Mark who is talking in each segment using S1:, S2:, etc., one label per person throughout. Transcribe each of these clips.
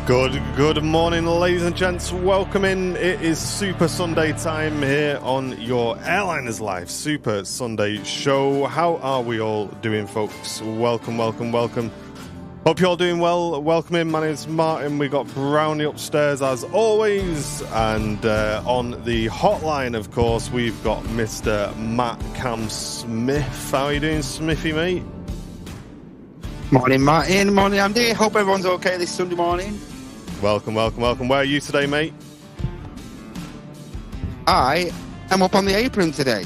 S1: Good morning, ladies and gents. Welcome in. It is Super Sunday time here on your Airliners Live Super Sunday show. How are we all doing, folks? Welcome. Hope you're all doing well. Welcome in. My name is Martin. We got Brownie upstairs as always. And on the hotline, of course, we've got Mr. Matt Cam Smith. How are you doing, Smithy, mate?
S2: Morning, Martin. Morning, Andy. Hope everyone's okay this Sunday morning.
S1: Welcome. Where are you today, mate?
S2: I am up on the apron today.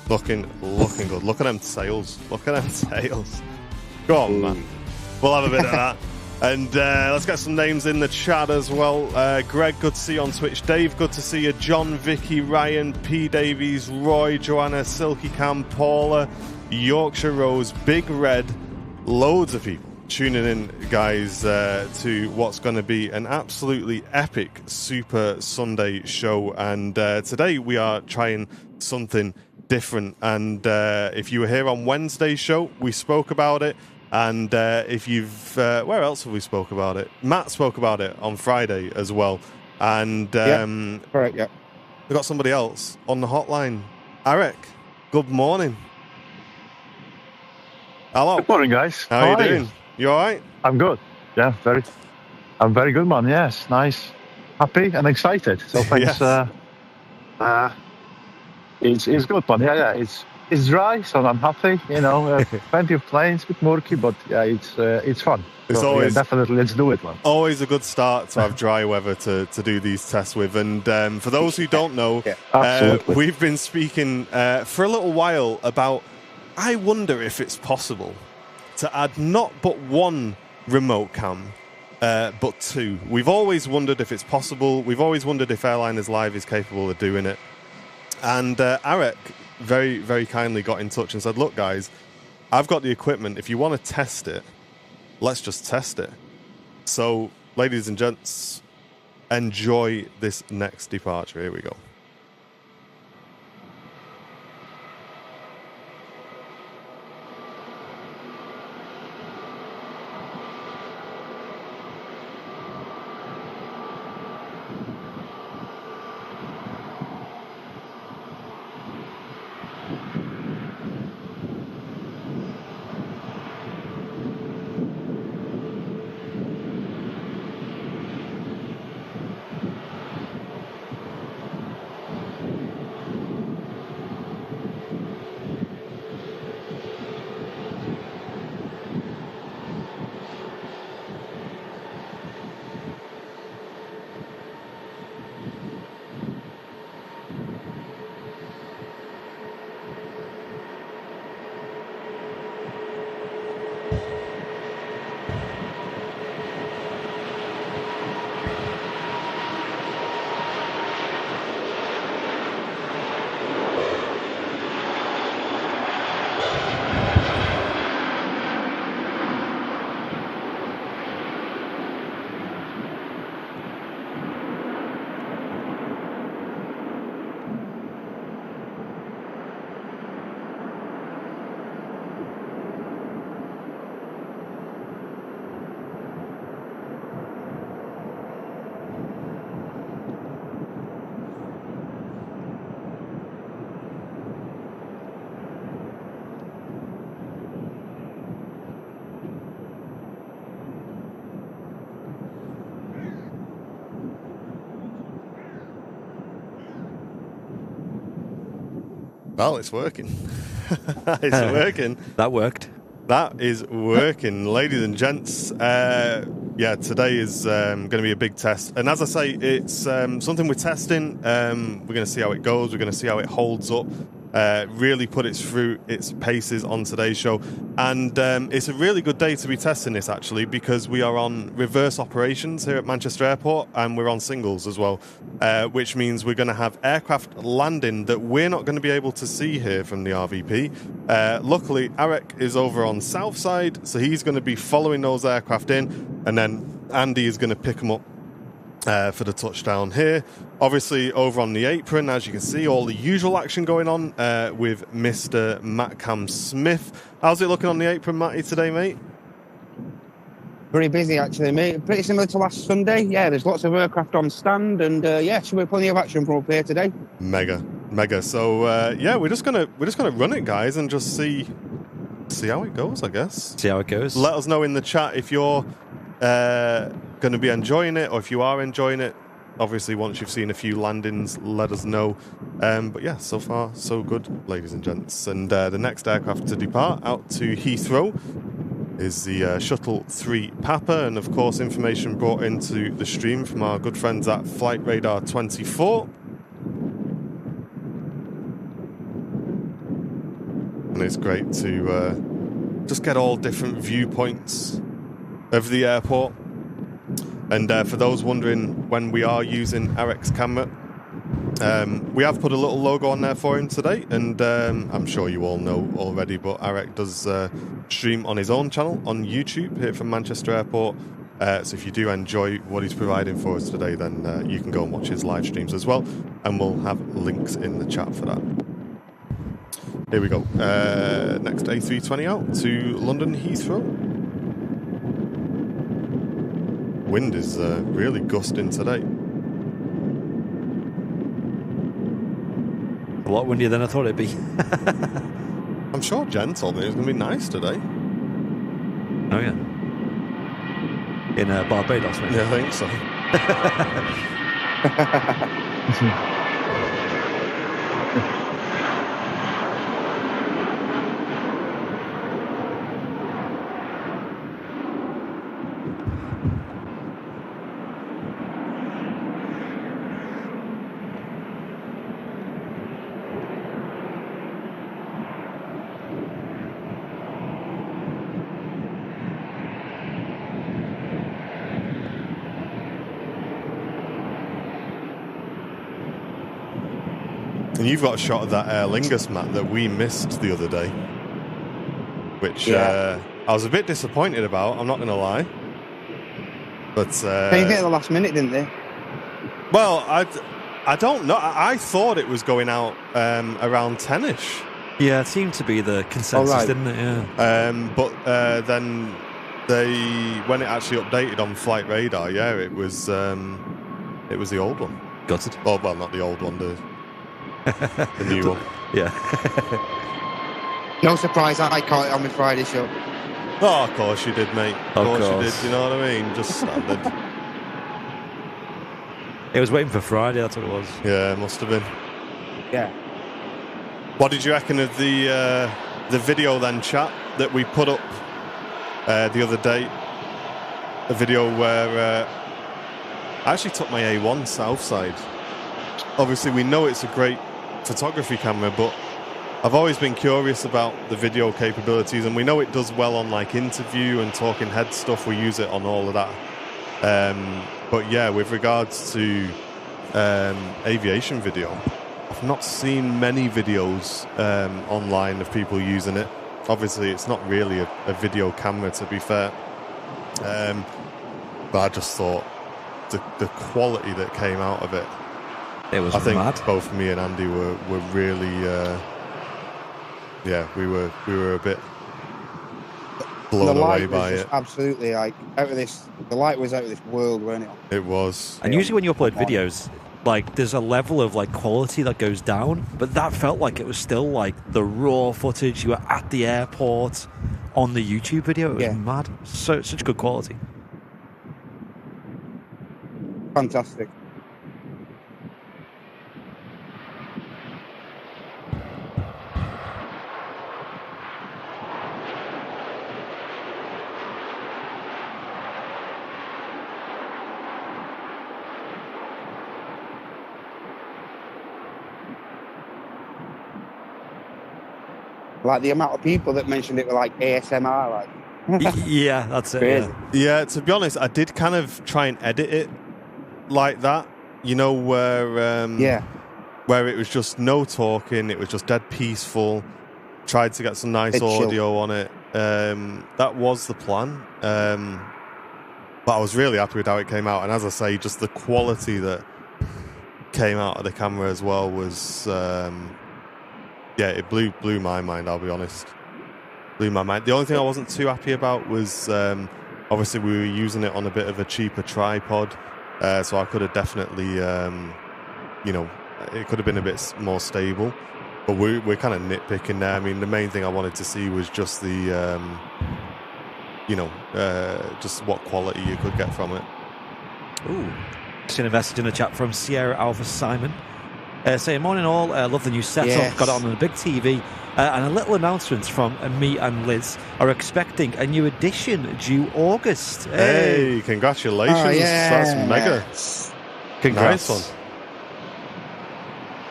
S1: Looking good. Look at them sails. Go on, man. We'll have a bit of that. And let's get some names in the chat as well. Greg, good to see you on Twitch. Dave, good to see you. John, Vicky, Ryan, P. Davies, Roy, Joanna, Silky Cam, Paula, Yorkshire Rose, Big Red. Loads of people tuning in, guys, to what's going to be an absolutely epic Super Sunday show. And today we are trying something different. And if you were here on Wednesday's show, we spoke about it. And if you've... where else have we spoke about it? Matt spoke about it on Friday as well. And
S2: Correct, yeah.
S1: We've got somebody else on the hotline. Eric, good morning. Hello.
S3: Good morning, guys.
S1: How are you doing? You all right?
S3: I'm good. Yeah, I'm very good, man. Yes, nice, happy, and excited. So thanks.
S1: Yes.
S3: It's good, man. Yeah. It's dry, so I'm happy. You know, plenty of planes, a bit murky, but yeah, it's fun.
S1: It's
S3: so,
S1: always
S3: definitely let's do it, man.
S1: Always a good start to have dry weather to do these tests with. And for those who don't know, we've been speaking for a little while about. I wonder if it's possible to add not but one remote cam, but two. We've always wondered if it's possible. We've always wondered if Airliners Live is capable of doing it. And Eric very, very kindly got in touch and said, look, guys, I've got the equipment. If you want to test it, let's just test it. So, ladies and gents, enjoy this next departure. Here we go. Well, it's working. It's working.
S4: That worked.
S1: That is working, ladies and gents. Yeah, today is going to be a big test. And as I say, it's something we're testing. We're going to see how it goes. We're going to see how it holds up. Really put its paces on today's show. And it's a really good day to be testing this, actually, because we are on reverse operations here at Manchester Airport, and we're on singles as well, which means we're going to have aircraft landing that we're not going to be able to see here from the RVP. Luckily, Eric is over on south side, so he's going to be following those aircraft in, and then Andy is going to pick them up for the touchdown here. Obviously, over on the apron, as you can see, all the usual action going on with Mr. Matt Cam Smith. How's it looking on the apron, Matty, today, mate?
S2: Very busy, actually, mate. Pretty similar to last Sunday. Yeah, there's lots of aircraft on stand, and should be plenty of action from up here today.
S1: Mega. So we're just gonna run it, guys, and just see how it goes, I guess.
S4: See how it goes.
S1: Let us know in the chat if you're going to be enjoying it, or if you are enjoying it. Obviously, once you've seen a few landings, let us know. But yeah, so far, so good, ladies and gents. And the next aircraft to depart out to Heathrow is the Shuttle 3 Papa. And of course, information brought into the stream from our good friends at Flight Radar 24. And it's great to just get all different viewpoints of the airport. And for those wondering when we are using Arek's camera, we have put a little logo on there for him today, and I'm sure you all know already, but Arek does stream on his own channel on YouTube here from Manchester Airport. So if you do enjoy what he's providing for us today, then you can go and watch his live streams as well, and we'll have links in the chat for that. Here we go. Next A320 out to London Heathrow. Wind is really gusting today.
S4: A lot windier than I thought it'd be.
S1: I'm sure Jen told me it was going to be nice today.
S4: Oh, yeah. In Barbados, maybe?
S1: Yeah, I think so. And you've got a shot of that Aer Lingus map that we missed the other day, which I was a bit disappointed about, I'm not going to lie. But
S2: They hit at the last minute, didn't they?
S1: Well, I don't know. I thought it was going out around 10ish.
S4: Yeah, it seemed to be the consensus, didn't it? Yeah.
S1: But then when it actually updated on Flight Radar, it was the old one.
S4: Got it.
S1: Oh, well, not the old one, the new one.
S4: Yeah.
S2: No surprise, I caught it on my Friday show.
S1: Oh, of course you did, mate. Of course you did. You know what I mean? Just standard.
S4: It was waiting for Friday, that's what it was.
S1: Yeah, it must have been.
S2: Yeah.
S1: What did you reckon of the video then, chat, that we put up the other day? A video where I actually took my A1 Southside. Obviously, we know it's a great photography camera, but I've always been curious about the video capabilities, and we know it does well on like interview and talking head stuff. We use it on all of that. But yeah, with regards to aviation video, I've not seen many videos online of people using it. Obviously, it's not really a video camera, to be fair. But I just thought the quality that came out of it.
S4: It was
S1: I think
S4: mad.
S1: both me and Andy were really, we were a bit blown away by it.
S2: Absolutely, like out of this. The light was out of this world, wasn't it?
S1: It was.
S4: And usually when you upload videos, like there's a level of like quality that goes down, but that felt like it was still like the raw footage. You were at the airport on the YouTube video. It was mad. Such good quality.
S2: Fantastic. Like the amount of people that mentioned it were like ASMR, like.
S4: Yeah, that's it.
S1: Yeah, to be honest, I did kind of try and edit it like that. You know, where it was just no talking, it was just dead peaceful. Tried to get some nice audio on it. That was the plan. But I was really happy with how it came out. And as I say, just the quality that came out of the camera as well was, it blew my mind, I'll be honest. Blew my mind. The only thing I wasn't too happy about was, Obviously, we were using it on a bit of a cheaper tripod, so I could have definitely, it could have been a bit more stable. But we're kind of nitpicking there. I mean, the main thing I wanted to see was just the, just what quality you could get from it.
S4: Ooh. Seen a message in the chat from Sierra Alpha Simon. Saying, morning all, love the new setup,
S2: Yes.
S4: got it on a big TV, and a little announcement from me and Liz are expecting a new edition due August.
S1: Hey, congratulations.
S2: Oh, yeah.
S1: That's mega.
S4: Congrats.
S1: Nice one.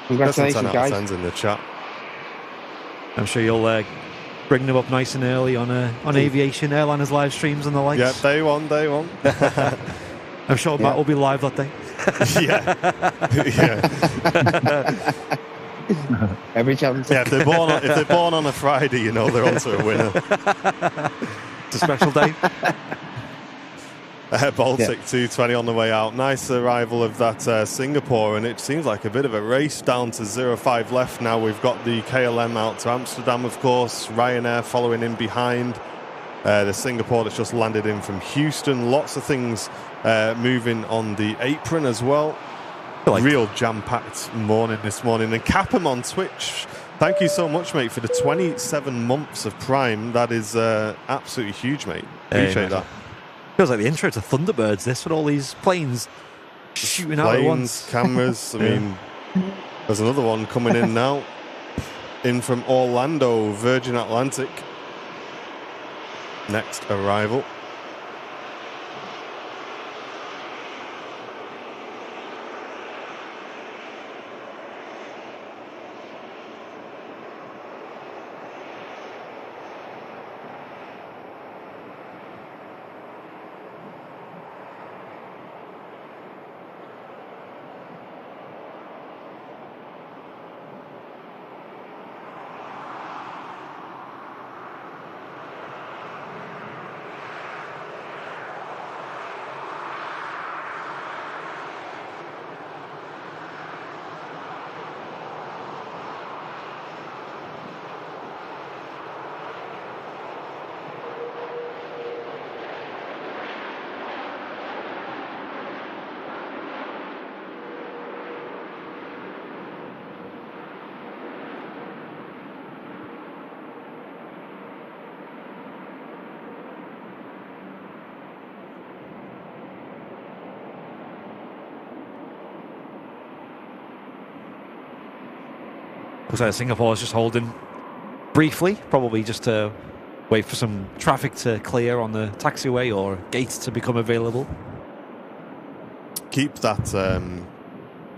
S2: Congratulations,
S1: Got some 10 out
S2: guys.
S1: of 10s in the chat.
S4: I'm sure you'll bring them up nice and early on Aviation, Airliners live streams and the likes.
S1: Yeah, day one.
S4: I'm sure Matt will be live that day.
S1: Yeah.
S2: Every chance.
S1: Yeah, if they're born on a Friday, they're onto a winner.
S4: It's a special day.
S1: Baltic 220 on the way out. Nice arrival of that Singapore, and it seems like a bit of a race down to 05 left now. We've got the KLM out to Amsterdam, of course. Ryanair following in behind. The Singapore that's just landed in from Houston. Lots of things moving on the apron as well. Real jam-packed morning this morning. And Capem on Twitch, thank you so much, mate, for the 27 months of Prime. That is absolutely huge, mate. Appreciate that.
S4: Feels like the intro to Thunderbirds, this, with all these planes shooting out at once.
S1: Cameras. I mean, there's another one coming in now. In from Orlando, Virgin Atlantic. Next arrival.
S4: Looks like Singapore is just holding briefly, probably just to wait for some traffic to clear on the taxiway or gates to become available.
S1: Keep that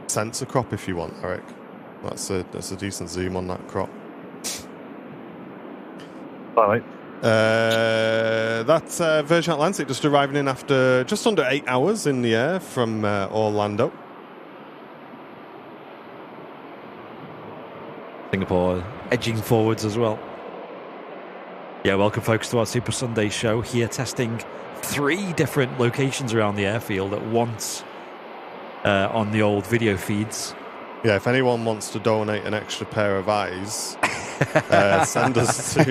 S1: sensor crop if you want, Eric. That's a decent zoom on that crop.
S3: All right.
S1: That's Virgin Atlantic just arriving in after just under 8 hours in the air from Orlando.
S4: Singapore edging forwards as well. Yeah, welcome folks to our Super Sunday show here, testing 3 different locations around the airfield at once on the old video feeds.
S1: Yeah, if anyone wants to donate an extra pair of eyes, send us to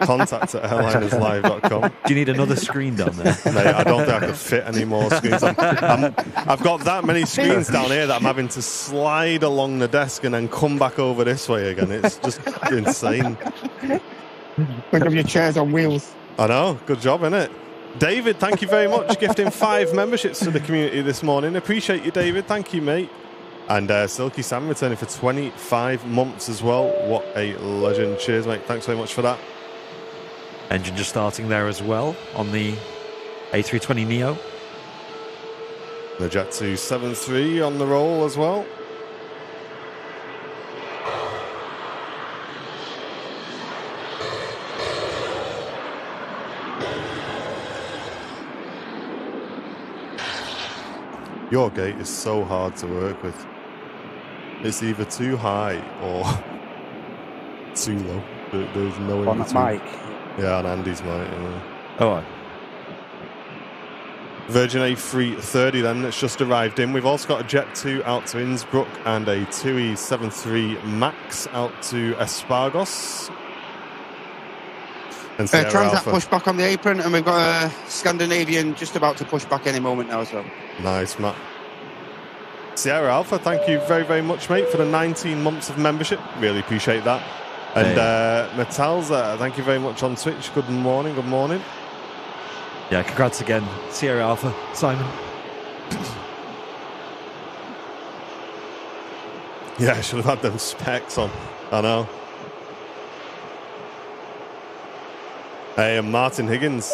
S1: contact@airlinerslive.com.
S4: Do you need another screen down there?
S1: Mate, I don't think I could fit any more screens. I've got that many screens down here that I'm having to slide along the desk and then come back over this way again. It's just insane.
S2: Think of your chairs on wheels.
S1: I know. Good job, innit? David, thank you very much. Gifting 5 memberships to the community this morning. Appreciate you, David. Thank you, mate. And Silky Sam returning for 25 months as well. What a legend. Cheers, mate. Thanks very much for that.
S4: Engine just starting there as well on the A320neo.
S1: The Jet 273 on the roll as well. Your gate is so hard to work with. It's either too high or too low. There's no in
S2: On that
S1: between.
S2: mic.
S1: Yeah, on Andy's mic. Yeah.
S4: Oh,
S1: Virgin A380 then, that's just arrived in. We've also got a Jet 2 out to Innsbruck and a TUI 73 Max out to Espargos. And Sierra
S2: Transat
S1: Alpha.
S2: pushback on the apron, and we've got a Scandinavian just about to push back any moment now. So
S1: Nice, Matt. Sierra Alpha, thank you very, very much, mate, for the 19 months of membership. Really appreciate that. And Metalza, thank you very much on Twitch. Good morning, good morning.
S4: Yeah, congrats again, Sierra Alpha, Simon.
S1: Yeah, I should have had them specs on. I know. Hey, and Martin Higgins,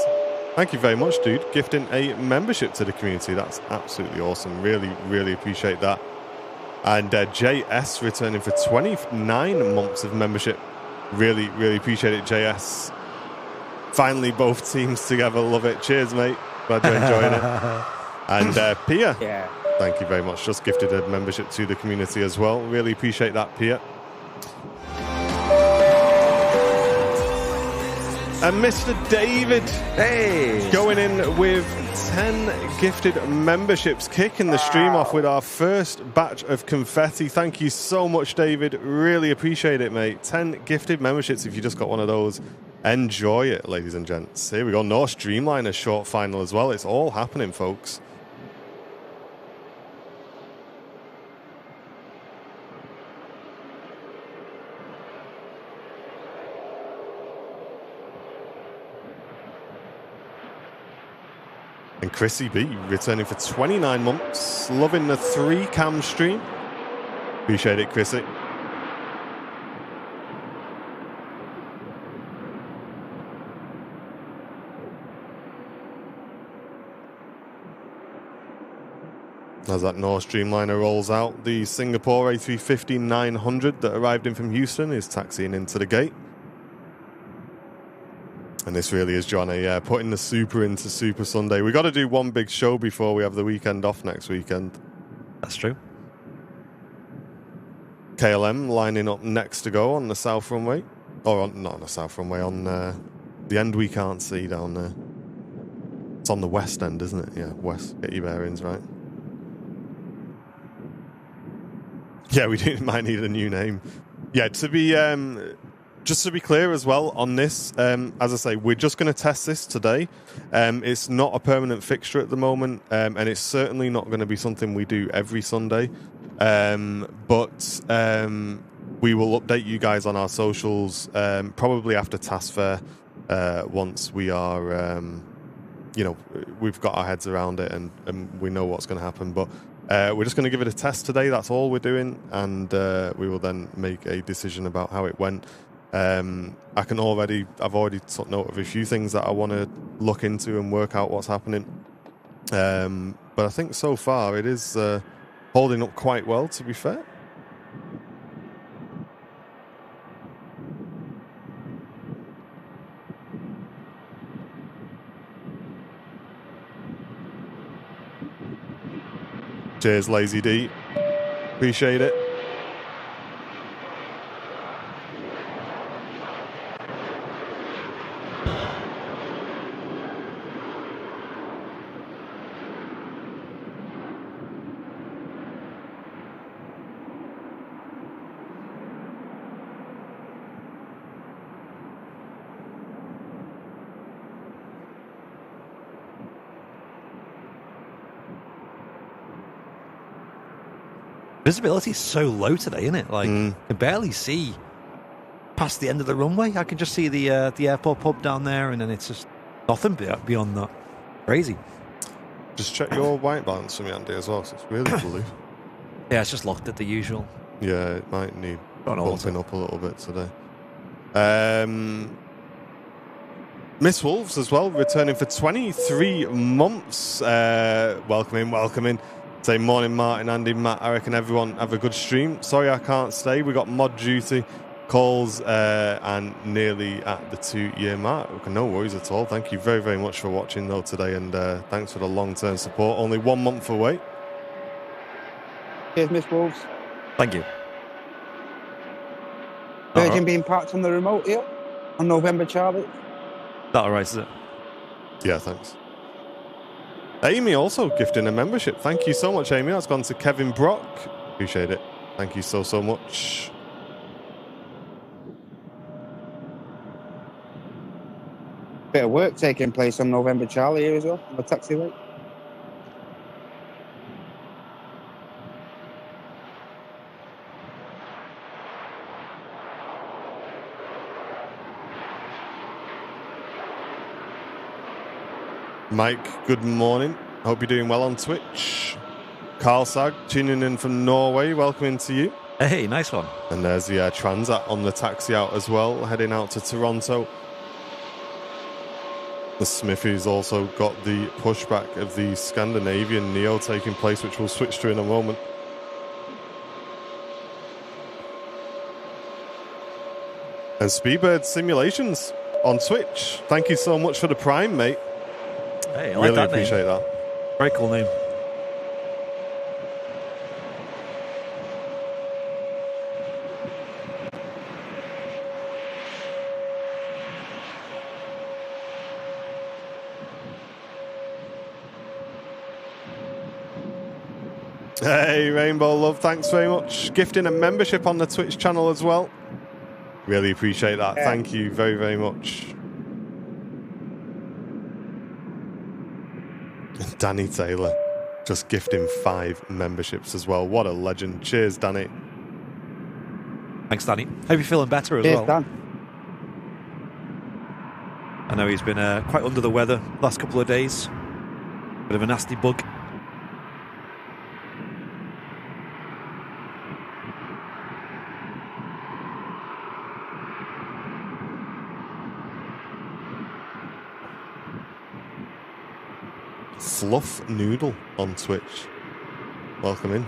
S1: thank you very much, dude. Gifting a membership to the community. That's absolutely awesome. Really, really appreciate that. And JS returning for 29 months of membership. Really, really appreciate it, JS. Finally, both teams together. Love it. Cheers, mate. Glad you're enjoying it. And Pia,
S2: yeah.
S1: thank you very much. Just gifted a membership to the community as well. Really appreciate that, Pia. And Mr. David,
S5: hey,
S1: going in with 10 gifted memberships, kicking the stream off with our first batch of confetti. Thank you so much, David. Really appreciate it, mate. 10 gifted memberships. If you just got one of those, enjoy it, ladies and gents. Here we go. Norse Dreamliner short final as well. It's all happening, folks. And Chrissy B returning for 29 months. Loving the 3-cam stream. Appreciate it, Chrissy. As that Norse Dreamliner rolls out, the Singapore A350-900 that arrived in from Houston is taxiing into the gate. And this really is, Johnny, putting the Super into Super Sunday. We've got to do one big show before we have the weekend off next weekend.
S4: That's true.
S1: KLM lining up next to go on the South Runway. Or not on the South Runway, on the end we can't see down there. It's on the west end, isn't it? Yeah, west. Get your bearings right. Yeah, we might need a new name. Yeah, to be... just to be clear as well on this, as I say, we're just going to test this today. It's not a permanent fixture at the moment, and it's certainly not going to be something we do every Sunday. But we will update you guys on our socials probably after Task Fair once we are, we've got our heads around it and we know what's going to happen. But we're just going to give it a test today. That's all we're doing, and we will then make a decision about how it went. I've already took note of a few things that I want to look into and work out what's happening. But I think so far it is holding up quite well, to be fair. Cheers, Lazy D. Appreciate it.
S4: Visibility is so low today, isn't it? Like, I can barely see past the end of the runway. I can just see the airport pub down there, and then it's just nothing beyond that. Crazy.
S1: Just check your white balance for me, Andy, as well. So it's really blue.
S4: Yeah, it's just locked at the usual.
S1: Yeah, it might need bumping up a little bit today. Miss Wolves as well, returning for 23 months. Welcome in. Say morning, Martin, Andy, Matt, Eric, and everyone. Have a good stream. Sorry I can't stay. We got mod duty, calls, and nearly at the 2-year mark. No worries at all. Thank you very, very much for watching though today, and thanks for the long-term support. Only 1 month away.
S2: Cheers, Miss Wolves.
S4: Thank you.
S2: Virgin being parked on the remote here on November Charlie.
S4: That all right, is it?
S1: Yeah, thanks. Amy also gifting a membership. Thank you so much, Amy. That's gone to Kevin Brock. Appreciate it. Thank you so much.
S2: bit of work taking place on November Charlie here as well, on the taxiway.
S1: Mike, good morning. Hope you're doing well on Twitch. Carl Sag, tuning in from Norway. Welcome into you.
S4: Hey, nice one.
S1: And there's the Transat on the taxi out as well, heading out to Toronto. The Smithy's also got the pushback of the Scandinavian Neo taking place, which we'll switch to in a moment. And Speedbird Simulations on Twitch. Thank you so much for the Prime, mate.
S4: Hey, I like
S1: really
S4: that
S1: appreciate
S4: name.
S1: that.
S4: Very cool name.
S1: Hey, Rainbow Love, thanks very much. Gifting a membership on the Twitch channel as well. Really appreciate that.
S2: Yeah.
S1: Thank you very, very much. Danny Taylor, just gifting 5 memberships as well. What a legend. Cheers, Danny.
S4: Thanks, Danny. Hope you're feeling better as
S2: Cheers,
S4: well.
S2: Dan.
S4: I know he's been quite under the weather last couple of days. Bit of a nasty bug.
S1: Fluff Noodle on Twitch. Welcome in.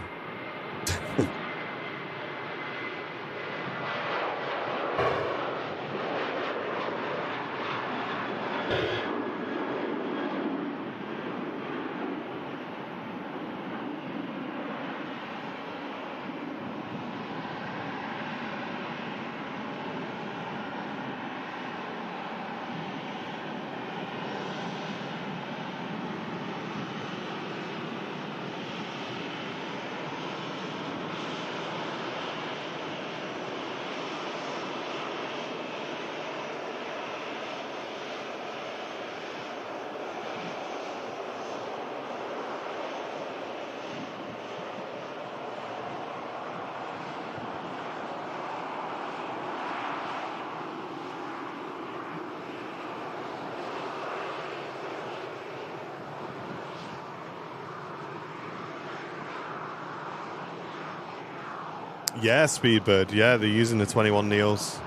S1: Yeah, Speedbird. Yeah, they're using the 21 Neos.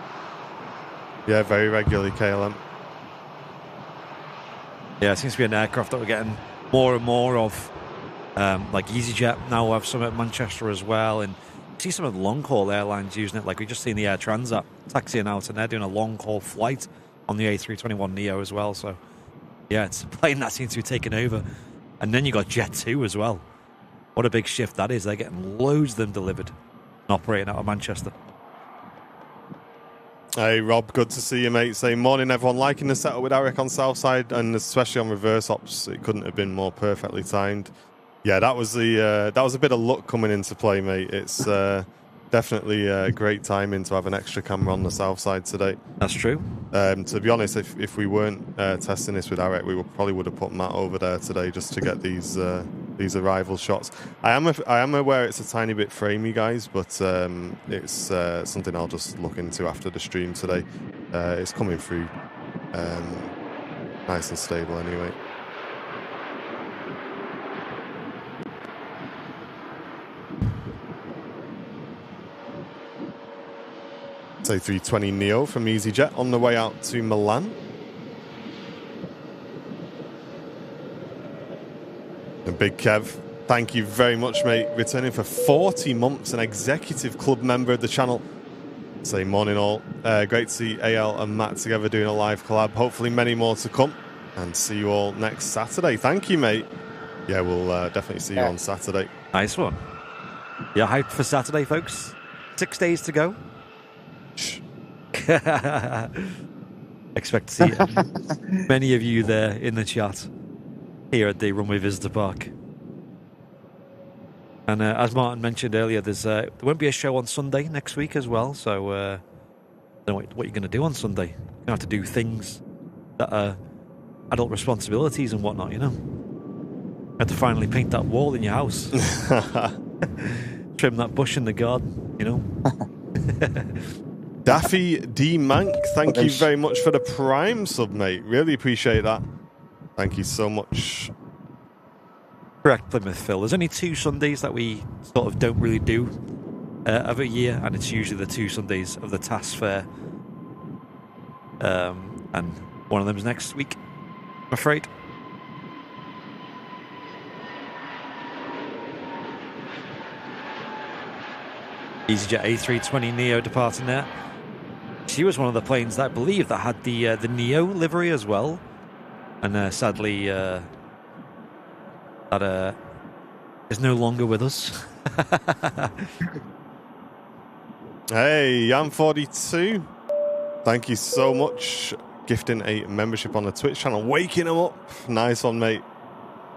S1: Yeah, very regularly, KLM.
S4: Yeah, it seems to be an aircraft that we're getting more and more of. Like EasyJet now have some at Manchester as well, and you see some of the long-haul airlines using it. Like we just seen the Air Transat taxiing out, and they're doing a long-haul flight on the A321neo as well. So, yeah, it's a plane that seems to be taking over. And then you got Jet2 as well. What a big shift that is. They're getting loads of them delivered and operating out of Manchester.
S1: Hey, Rob, good to see you, mate. Say morning, everyone. Liking the setup with Eric on Southside, and especially on reverse ops. It couldn't have been more perfectly timed. Yeah, that was a bit of luck coming into play, mate. It's definitely great timing to have an extra camera on the south side today.
S4: That's true.
S1: To be honest, if we weren't testing this with Eric, we probably would have put Matt over there today just to get these arrival shots. I am aware it's a tiny bit framey, guys, but it's something I'll just look into after the stream today. It's coming through nice and stable anyway. A320neo from EasyJet on the way out to Milan. And Big Kev, thank you very much, mate. Returning for 40 months, an executive club member of the channel. Say morning all. Great to see AL and Matt together doing a live collab. Hopefully many more to come. And see you all next Saturday. Thank you, mate. Yeah, we'll definitely see you on Saturday.
S4: Nice one. Yeah, hyped for Saturday, folks. 6 days to go. Expect to see many of you there in the chat here at the Runway Visitor Park. And as Martin mentioned earlier, there won't be a show on Sunday next week as well. So I don't know what you're going to do on Sunday. You're going to have to do things that are adult responsibilities and whatnot, you know. Had to finally paint that wall in your house. Trim that bush in the garden, you know.
S1: Daffy D. Mank, thank you very much for the Prime sub, mate. Really appreciate that. Thank you so much.
S4: Correct, Plymouth Phil. There's only 2 Sundays that we sort of don't really do of a year, and it's usually the 2 Sundays of the TAS Fair. And one of them's next week, I'm afraid. EasyJet A380 Neo departing there. She was one of the planes that I believe that had the Neo livery as well, and sadly that is no longer with us.
S1: Hey, Yam42, thank you so much. Gifting a membership on the Twitch channel, waking them up. Nice one, mate.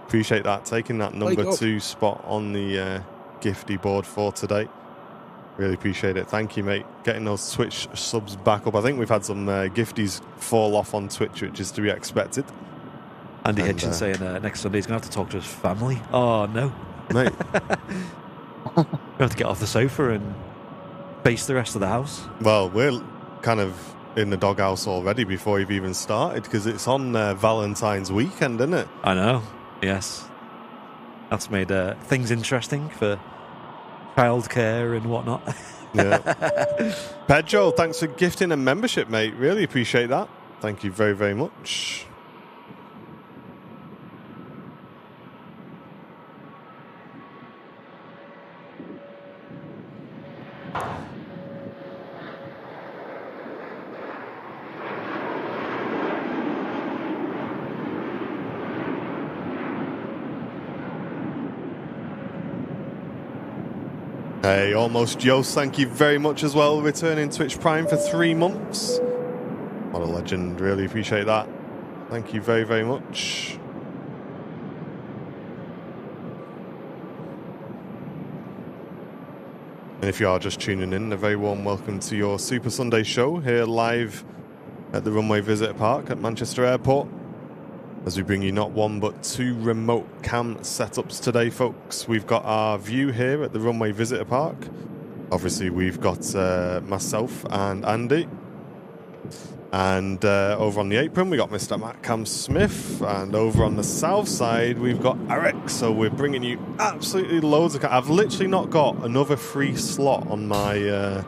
S1: Appreciate that. Taking that number 2 spot on the gifty board for today. Really appreciate it. Thank you, mate. Getting those Twitch subs back up. I think we've had some gifties fall off on Twitch, which is to be expected.
S4: Andy Hitchin saying next Sunday he's going to have to talk to his family. Oh, no.
S1: Mate.
S4: We have to get off the sofa and face the rest of the house.
S1: Well, we're kind of in the doghouse already before we've even started, because it's on Valentine's weekend, isn't it?
S4: I know. Yes. That's made things interesting for childcare and whatnot.
S1: Yeah. Pedro, thanks for gifting a membership, mate. Really appreciate that. Thank you very, very much. Hey, Almost Jose, thank you very much as well. Returning Twitch Prime for 3 months. What a legend. Really appreciate that. Thank you very, very much. And if you are just tuning in, a very warm welcome to your Super Sunday show here live at the Runway Visitor Park at Manchester Airport, as we bring you not 1 but 2 remote cam setups today, folks. We've got our view here at the Runway Visitor Park. Obviously, we've got myself and Andy. And over on the apron, we got Mr. Matt Cam Smith. And over on the south side, we've got Eric. So we're bringing you absolutely loads of... I've literally not got another free slot on my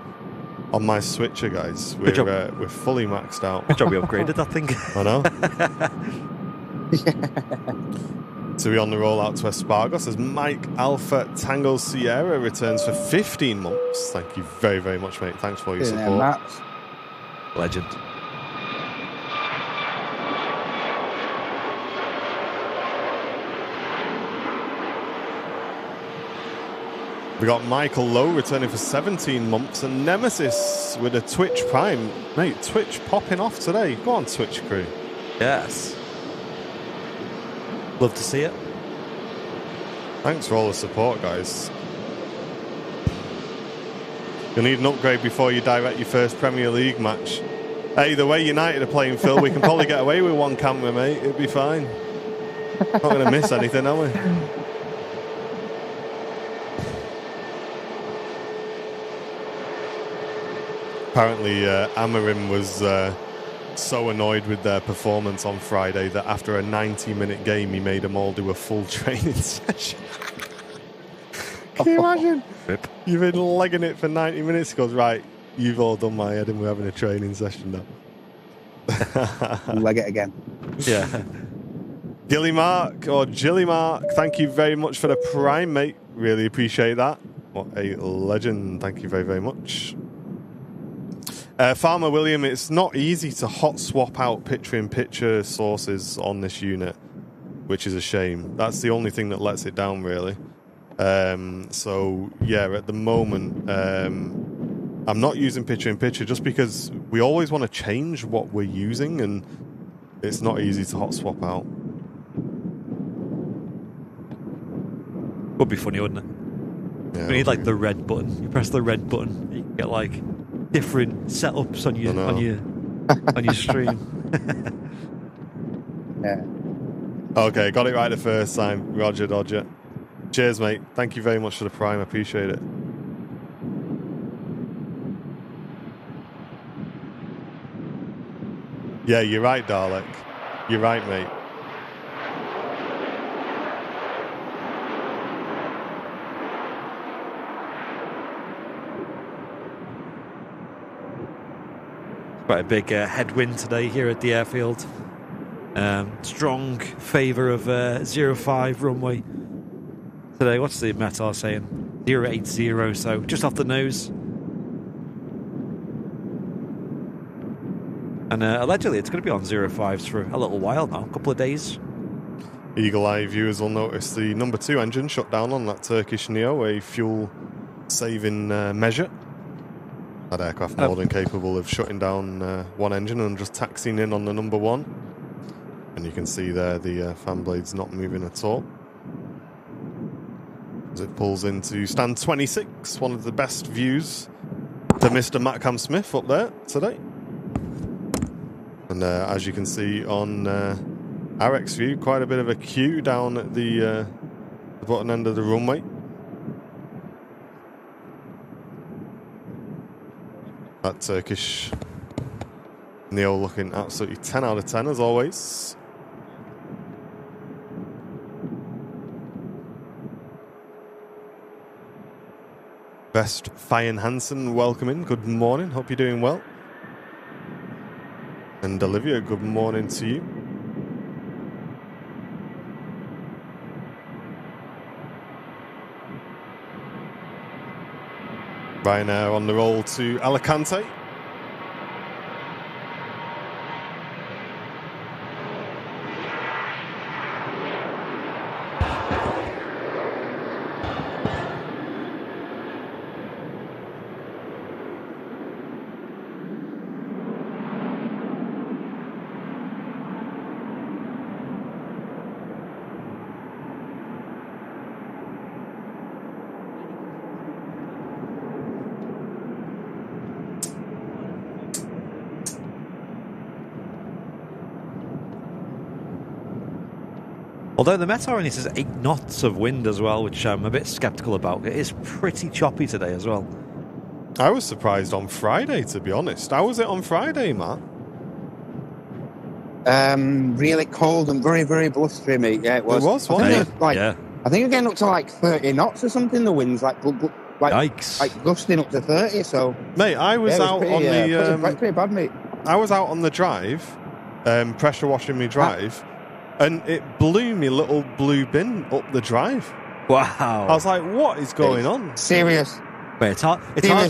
S1: switcher, guys. We're fully maxed out.
S4: Good job we upgraded that thing.
S1: I know. So we're on the rollout to Espargos as Mike Alpha Tango Sierra returns for 15 months. Thank you very, very much, mate. Thanks for your support.
S4: Legend.
S1: We got Michael Lowe returning for 17 months, and Nemesis with a Twitch Prime. Mate, Twitch popping off today. Go on, Twitch crew.
S4: Yes. Love to see it.
S1: Thanks for all the support, guys. You'll need an upgrade before you direct your first Premier League match. Hey, the way United are playing, Phil, we can probably get away with 1 camera, mate. It'll be fine. Not going to miss anything, are we? Apparently, Amarim was so annoyed with their performance on Friday that after a 90-minute game, he made them all do a full training session. Can you imagine? You've been legging it for 90 minutes. He goes, right, you've all done my head and we're having a training session now.
S2: Leg it again.
S1: Yeah. Gilly Mark, thank you very much for the Prime, mate. Really appreciate that. What a legend. Thank you very, very much. Farmer William, it's not easy to hot swap out picture-in-picture sources on this unit, which is a shame. That's the only thing that lets it down, really. So, yeah, at the moment, I'm not using picture-in-picture just because we always want to change what we're using, and it's not easy to hot swap out.
S4: Would be funny, wouldn't it?
S1: Yeah,
S4: we need, like, the red button. You press the red button, you can get, like... different setups on your stream.
S2: Yeah.
S1: Okay, got it right the first time. Roger, Dodger. Cheers, mate. Thank you very much for the prime. I appreciate it. Yeah, you're right, Dalek. You're right, mate.
S4: Quite a big headwind today here at the airfield. Strong favour of 05 runway today. What's the METAR saying? 080, so just off the nose. And allegedly it's going to be on 05s for a little while now, a couple of days.
S1: Eagle Eye viewers will notice the number 2 engine shut down on that Turkish Neo, a fuel-saving measure. That aircraft more than capable of shutting down one engine and just taxiing in on the number 1. And you can see there the fan blade's not moving at all. As it pulls into stand 26, one of the best views to Mr. Matcam Smith up there today. And as you can see on Arek's view, quite a bit of a queue down at the bottom end of the runway. That Turkish Neo looking absolutely 10 out of 10 as always. Best Fayan Hansen, welcome in. Good morning. Hope you're doing well. And Olivia, good morning to you. Ryanair on the roll to Alicante.
S4: Although the METAR only says 8 knots of wind as well, which I'm a bit sceptical about. It is pretty choppy today as well.
S1: I was surprised on Friday, to be honest. How was it on Friday, Matt?
S2: Really cold and very, very blustery, mate. Yeah, it was.
S1: It was, wasn't it?
S2: I think we're getting up to like 30 knots or something. The wind's like
S4: yikes.
S2: Like gusting up to 30. So,
S1: mate, I was out on the
S2: pretty bad, mate.
S1: I was out on the drive, pressure washing me drive. And it blew me little blue bin up the drive.
S4: Wow.
S1: I was like, what is going on?
S2: Serious.
S4: Wait, it's hard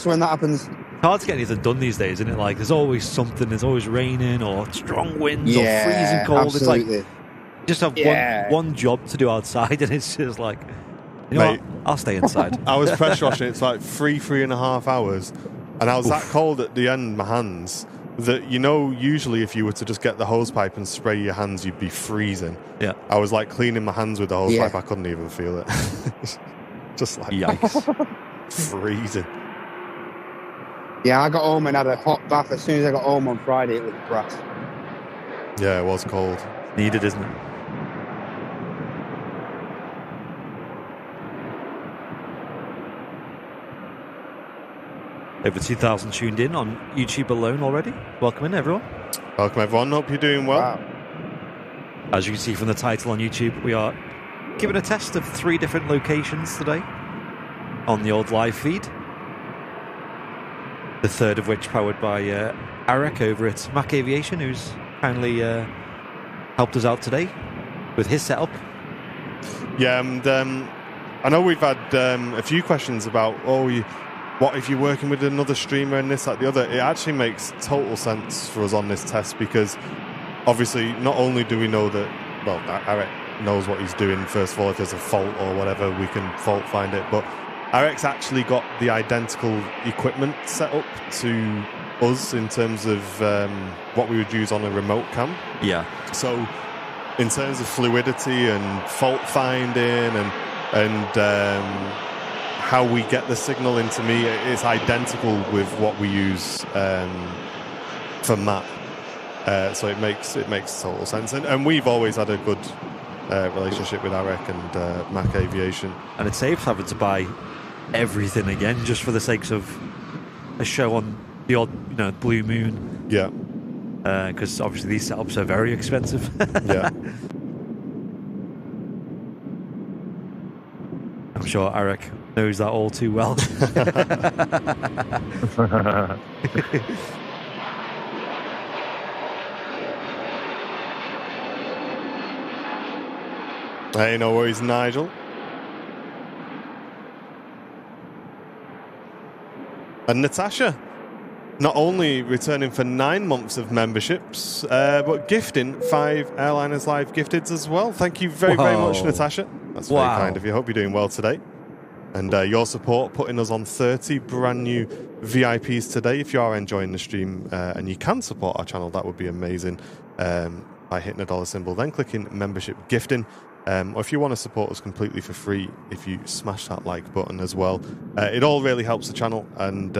S2: when that happens.
S4: It's hard to get anything done these days, isn't it? Like, there's always something. There's always raining or strong winds or freezing cold.
S2: Absolutely.
S4: It's like, just have one job to do outside, and it's just like, you know what? I'll stay inside.
S1: I was pressure washing. It's like 3.5 hours. And I was that cold at the end, my hands, that, you know, usually if you were to just get the hose pipe and spray your hands, you'd be freezing.
S4: Yeah.
S1: I was like cleaning my hands with the hose pipe. I couldn't even feel it. Just like
S4: yikes.
S1: Freezing.
S2: Yeah, I got home and had a hot bath. As soon as I got home on Friday, it was brass.
S1: Yeah, it was cold.
S4: Needed, isn't it? Over 2,000 tuned in on YouTube alone already. Welcome in, everyone.
S1: Welcome, everyone. Hope you're doing well.
S2: Wow.
S4: As you can see from the title on YouTube, we are giving a test of 3 different locations today on the old live feed. The third of which powered by Arek over at Mac Aviation, who's kindly helped us out today with his setup.
S1: Yeah, and I know we've had a few questions about, what if you're working with another streamer and this, that, the other? It actually makes total sense for us on this test because obviously not only do we know that, well, Arek knows what he's doing, first of all, if there's a fault or whatever, we can fault find it, but Arek's actually got the identical equipment set up to us in terms of what we would use on a remote cam.
S4: Yeah.
S1: So in terms of fluidity and fault finding and how we get the signal into me, it's identical with what we use for Matt. So it makes total sense. And we've always had a good relationship with Arek and Mac Aviation.
S4: And it saves having to buy everything again just for the sakes of a show on the odd, blue moon.
S1: Yeah.
S4: Because obviously these setups are very expensive.
S1: Yeah.
S4: I'm sure Arek knows that all too well.
S1: Hey, no worries, Nigel. And Natasha, not only returning for 9 months of memberships, but gifting 5 Airliners Live gifteds as well. Thank you very much, Natasha. That's very kind of you. Hope you're doing well today. And your support putting us on 30 brand new VIPs today. If you are enjoying the stream and you can support our channel, that would be amazing by hitting the dollar symbol, then clicking membership gifting. Or if you want to support us completely for free, if you smash that like button as well. It all really helps the channel, and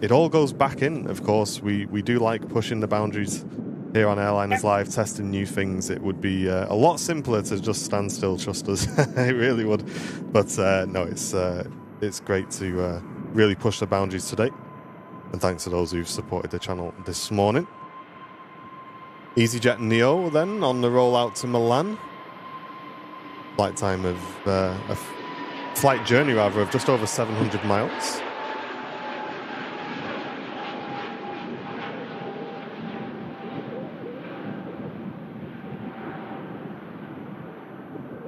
S1: it all goes back in, of course. We do like pushing the boundaries here on Airliners Live, testing new things. It would be a lot simpler to just stand still, trust us. It really would. But no, it's great to really push the boundaries today. And thanks to those who've supported the channel this morning. EasyJet Neo then on the rollout to Milan. Flight time of flight journey rather of just over 700 miles.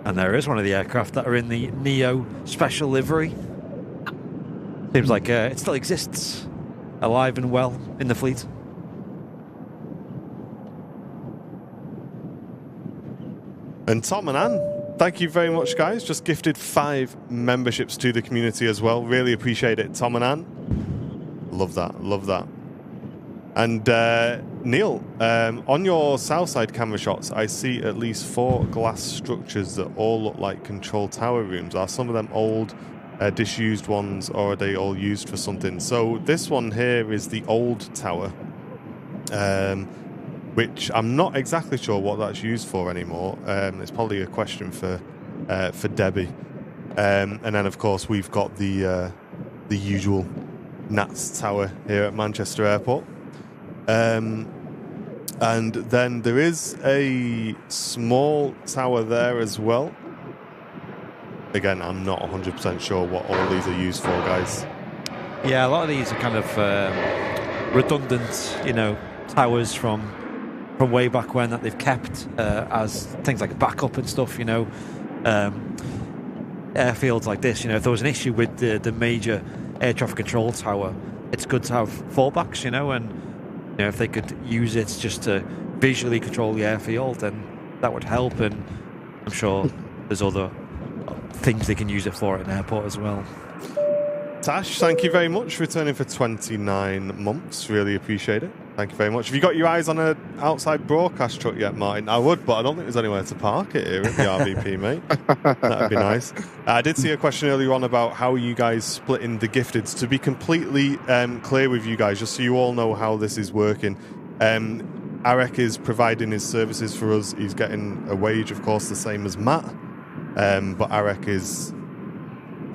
S4: And there is one of the aircraft that are in the Neo special livery. Seems like it still exists, alive and well in the fleet.
S1: And Tom and Anne, thank you very much, guys. Just gifted 5 memberships to the community as well. Really appreciate it, Tom and Anne. Love that, love that. And Neil, on your south side camera shots, I see at least 4 glass structures that all look like control tower rooms. Are some of them old, disused ones, or are they all used for something? So this one here is the old tower, which I'm not exactly sure what that's used for anymore. It's probably a question for Debbie. And then, of course, we've got the usual Nats Tower here at Manchester Airport. And then there is a small tower there as well. Again, I'm not 100% sure what all these are used for, guys.
S4: Yeah, a lot of these are kind of redundant, towers from way back when that they've kept as things like backup and stuff, airfields like this, if there was an issue with the major air traffic control tower, it's good to have fallbacks, and if they could use it just to visually control the airfield, then that would help. And I'm sure there's other things they can use it for at an airport as well.
S1: Tash, thank you very much for returning for 29 months. Really appreciate it. Thank you very much. Have you got your eyes on an outside broadcast truck yet, Martin? I would, but I don't think there's anywhere to park it here at the RVP, mate. That'd be nice. I did see a question earlier on about how you guys splitting the gifteds. To be completely clear with you guys, just so you all know how this is working, Arek is providing his services for us. He's getting a wage, of course, the same as Matt. But Arek is...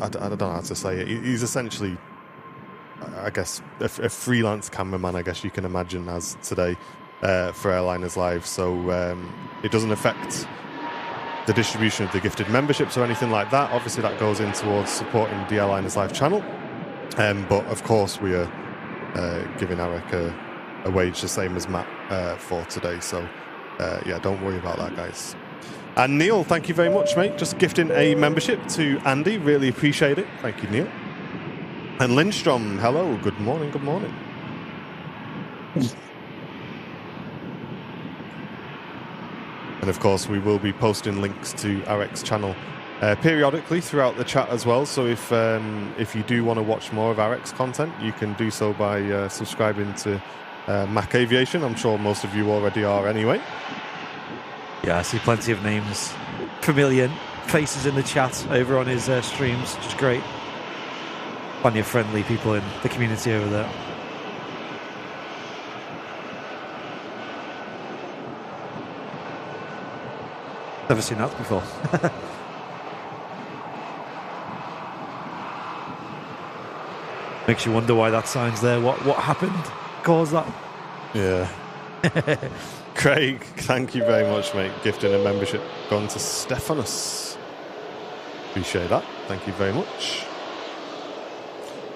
S1: I don't know how to say it. He's essentially, I guess, a freelance cameraman, I guess you can imagine, as today for Airliners Live. So it doesn't affect the distribution of the gifted memberships or anything like that. Obviously, that goes in towards supporting the Airliners Live channel. But, of course, we are giving Arek a wage the same as Matt for today. So, yeah, don't worry about that, guys. And Neil, thank you very much, mate. Just gifting a membership to Andy. Really appreciate it. Thank you, Neil. And Lindstrom, hello. Good morning, good morning. And, of course, we will be posting links to Arek's channel periodically throughout the chat as well. So if you do want to watch more of Arek's content, you can do so by subscribing to Mac Aviation. I'm sure most of you already are anyway.
S4: Yeah, I see plenty of names, familiar faces in the chat over on his streams, which is great. Plenty of friendly people in the community over there. Never seen that before. Makes you wonder why that sign's there. What happened? Caused that?
S1: Yeah. Craig, thank you very much, mate. Gifting a membership gone to Stephanus. Appreciate that. Thank you very much.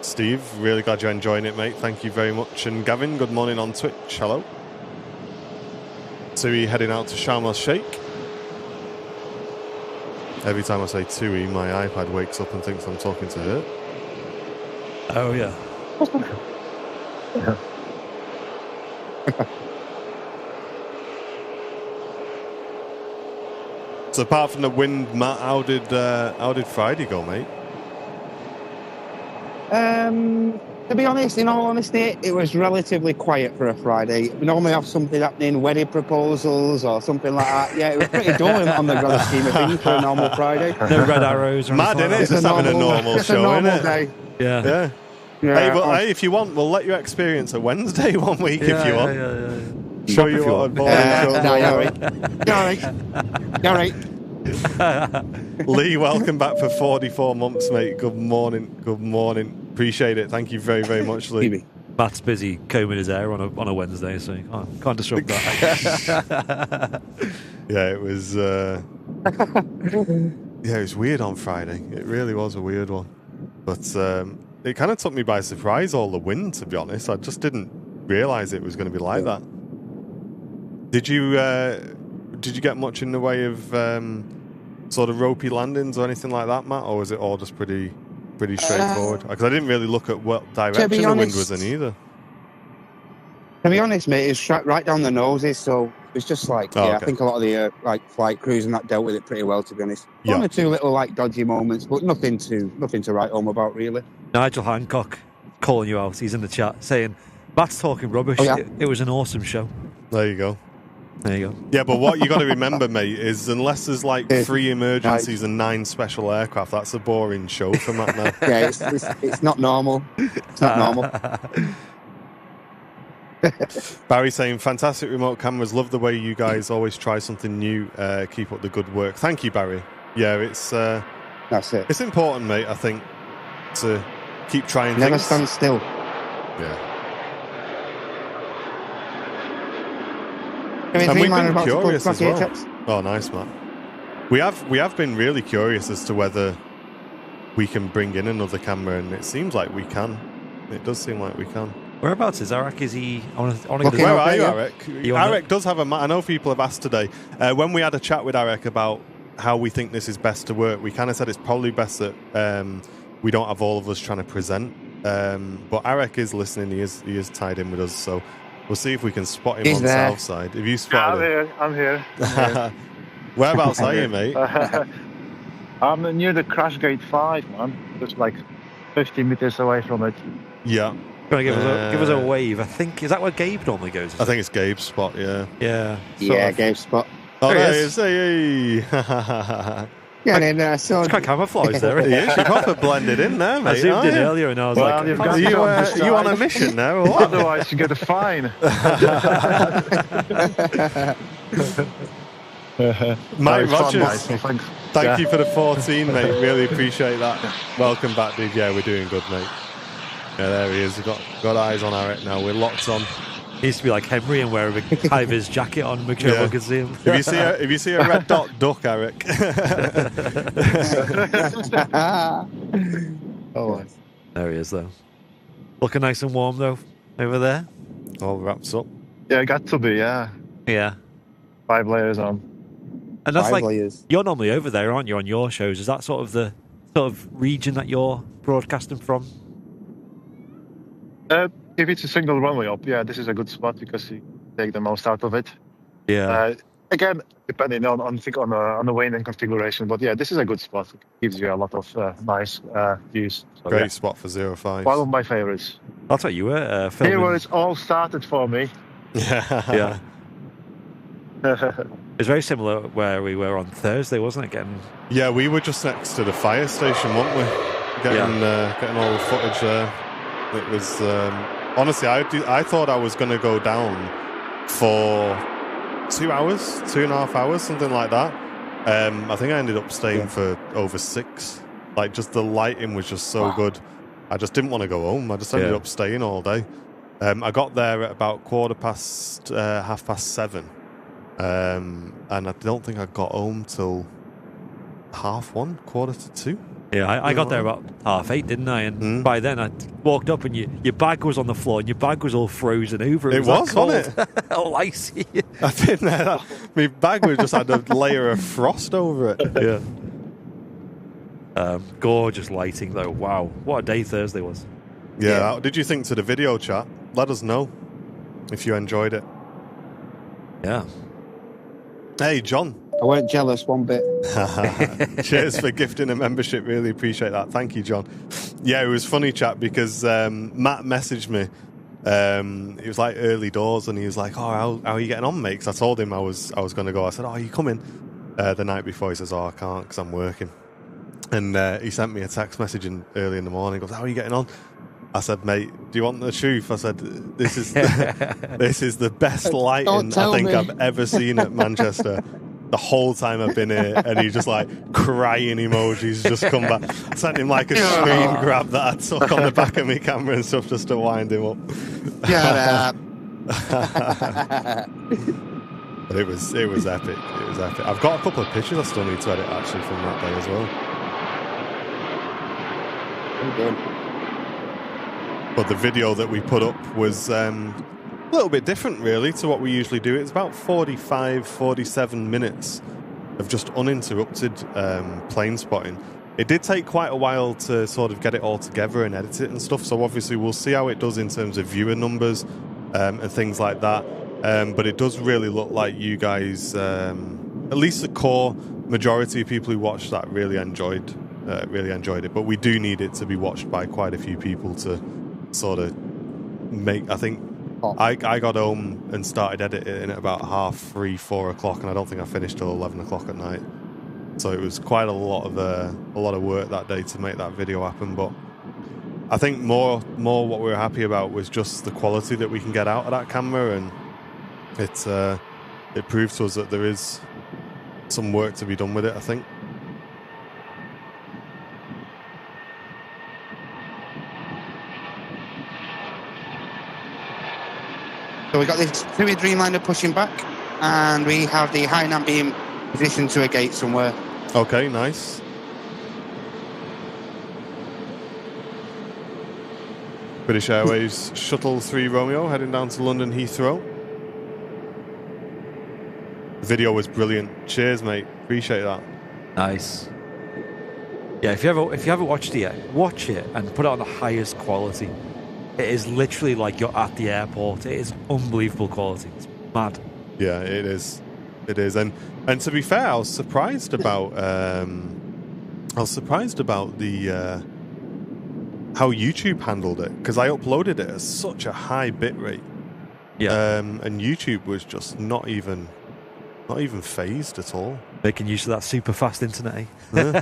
S1: Steve, really glad you're enjoying it, mate. Thank you very much. And Gavin, good morning on Twitch. Hello. Tui heading out to Sharm el Sheikh. Every time I say Tui, my iPad wakes up and thinks I'm talking to her.
S4: Oh, yeah.
S1: So apart from the wind, Matt, how did Friday go, mate?
S2: To be honest, in all honesty, it was relatively quiet for a Friday. We normally have something happening, wedding proposals or something like that. Yeah, it was pretty dull on the grand scheme of things for a normal Friday.
S4: No red arrows or
S1: Mad,
S4: anything.
S1: innit? It's just having a normal show,
S2: normal
S1: innit?
S2: day.
S4: Yeah.
S1: Hey, but hey, if you want, we'll let you experience a Wednesday one week if you want.
S4: Yeah.
S1: Show you what a boring show.
S2: No, you're right.
S1: Lee, welcome back for 44 months, mate. Good morning. Good morning. Appreciate it. Thank you very, very much, Lee.
S4: Matt's busy combing his hair on a Wednesday, so you can't disrupt that.
S1: Yeah, it was. Yeah, it was weird on Friday. It really was a weird one, but it kind of took me by surprise. All the wind, to be honest, I just didn't realise it was going to be like that. Did you get much in the way of sort of ropey landings or anything like that, Matt, or was it all just pretty straightforward? Because I didn't really look at what direction the wind was in either.
S2: To be honest, mate, it's right down the noses, so it's just like,
S1: okay.
S2: I think a lot of the flight crews and that dealt with it pretty well, to be honest.
S1: Yeah.
S2: One or two little dodgy moments, but nothing to write home about, really.
S4: Nigel Hancock calling you out. He's in the chat saying, Matt's talking rubbish.
S2: Oh, yeah?
S4: It was an awesome show.
S1: There you go.
S4: There you go.
S1: Yeah, but what you got to remember, mate, is unless there's like 3 emergencies and 9 special aircraft, that's a boring show for Matt now.
S2: Yeah, it's not normal. It's not normal.
S1: Barry saying, fantastic remote cameras. Love the way you guys always try something new. Keep up the good work. Thank you, Barry. Yeah, it's
S2: that's it.
S1: It's important, mate, I think, to keep trying
S2: Never
S1: things.
S2: stand still.
S1: Yeah.
S2: And
S1: we've been curious as well.
S2: Chaps.
S1: Oh, nice, Matt. We have been really curious as to whether we can bring in another camera, and it seems like we can. It does seem like we can.
S4: Whereabouts is Arak? Is he? I want to
S2: Okay,
S1: Where are you,
S2: yeah.
S1: Arak?
S4: You on
S1: Arak does have a. I know people have asked today. When we had a chat with Arak about how we think this is best to work, we kind of said it's probably best that we don't have all of us trying to present. But Arak is listening. He is tied in with us, so we'll see if we can spot him
S2: He's
S1: on the
S2: there.
S1: south side. Have you spotted him?
S3: I'm here.
S1: Whereabouts are you, mate?
S3: I'm near the crash gate 5, man. Just like 50 meters away from it.
S1: Yeah.
S4: Going to give us a wave. I think, is that where Gabe normally goes?
S1: I think it's Gabe's spot, yeah.
S4: Yeah.
S2: Yeah, Gabe's spot.
S1: Oh,
S4: There he
S1: there he
S4: is.
S1: is. Hey.
S2: Yeah, and then so
S4: It's quite camouflaged there, isn't
S1: He
S4: it?
S1: is. You're proper blended in there,
S4: I
S1: mate.
S4: zoomed
S1: aren't
S4: in
S1: you?
S4: earlier and I was
S3: Well,
S4: like,
S3: you've got
S1: Are
S3: to go on this
S1: you on a
S3: side.
S1: mission now, or what?
S3: Otherwise, you get a fine.
S1: Mike
S3: No, it's fun,
S1: Rogers,
S3: mate, so thanks.
S1: thank you for the 14, mate. Really appreciate that. Welcome back, dude. Yeah, we're doing good, mate. Yeah, there he is. We've got eyes on Eric now. We're locked on.
S4: he used to be like Henry and wear a big high-vis jacket on, make sure everyone can see him.
S1: If you see a red dot, duck, Eric.
S2: oh,
S4: There he is, though. Looking nice and warm, though, over there.
S1: All wraps up.
S3: Yeah, got to be, yeah.
S4: Yeah.
S3: 5 layers on.
S4: And that's
S2: 5
S4: like,
S2: layers.
S4: you're normally over there, aren't you, on your shows? Is that sort of the region that you're broadcasting from?
S3: If it's a single runway up, yeah, this is a good spot because you take the most out of it.
S4: Yeah.
S3: Again, depending on the wind and configuration, but yeah, this is a good spot. It gives you a lot of nice views. So,
S1: Great
S3: yeah,
S1: spot for 05.
S3: one of my favorites.
S4: That's what you were filming.
S3: Here where it's all started for me.
S1: Yeah.
S4: It's very similar where we were on Thursday, wasn't it?
S1: Yeah, we were just next to the fire station, weren't we? Getting all the footage there. It was honestly, I thought I was going to go down for 2 hours, 2.5 hours, something like that. I think I ended up staying for over 6. Like, just the lighting was just so good. I just didn't want to go home. I just ended up staying all day. I got there at about 7:15. And I don't think I got home till 1:30, 1:45.
S4: Yeah, I got there about 8:30, didn't I? And by then I walked up and your bag was on the floor and your bag was all frozen over.
S1: It was, wasn't it?
S4: All icy.
S1: I didn't know that. My bag was just had a layer of frost over it.
S4: Yeah. Gorgeous lighting though. Wow, what a day Thursday was.
S1: Yeah. How did you think to the video chat? Let us know if you enjoyed it.
S4: Yeah.
S1: Hey, John.
S2: I weren't jealous one bit.
S1: Cheers for gifting a membership. Really appreciate that. Thank you, John. Yeah, it was funny, chat, because Matt messaged me. It was like early doors, and he was like, "Oh, how are you getting on, mate?" 'Cause I told him I was going to go. I said, "Oh, are you coming?" The night before, he says, "Oh, I can't because I'm working." And he sent me a text message early in the morning. He goes, "How are you getting on?" I said, "Mate, do you want the truth?" I said, "This is this is the best lighting I think I've ever seen at Manchester." The whole time I've been here, and he's just like crying emojis just come back. I sent him like a screen grab that I took on the back of my camera and stuff just to wind him up.
S2: Shut up.
S1: But it was epic. It was epic. I've got a couple of pictures I still need to edit actually from that day as well. But the video that we put up was a little bit different really to what we usually do. It's about 47 minutes of just uninterrupted plane spotting. It did take quite a while to sort of get it all together and edit it and stuff, so obviously we'll see how it does in terms of viewer numbers and things like that. But it does really look like you guys, at least the core majority of people who watched that really enjoyed it. But we do need it to be watched by quite a few people to sort of make, I think, I got home and started editing at about 3:30, 4 o'clock, and I don't think I finished till 11 o'clock at night. So it was quite a lot of work that day to make that video happen. But I think more what we were happy about was just the quality that we can get out of that camera, and it proved to us that there is some work to be done with it, I think.
S2: So we got this TUI Dreamliner pushing back, and we have the Hainan beam positioned to a gate somewhere.
S1: Okay, nice. British Airways Shuttle 3 Romeo heading down to London Heathrow. The video was brilliant. Cheers, mate. Appreciate that.
S4: Nice. Yeah, if you haven't watched it yet, watch it and put it on the highest quality. It is literally like you're at the airport. It is unbelievable quality. It's mad.
S1: Yeah, it is. It is. And to be fair, I was surprised about the how YouTube handled it, because I uploaded it at such a high bit rate.
S4: Yeah.
S1: And YouTube was just not even phased at all.
S4: Making use of that super fast internet. Eh?
S1: Yeah.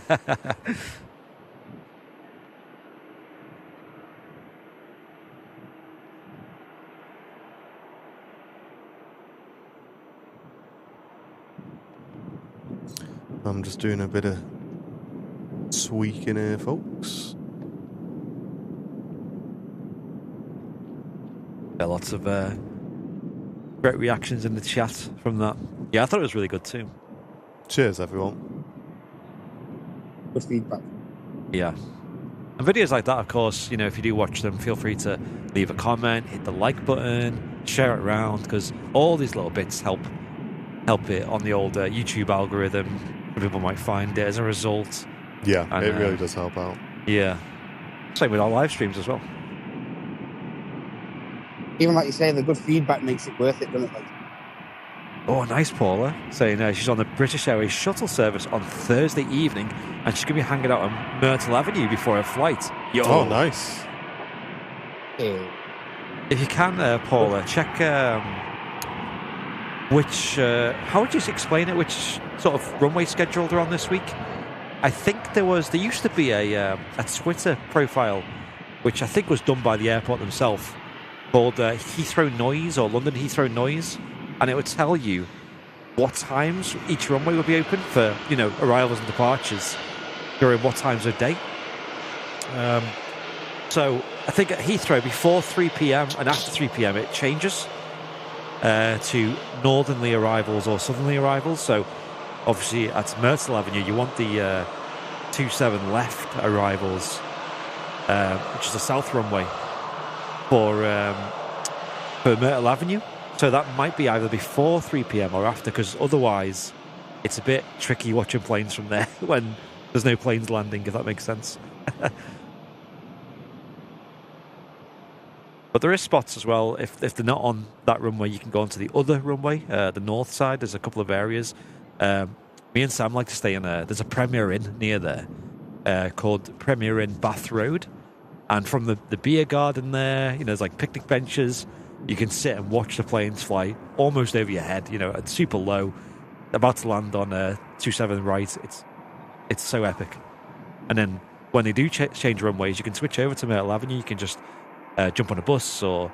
S1: I'm just doing a bit of tweaking here, folks.
S4: Yeah, lots of great reactions in the chat from that. Yeah, I thought it was really good too.
S1: Cheers, everyone.
S2: Good feedback.
S4: Yeah. And videos like that, of course, you know, if you do watch them, feel free to leave a comment, hit the like button, share it around, because all these little bits help it on the old YouTube algorithm. People might find it as a result.
S1: Yeah,
S4: and,
S1: it really does help out.
S4: Yeah. Same with our live streams as well.
S2: Even like you say, the good feedback makes it worth it, doesn't it? Like,
S4: oh, nice, Paula. Saying she's on the British Airways shuttle service on Thursday evening, and she's going to be hanging out on Myrtle Avenue before her flight. Yo.
S1: Oh, nice.
S2: yeah.
S4: If you can, Paula, check how would you explain it, which sort of runway schedule they're on this week? I think there used to be a Twitter profile, which I think was done by the airport themselves, called Heathrow Noise or London Heathrow Noise, and it would tell you what times each runway will be open for, arrivals and departures during what times of day. So I think at Heathrow, before 3 p.m. and after 3 p.m. it changes to northerly arrivals or southerly arrivals. So obviously at Myrtle Avenue, you want the 27 left arrivals, which is the south runway for Myrtle Avenue. So that might be either before 3 p.m. or after, because otherwise it's a bit tricky watching planes from there when there's no planes landing, if that makes sense. But there is spots as well. If they're not on that runway, you can go onto the other runway, the north side. There's a couple of areas. Me and Sam like to stay in there's a Premier Inn near there called Premier Inn Bath Road. And from the beer garden there, there's like picnic benches. You can sit and watch the planes fly almost over your head, at super low, about to land on 27 right. It's so epic. And then when they do change runways, you can switch over to Myrtle Avenue. You can just jump on a bus, or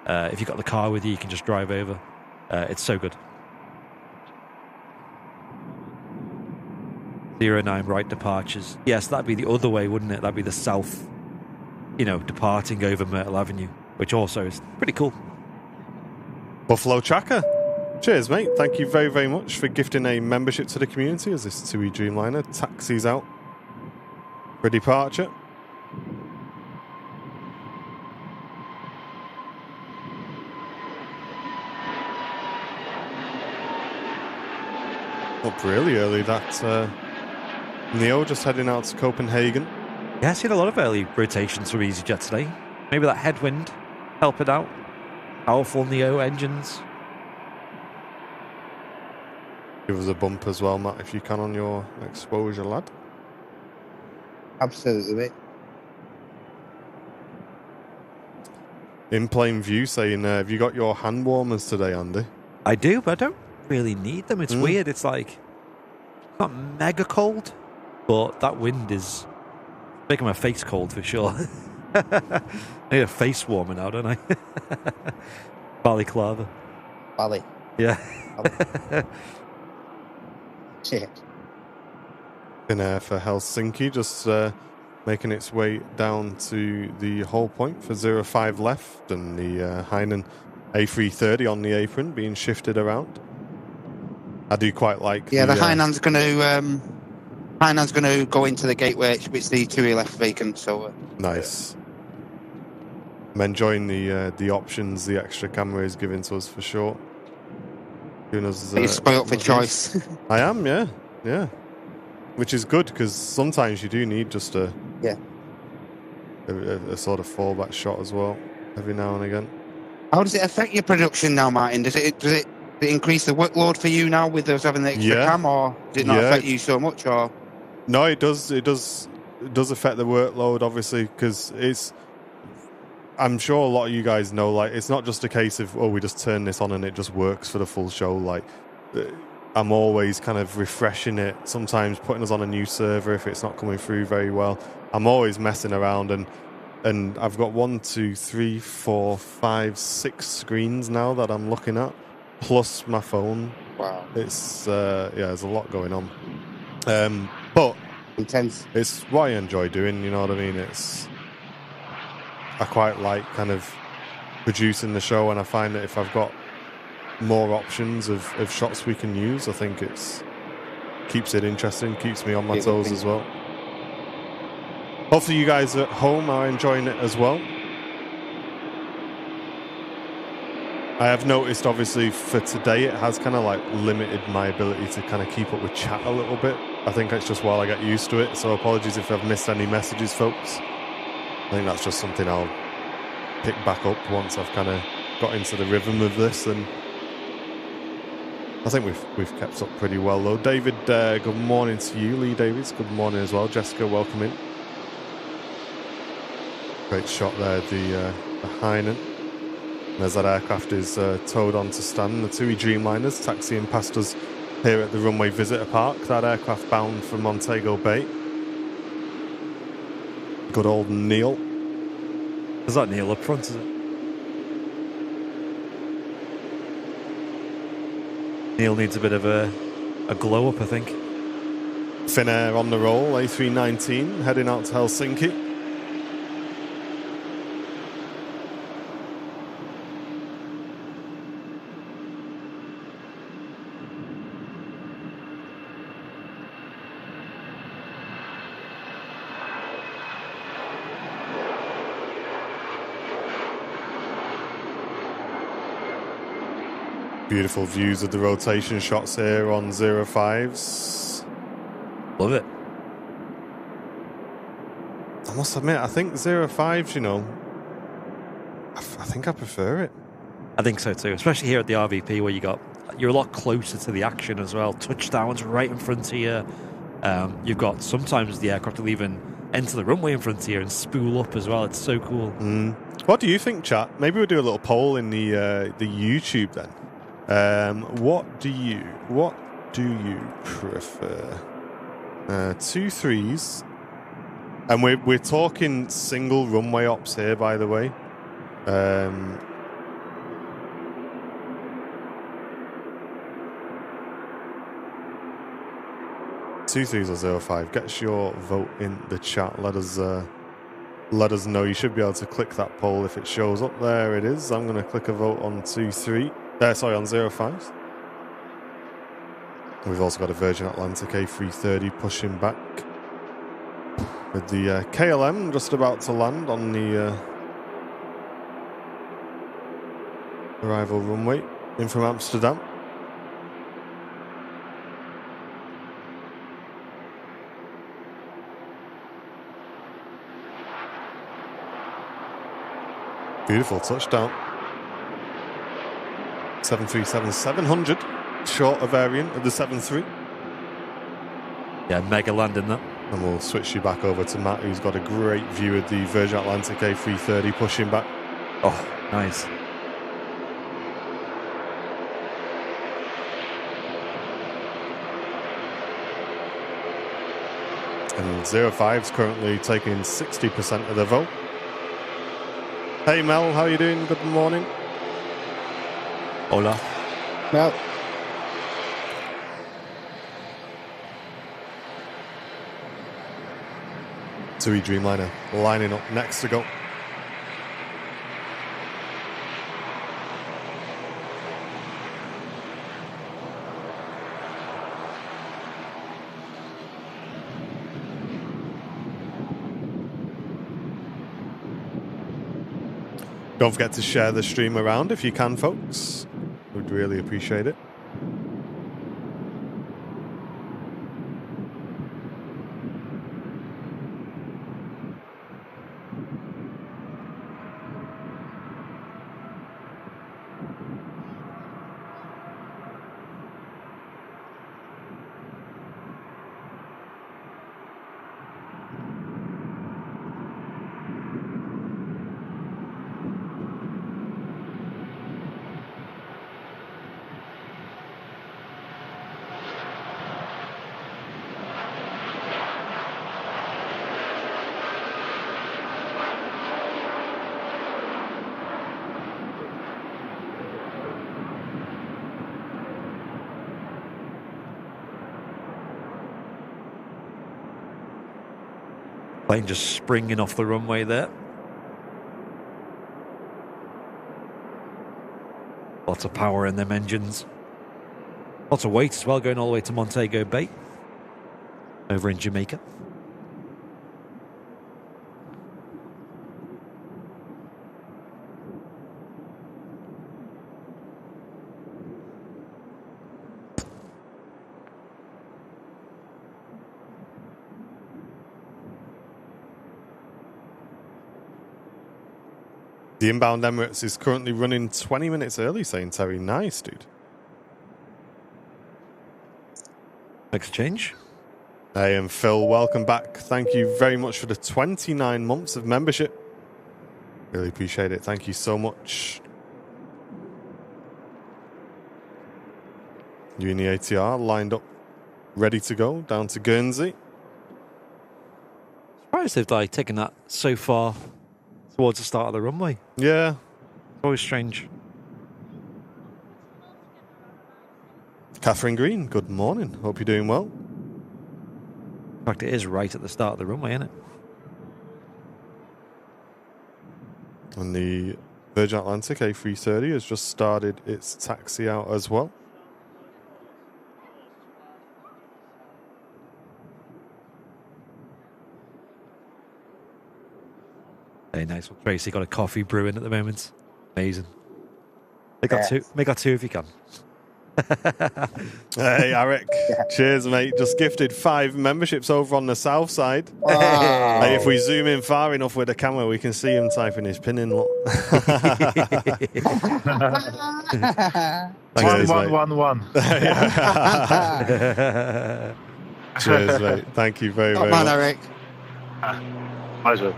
S4: if you've got the car with you, you can just drive over. It's so good. 09 right departures. Yes, that'd be the other way, wouldn't it? That'd be the south, departing over Myrtle Avenue, which also is pretty cool.
S1: Buffalo Tracker. Cheers, mate. Thank you very, very much for gifting a membership to the community as this TUI Dreamliner taxis out for departure. Up really early, that Neo just heading out to Copenhagen.
S4: Yeah, I've seen a lot of early rotations from EasyJet today. Maybe that headwind helping out. Powerful Neo engines.
S1: Give us a bump as well, Matt, if you can, on your exposure, lad.
S2: Absolutely, mate.
S1: In plain view saying, have you got your hand warmers today, Andy?
S4: I do, but I don't really need them. It's weird. It's like not mega cold, but that wind is making my face cold for sure. I need a face warmer now, don't I? Balaclava.
S2: Bali.
S4: Yeah.
S2: Shit.
S1: In air for Helsinki, just making its way down to the whole point for 05 left, and the Hainan A330 on the apron being shifted around. I do quite like.
S2: Yeah, the Hainan's going to go into the gateway, which the TUI left vacant. So
S1: nice. I'm enjoying the options the extra camera is giving to us for sure. You're
S2: spoiled for choice.
S1: I am, yeah. Which is good, because sometimes you do need just a sort of fallback shot as well, every now and again.
S2: How does it affect your production now, Martin? Does it increase the workload for you now with us having the extra cam, or does it not affect you so much? Or
S1: no, it does. It does affect the workload, obviously, because I'm sure a lot of you guys know, like, it's not just a case of, we just turn this on and it just works for the full show. Like, I'm always kind of refreshing it, sometimes putting us on a new server if it's not coming through very well. I'm always messing around, and I've got 1, 2, 3, 4, 5, 6 screens now that I'm looking at, plus my phone.
S2: Wow.
S1: It's, there's a lot going on. But
S2: intense.
S1: It's what I enjoy doing, you know what I mean? I quite like kind of producing the show, and I find that if I've got more options of shots we can use, I think keeps it interesting, keeps me on my toes as well. Hopefully you guys at home are enjoying it as well. I have noticed, obviously, for today, it has kind of like limited my ability to kind of keep up with chat a little bit. I think it's just while I get used to it, so apologies if I've missed any messages, folks. I think that's just something I'll pick back up once I've kind of got into the rhythm of this, and I think we've kept up pretty well, though. David, good morning to you. Lee Davids, good morning as well. Jessica, welcome in. Great shot there, the Hainan. And as that aircraft is towed on to stand, the TUI Dreamliners taxiing past us here at the Runway Visitor Park. That aircraft bound for Montego Bay. Good old Neil.
S4: Is that Neil up front, is it? Neil needs a bit of a glow up, I think.
S1: Finnair on the roll, A319 heading out to Helsinki. Beautiful views of the rotation shots here on 05s.
S4: Love it.
S1: I must admit, I think 05s, you know, I think I prefer it.
S4: I think so too, especially here at the RVP where you're a lot closer to the action as well. Touchdowns right in front of you. You've got sometimes the aircraft will even enter the runway in front of you and spool up as well. It's so cool.
S1: What do you think, chat? Maybe we'll do a little poll in the YouTube then. What do you prefer? 2 3s, and we're talking single runway ops here, by the way. 2 3s or 05. Get your vote in the chat. Let us know. You should be able to click that poll if it shows up. There it is. I'm going to click a vote on 2 3. On 05s. We've also got a Virgin Atlantic A330 pushing back with the KLM just about to land on the arrival runway in from Amsterdam. Beautiful touchdown. 737-700, short of variant of the 73.
S4: Yeah, mega landing that.
S1: And we'll switch you back over to Matt, who's got a great view of the Virgin Atlantic A330 pushing back.
S4: Oh, nice.
S1: And 05's currently taking 60% of the vote. Hey Mel, how are you doing? Good morning.
S4: Hola.
S2: Well,
S1: TUI Dreamliner lining up next to go. Don't forget to share the stream around if you can, folks. We'd really appreciate it.
S4: Plane just springing off the runway there. Lots of power in them engines. Lots of weight as well, going all the way to Montego Bay over in Jamaica.
S1: The inbound Emirates is currently running 20 minutes early, saying Terry. Nice, dude.
S4: Exchange.
S1: Hey, and Phil, welcome back. Thank you very much for the 29 months of membership. Really appreciate it. Thank you so much. You and the ATR lined up, ready to go, down to Guernsey.
S4: Surprised they've taken that so far towards the start of the runway.
S1: Yeah.
S4: Always strange.
S1: Catherine Green, good morning. Hope you're doing well.
S4: In fact, it is right at the start of the runway, isn't it?
S1: And the Virgin Atlantic A380 has just started its taxi out as well.
S4: Very nice one. Tracy got a coffee brewing at the moment. Amazing. Make that two if you can.
S1: Hey, Eric. Cheers, mate. Just gifted 5 memberships over on the south side.
S2: Wow.
S1: Hey, if we zoom in far enough with the camera, we can see him typing his pin in. Look. Thanks, mate.
S3: 111.
S1: Cheers, mate. Thank you very, very
S2: Come on,
S1: much.
S2: Eric.
S3: Pleasure.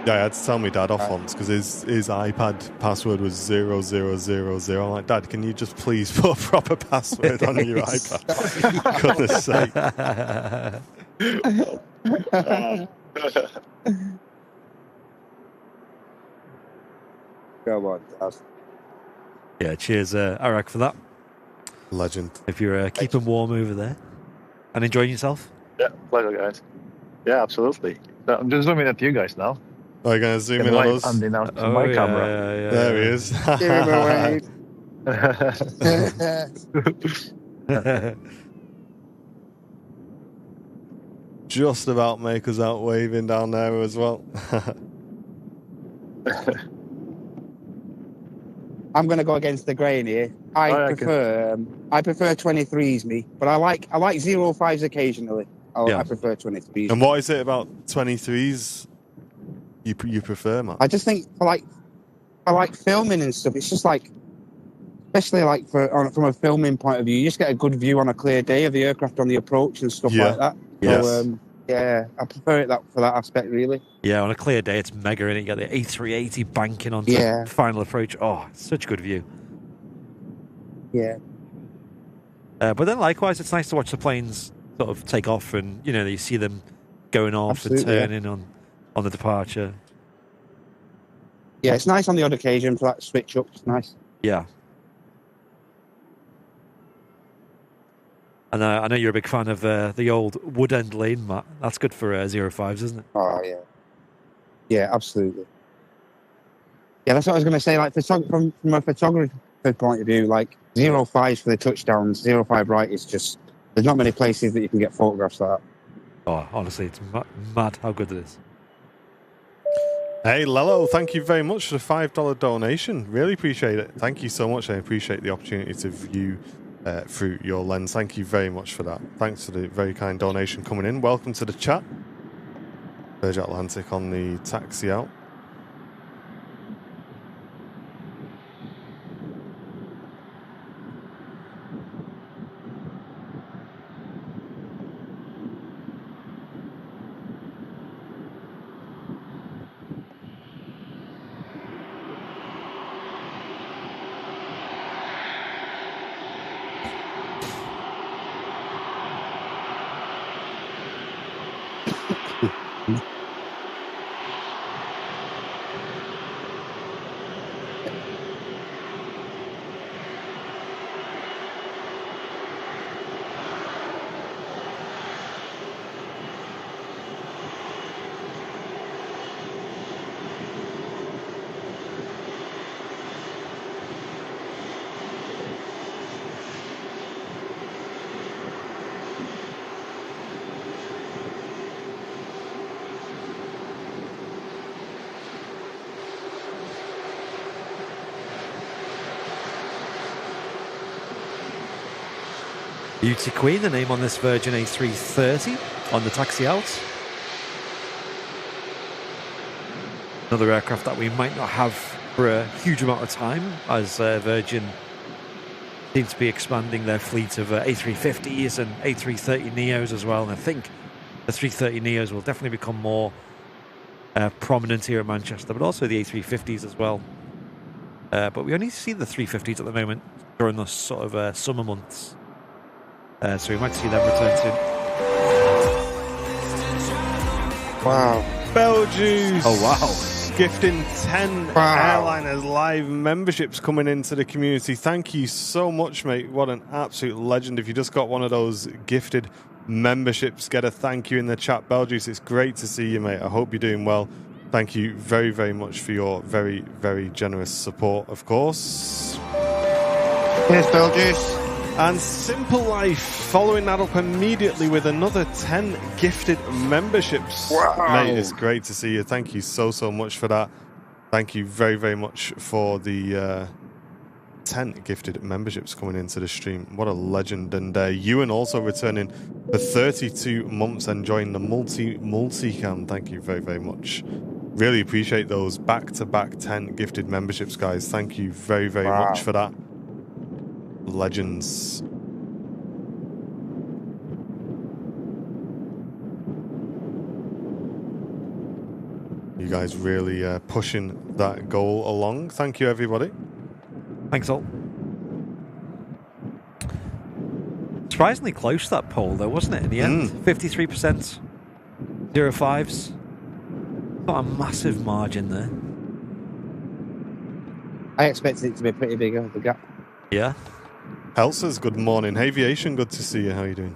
S1: Yeah, I had to tell my dad off once because his iPad password was 0000. I'm like, Dad, can you just please put a proper password on your iPad? Goodness sake.
S2: Come on, Dad.
S4: Yeah, cheers, Arak, for that.
S1: Legend.
S4: If you're keeping warm over there and enjoying yourself.
S3: Yeah, pleasure, guys. Yeah, absolutely. So I'm just zooming at you guys now.
S1: Are you going to zoom in on us?
S3: Andy now to my camera.
S1: There he is.
S2: Give him a wave.
S1: Just about make us out waving down there as well.
S2: I'm going to go against the grain here. I prefer 23s, me, but I like 05s occasionally. I prefer 23s.
S1: And what is it about 23s you prefer, Matt?
S2: I just think I like filming and stuff. It's just like, especially like from a filming point of view, you just get a good view on a clear day of the aircraft on the approach and stuff like that.
S1: Yes.
S2: So, yeah, I prefer it for that aspect, really.
S4: Yeah, on a clear day, it's mega, and you get the A380 banking onto final approach. Oh, such a good view.
S2: Yeah.
S4: But then likewise, it's nice to watch the planes sort of take off, and you see them going off and turning on the departure.
S2: Yeah, it's nice on the odd occasion for that switch up. It's nice.
S4: Yeah. And I know you're a big fan of the old wood end lane, Matt. That's good for 05s, isn't it?
S2: Oh, yeah. Yeah, absolutely. Yeah, that's what I was going to say. Like, from a photography point of view, like 05s for the touchdowns, 05 right is just, there's not many places that you can get photographs like that.
S4: Oh, honestly, it's mad how good it is.
S1: Hey, Lello, thank you very much for the $5 donation. Really appreciate it. Thank you so much. I appreciate the opportunity to view through your lens. Thank you very much for that. Thanks for the very kind donation coming in. Welcome to the chat. Virgin Atlantic on the taxi out.
S4: Beauty Queen, the name on this Virgin A330 on the taxi out. Another aircraft that we might not have for a huge amount of time, as Virgin seems to be expanding their fleet of A350s and A330neos as well. And I think the 330neos will definitely become more prominent here in Manchester, but also the A350s as well. But we only see the 350s at the moment during the sort of summer months. So we might see them return soon.
S2: Wow.
S1: Bell juice.
S4: Oh, wow.
S1: gifting 10 Airliners live memberships coming into the community. Thank you so much, mate. What an absolute legend. If you just got one of those gifted memberships, get a thank you in the chat. Beljuice, it's great to see you, mate. I hope you're doing well. Thank you very, very much for your very, very generous support, of course.
S2: Cheers, Beljuice.
S1: And Simple Life following that up immediately with another 10 gifted memberships.
S2: Wow.
S1: Mate, it's great to see you. Thank you so, so much for that. Thank you very, very much for the 10 gifted memberships coming into the stream. What a legend. And Ewan also returning for 32 months and joining the multi-cam. Thank you very, very much. Really appreciate those back-to-back 10 gifted memberships, guys. Thank you very, very much for that. Legends. You guys really pushing that goal along. Thank you, everybody.
S4: Thanks all. Surprisingly close, that poll, though, wasn't it, in the end? 53%, 05s. Not a massive margin there.
S2: I expected it to be pretty big over the gap.
S4: Yeah.
S1: Elsa's good morning. Aviation, good to see you. How are you doing?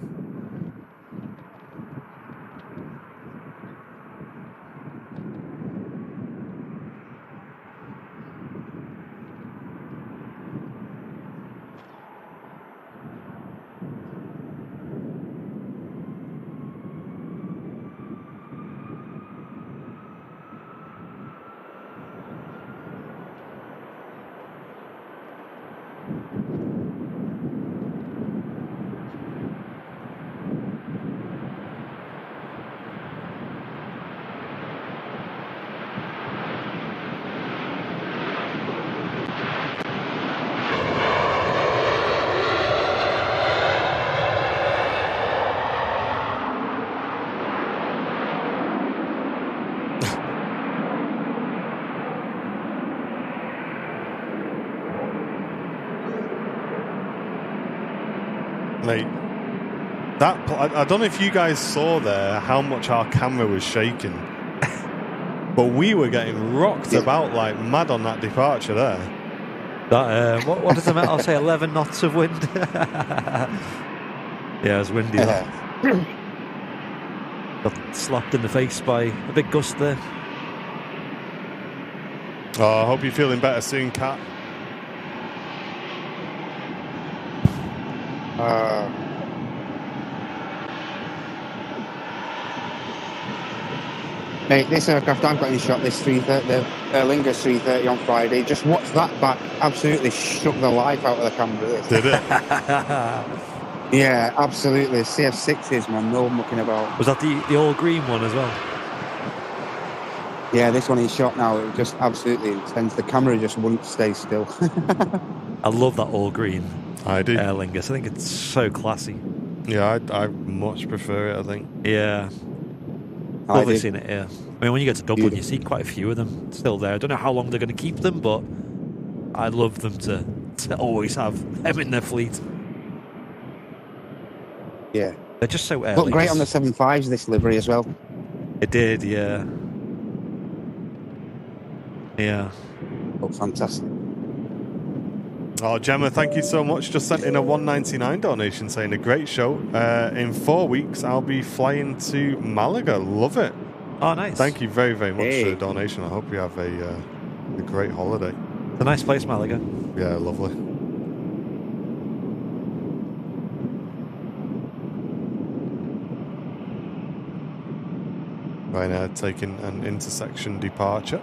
S1: Mate, I don't know if you guys saw there how much our camera was shaking, but we were getting rocked about like mad on that departure there.
S4: That what does the metal say? 11 knots of wind. Yeah, it was windy. Got slapped in the face by a big gust there.
S1: Oh, I hope you're feeling better soon, Kat.
S2: Mate, this aircraft I've got in shot, this 330, the Aer Lingus 330 on Friday, just watch that back. Absolutely shook the life out of the camera. This.
S1: Did it?
S2: Yeah, absolutely. CF6s, man, no mucking about.
S4: Was that the all green one as well?
S2: Yeah, this one in shot now, it was just absolutely intense. The camera just wouldn't stay still.
S4: I love that all green.
S1: I do.
S4: Aer Lingus. I think it's so classy.
S1: Yeah, I much prefer it, I think.
S4: Yeah. Lovely seeing it here. I mean, when you get to Dublin, you see quite a few of them still there. I don't know how long they're going to keep them, but I'd love them to always have them in their fleet.
S2: Yeah.
S4: They're just so Aer
S2: Looked
S4: Lingus.
S2: great on the 75s, this livery as well.
S4: It did, yeah. Yeah.
S2: Looked fantastic.
S1: Oh, Gemma, thank you so much. Just sent in a $1.99 donation saying a great show. In 4 weeks, I'll be flying to Malaga. Love it.
S4: Oh, nice.
S1: Thank you very, very much for the donation. I hope you have a great holiday.
S4: It's a nice place, Malaga.
S1: Yeah, lovely. Right now, taking an intersection departure.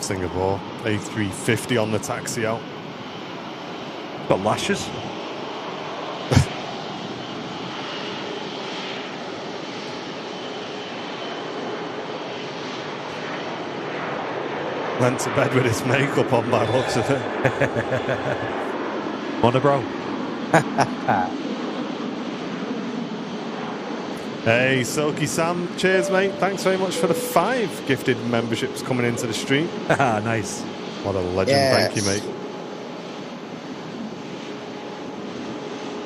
S1: Singapore A380 on the taxi out.
S4: Got lashes.
S1: Went to bed with his makeup on by the looks of it.
S4: Monobrow.
S1: Hey, Silky Sam, cheers, mate. Thanks very much for the 5 gifted memberships coming into the stream.
S4: Nice.
S1: What a legend.
S2: Yes.
S1: Thank you, mate.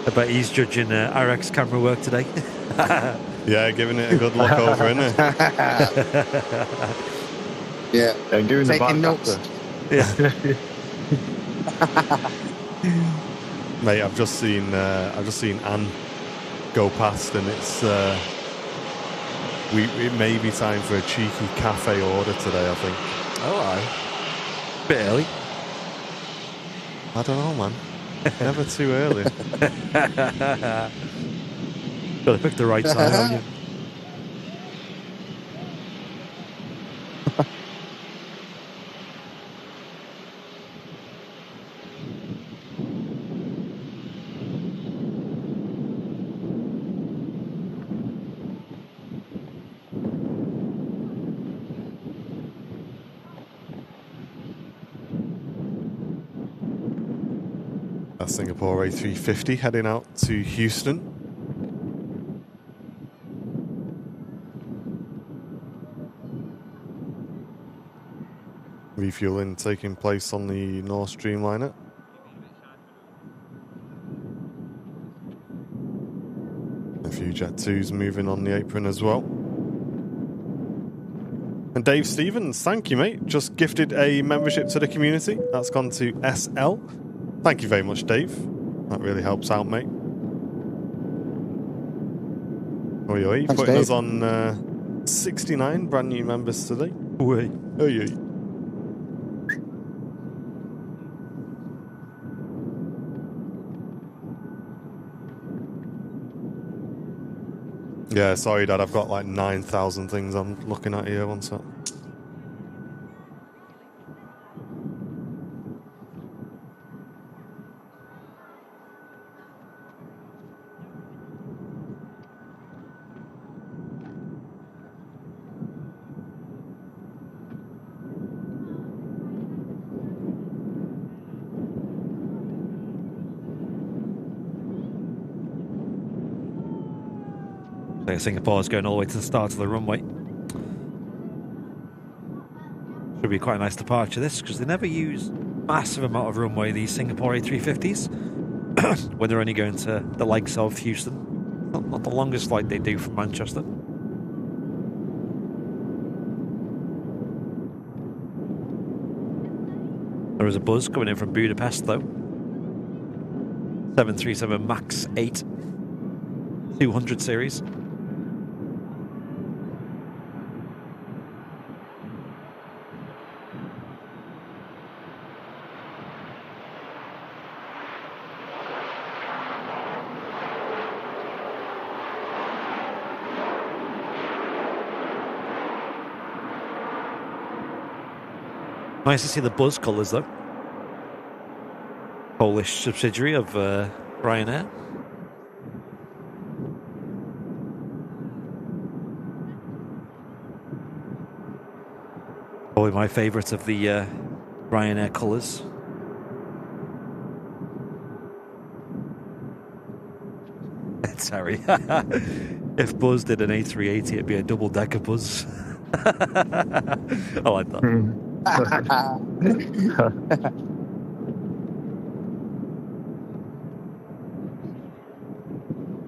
S4: I bet he's judging RX camera work today.
S1: Yeah, giving it a good look over, innit?
S2: Yeah.
S3: And giving the
S2: Taking
S3: back
S2: notes.
S3: after.
S1: Mate, I've just seen Anne go past, and it's it may be time for a cheeky cafe order today, I think.
S4: Oh, aye. Bit early.
S1: I don't know, man. Never too early.
S4: Gotta pick the right side, haven't you?
S1: That's Singapore A350 heading out to Houston. Refueling taking place on the North Streamliner. A few Jet 2s moving on the apron as well. And Dave Stevens, thank you, mate. Just gifted a membership to the community. That's gone to SL. Thank you very much, Dave. That really helps out, mate. Oi, oi.
S2: Thanks,
S1: Putting
S2: Dave.
S1: us on 69 brand new members today.
S4: Oi.
S1: Oi, oi. Yeah, sorry, Dad. I've got like 9,000 things I'm looking at here. One sec.
S4: I think Singapore's going all the way to the start of the runway. Should be quite a nice departure, this, because they never use massive amount of runway, these Singapore A350s, when they're only going to the likes of Houston. Not the longest flight they do from Manchester. There is a buzz coming in from Budapest, though. 737 MAX 8 200 series. Nice to see the Buzz colours, though. Polish subsidiary of Ryanair. Probably my favourite of the Ryanair colours. Sorry. If Buzz did an A380, it'd be a double-decker Buzz. I like that.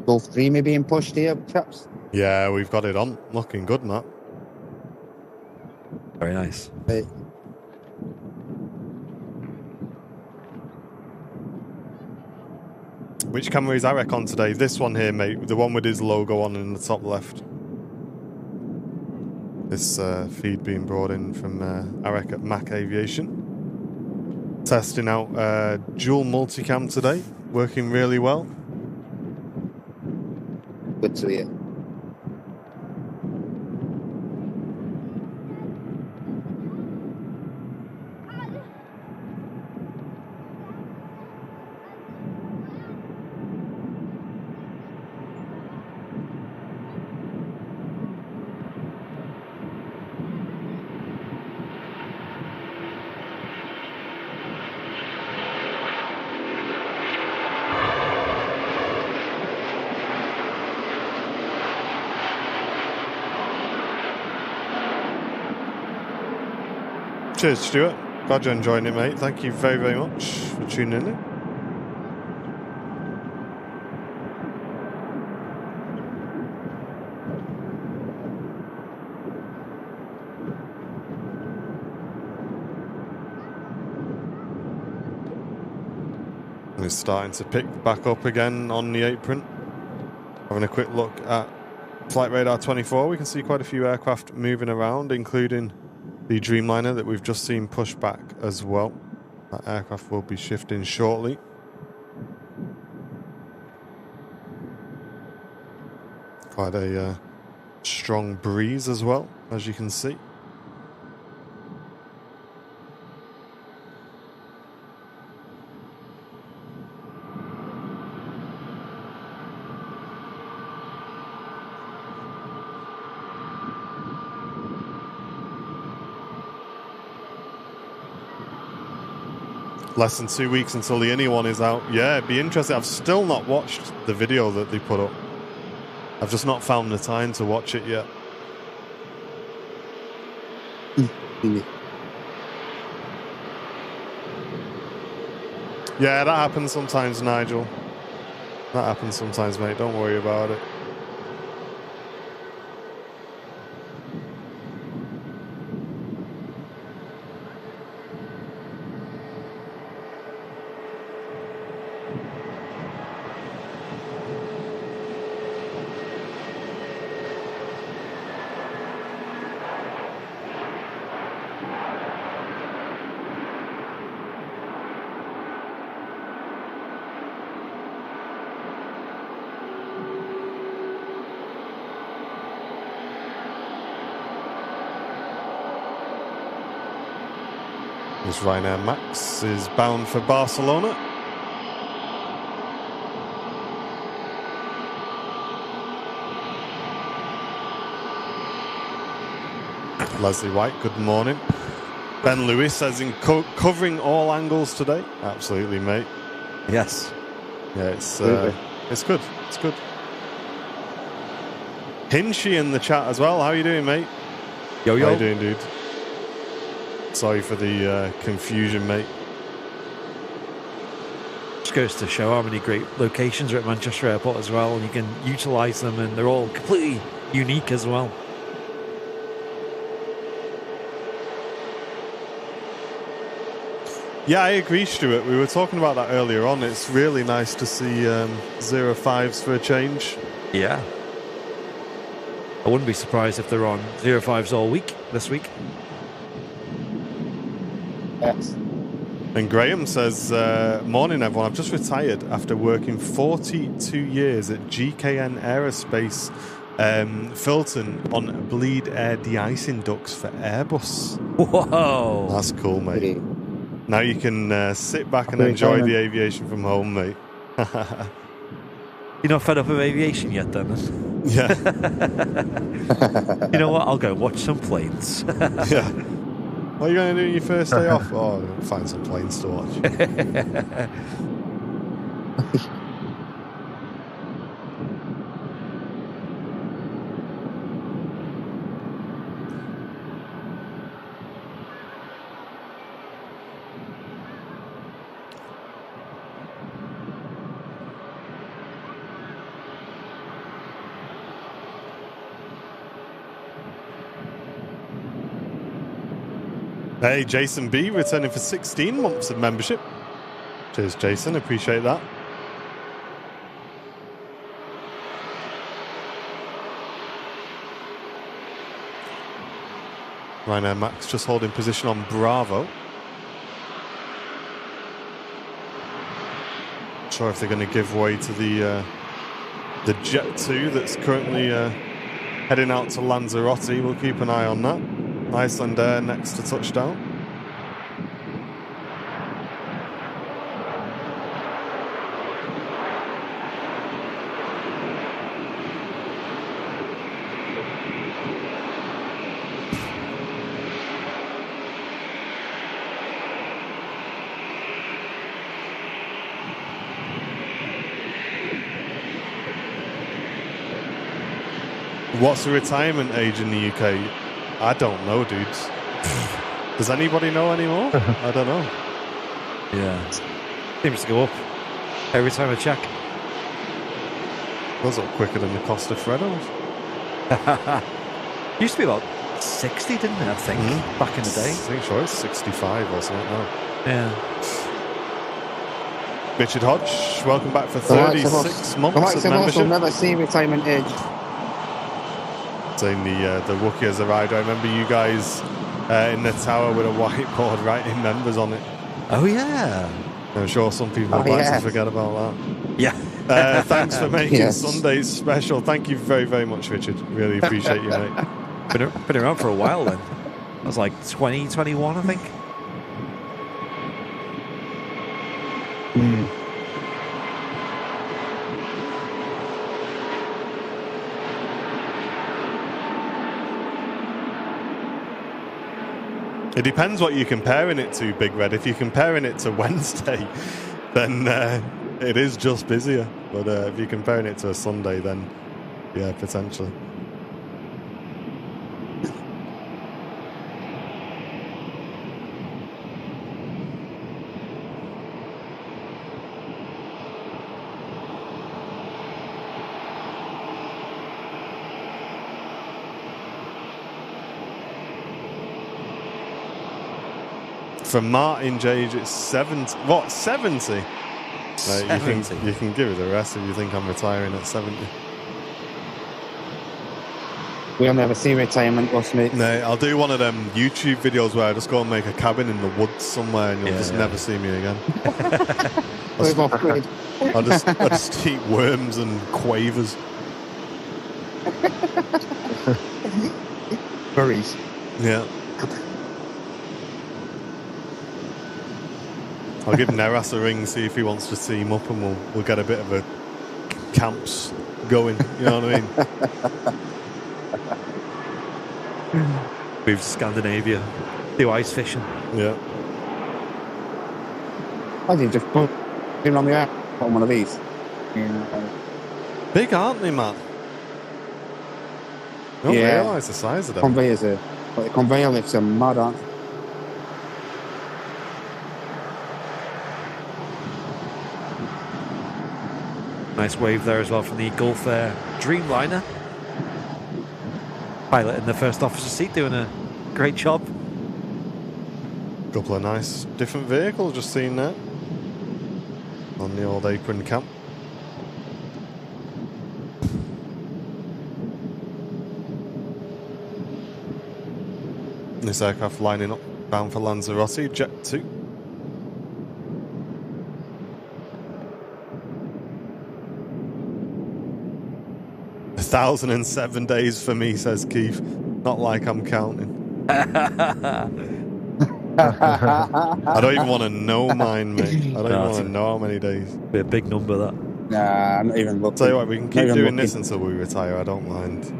S2: Both Dreamy being pushed here, chaps.
S1: Yeah, we've got it on. Looking good, Matt.
S4: Very nice.
S2: Hey.
S1: Which camera is Arek on today? This one here, mate. The one with his logo on in the top left. This feed being brought in from Arek at Mac Aviation. Testing out dual multicam today. Working really well.
S2: Good to hear.
S1: Cheers, Stuart. Glad you're enjoying it, mate. Thank you very, very much for tuning in. It's starting to pick back up again on the apron. Having a quick look at Flight Radar 24, we can see quite a few aircraft moving around, including the Dreamliner that we've just seen push back as well. That aircraft will be shifting shortly. Quite a strong breeze as well, as you can see. Less than 2 weeks until the Innie one is out. Yeah, it'd be interesting. I've still not watched the video that they put up. I've just not found the time to watch it yet. Yeah, that happens sometimes, Nigel. That happens sometimes, mate. Don't worry about it. This Ryanair Max is bound for Barcelona. Leslie White, good morning. Ben Lewis says covering all angles today. Absolutely, mate.
S4: Yes.
S1: Yeah, it's good. It's good. Hinchy in the chat as well. How are you doing, mate?
S4: Yo.
S1: How you doing, dude? Sorry for the confusion, mate.
S4: Just goes to show how many great locations are at Manchester Airport as well, and you can utilise them, and they're all completely unique as well.
S1: Yeah, I agree, Stuart. We were talking about that earlier on. It's really nice to see 05s for a change.
S4: Yeah. I wouldn't be surprised if they're on 05s all week this week.
S2: Yes.
S1: And Graham says, morning everyone, I've just retired after working 42 years at GKN Aerospace Filton on bleed air de-icing ducts for Airbus.
S4: Whoa!
S1: That's cool, mate.
S2: Really?
S1: Now you can sit back and enjoy the aviation from home, mate.
S4: You're not fed up of aviation yet, then?
S1: Yeah.
S4: You know what? I'll go watch some planes.
S1: Yeah. What are you going to do on your first day off? Oh, find some planes to watch. Hey, Jason B, returning for 16 months of membership. Cheers, Jason. Appreciate that. Ryanair Max just holding position on Bravo. Not sure if they're going to give way to the Jet 2 that's currently heading out to Lanzarote. We'll keep an eye on that. Iceland Air next to touchdown. What's the retirement age in the UK? I don't know, dudes. Does anybody know anymore? I don't know.
S4: Yeah. Seems to go up every time I check.
S1: Goes up quicker than the Costa Fredos.
S4: Used to be about 60, didn't it, I think, back in the day?
S1: I think sure it's 65 or something now.
S4: Yeah.
S1: Richard Hodge, welcome back for 36 months of membership.
S2: Will never see retirement age.
S1: Saying the Wookiee as a rider. I remember you guys in the tower with a whiteboard writing members on it.
S4: Oh, yeah.
S1: I'm sure some people would like to forget about that.
S4: Yeah.
S1: Thanks for making Sundays special. Thank you very, very much, Richard. Really appreciate you, mate.
S4: Been around for a while then. I was like 2021, I think.
S1: It depends what you're comparing it to, Big Red. If you're comparing it to Wednesday, then it is just busier. But if you're comparing it to a Sunday, then yeah, potentially. For Martin Jage, it's 70. What, 70?
S4: 70.
S1: You can give it a rest if you think I'm retiring at 70.
S2: We'll never see retirement, us, mate.
S1: No, I'll do one of them YouTube videos where I just go and make a cabin in the woods somewhere and you'll just never see me again. I'll just eat worms and quavers.
S2: Furries.
S1: Yeah. I'll give Neras a ring, see if he wants to team up, and we'll get a bit of a camps going. You know what I mean?
S4: Move to Scandinavia, do ice fishing.
S1: Yeah.
S2: I did just put him on the air on one of these.
S1: Big, aren't they, Matt? I don't realise the size of them.
S2: Conveyors are, but the conveyor lifts are mad, aren't they?
S4: Nice wave there as well from the Gulf Dreamliner. Pilot in the first officer seat doing a great job.
S1: Couple of nice different vehicles, just seen that on the old Apron camp. This aircraft lining up bound for Lanzarote, Jet 2. 1,007 days for me, says Keith. Not like I'm counting. I don't even want to know mine, mate. I don't even want to know how many days.
S4: Be a big number, that.
S2: Nah, I'm not even looking.
S1: Tell you what, we can keep doing this until we retire. I don't mind.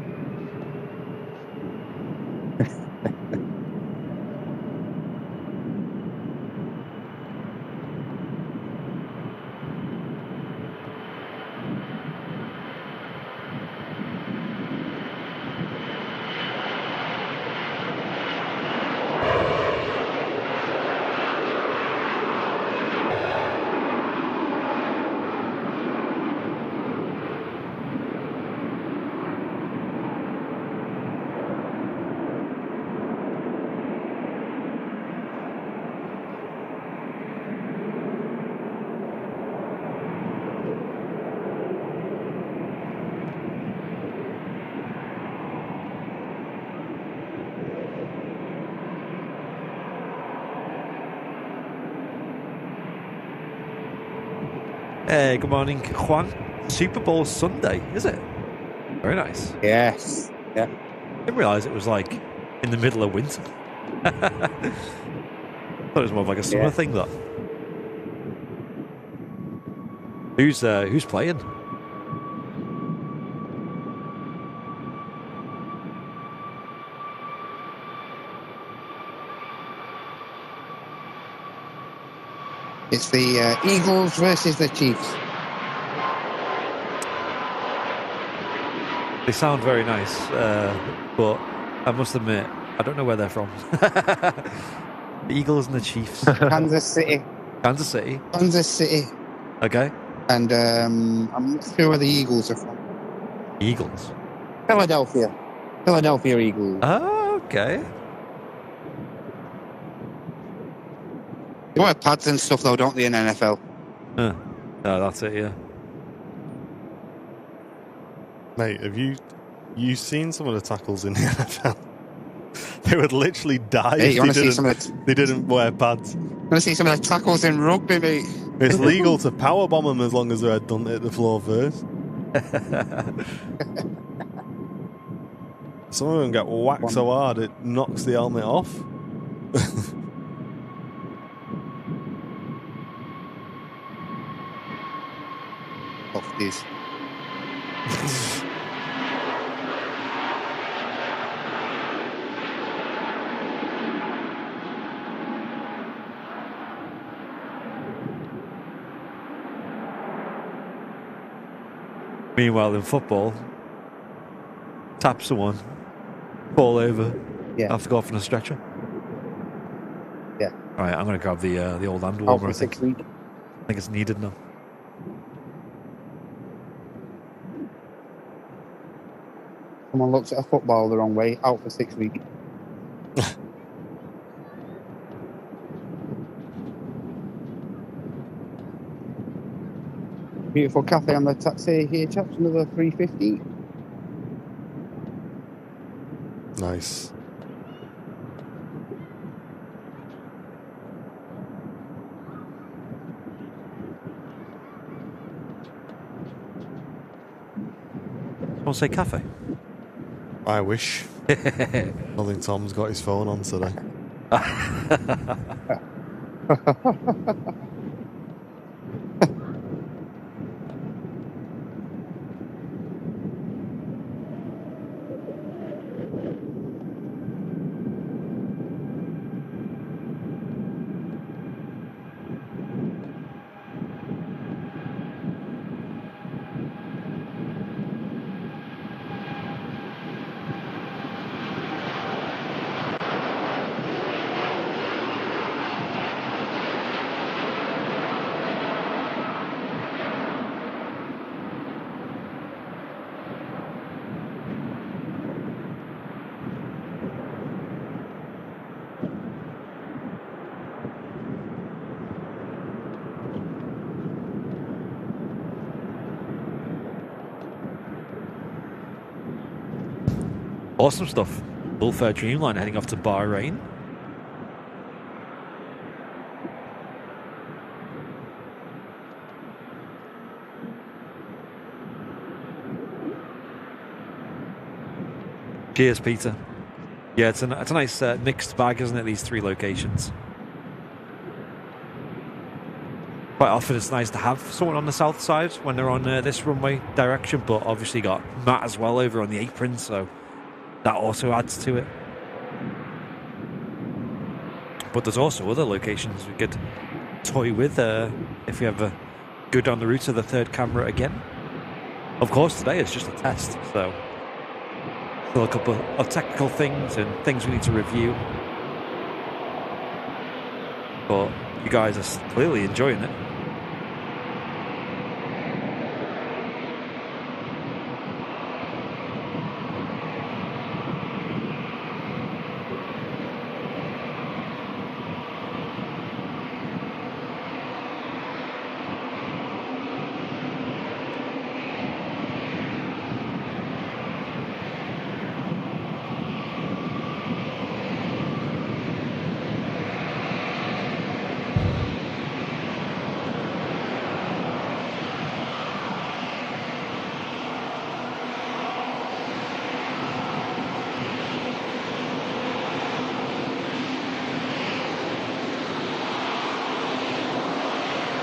S4: Good morning, Juan. Super Bowl Sunday, is it? Very nice.
S2: Yes. Yeah.
S4: I didn't realise it was like in the middle of winter. Thought it was more of like a summer thing, though. Who's playing?
S2: It's the Eagles versus the Chiefs.
S4: They sound very nice, but I must admit, I don't know where they're from. Eagles and the Chiefs.
S2: Kansas City.
S4: Kansas City.
S2: Kansas City.
S4: Okay.
S2: And I'm not sure where the Eagles are from.
S4: Eagles.
S2: Philadelphia. Philadelphia Eagles.
S4: Oh, okay.
S2: They wear pads and stuff, though, don't they, in NFL?
S4: No, that's it, yeah.
S1: Mate, have you seen some of the tackles in the NFL? They would literally die if they didn't wear pads.
S2: I want to see some of the tackles in rugby, mate.
S1: It's legal to powerbomb them as long as their head don't hit the floor first. Some of them get whacked so hard it knocks the helmet off.
S2: Off these.
S4: Meanwhile, in football, tap someone, fall over, have to go off on a stretcher.
S2: Yeah.
S4: All right, I'm going to grab the old hand warmer. I think it's needed now.
S2: Someone looks at a football the wrong way, out for 6 weeks. Beautiful cafe on the taxi here, chaps. Another 350.
S1: Nice.
S4: Someone say cafe?
S1: I wish. I think Tom's got his phone on today.
S4: Awesome stuff. Bullfair Dreamline heading off to Bahrain. Cheers, Peter. Yeah, it's a nice mixed bag, isn't it, these three locations? Quite often it's nice to have someone on the south side when they're on this runway direction, but obviously got Matt as well over on the apron, so that also adds to it. But there's also other locations we could toy with if we ever go down the route of the third camera again. Of course, today it's just a test, so still a couple of technical things and things we need to review. But you guys are clearly enjoying it.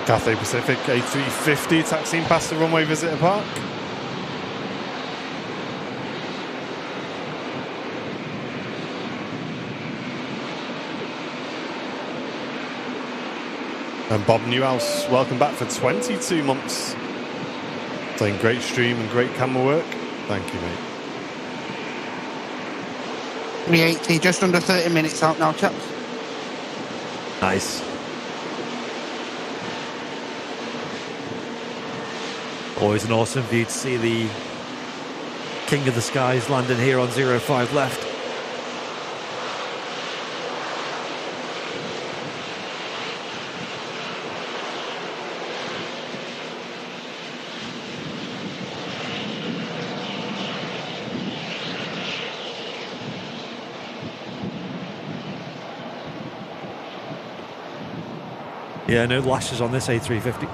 S1: Cathay Pacific A380 taxiing past the runway visitor park. And Bob Newhouse, welcome back for 22 months. Saying great stream and great camera work. Thank you, mate.
S2: 380, just under 30 minutes out now, chaps.
S4: Nice. Always an awesome view to see the King of the Skies landing here on 05 left. Yeah, no lashes on this A350.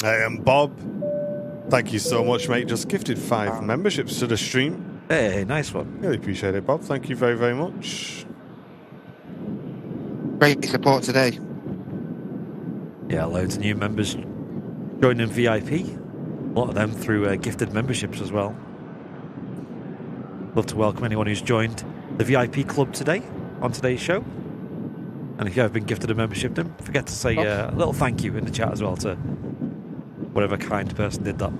S1: Hey, and Bob, thank you so much, mate. Just gifted 5 memberships to the stream.
S4: Hey, nice one.
S1: Really appreciate it, Bob. Thank you very, very much.
S2: Great support today.
S4: Yeah, loads of new members joining VIP. A lot of them through gifted memberships as well. Love to welcome anyone who's joined the VIP club today on today's show. And if you have been gifted a membership, don't forget to say a little thank you in the chat as well to whatever kind person did that.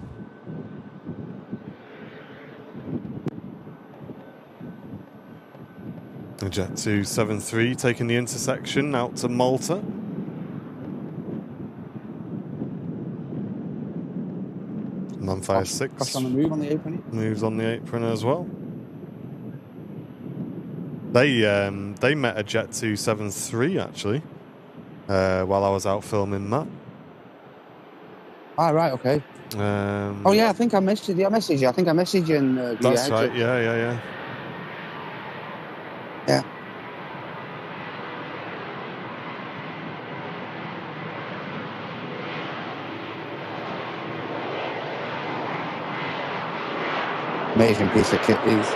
S1: The Jet 273 taking the intersection out to Malta. Manfire 6
S2: Cost on the move on the apron.
S1: moves on the apron as well. They met a Jet 273 actually while I was out filming that.
S2: Ah, right, okay. Oh yeah, I think I messaged you. I think I messaged you. And,
S1: That's right. Yeah.
S2: Yeah. Amazing piece of kit, these.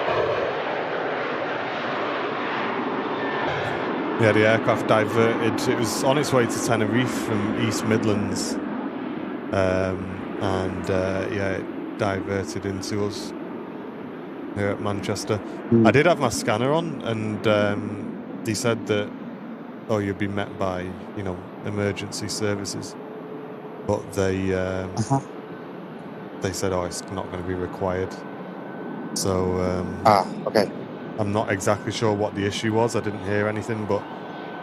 S1: Yeah, the aircraft diverted. It was on its way to Tenerife from East Midlands. It diverted into us here at Manchester. I did have my scanner on, and he said that, you'd be met by, emergency services. But they said, it's not going to be required. So,
S2: okay.
S1: I'm not exactly sure what the issue was. I didn't hear anything, but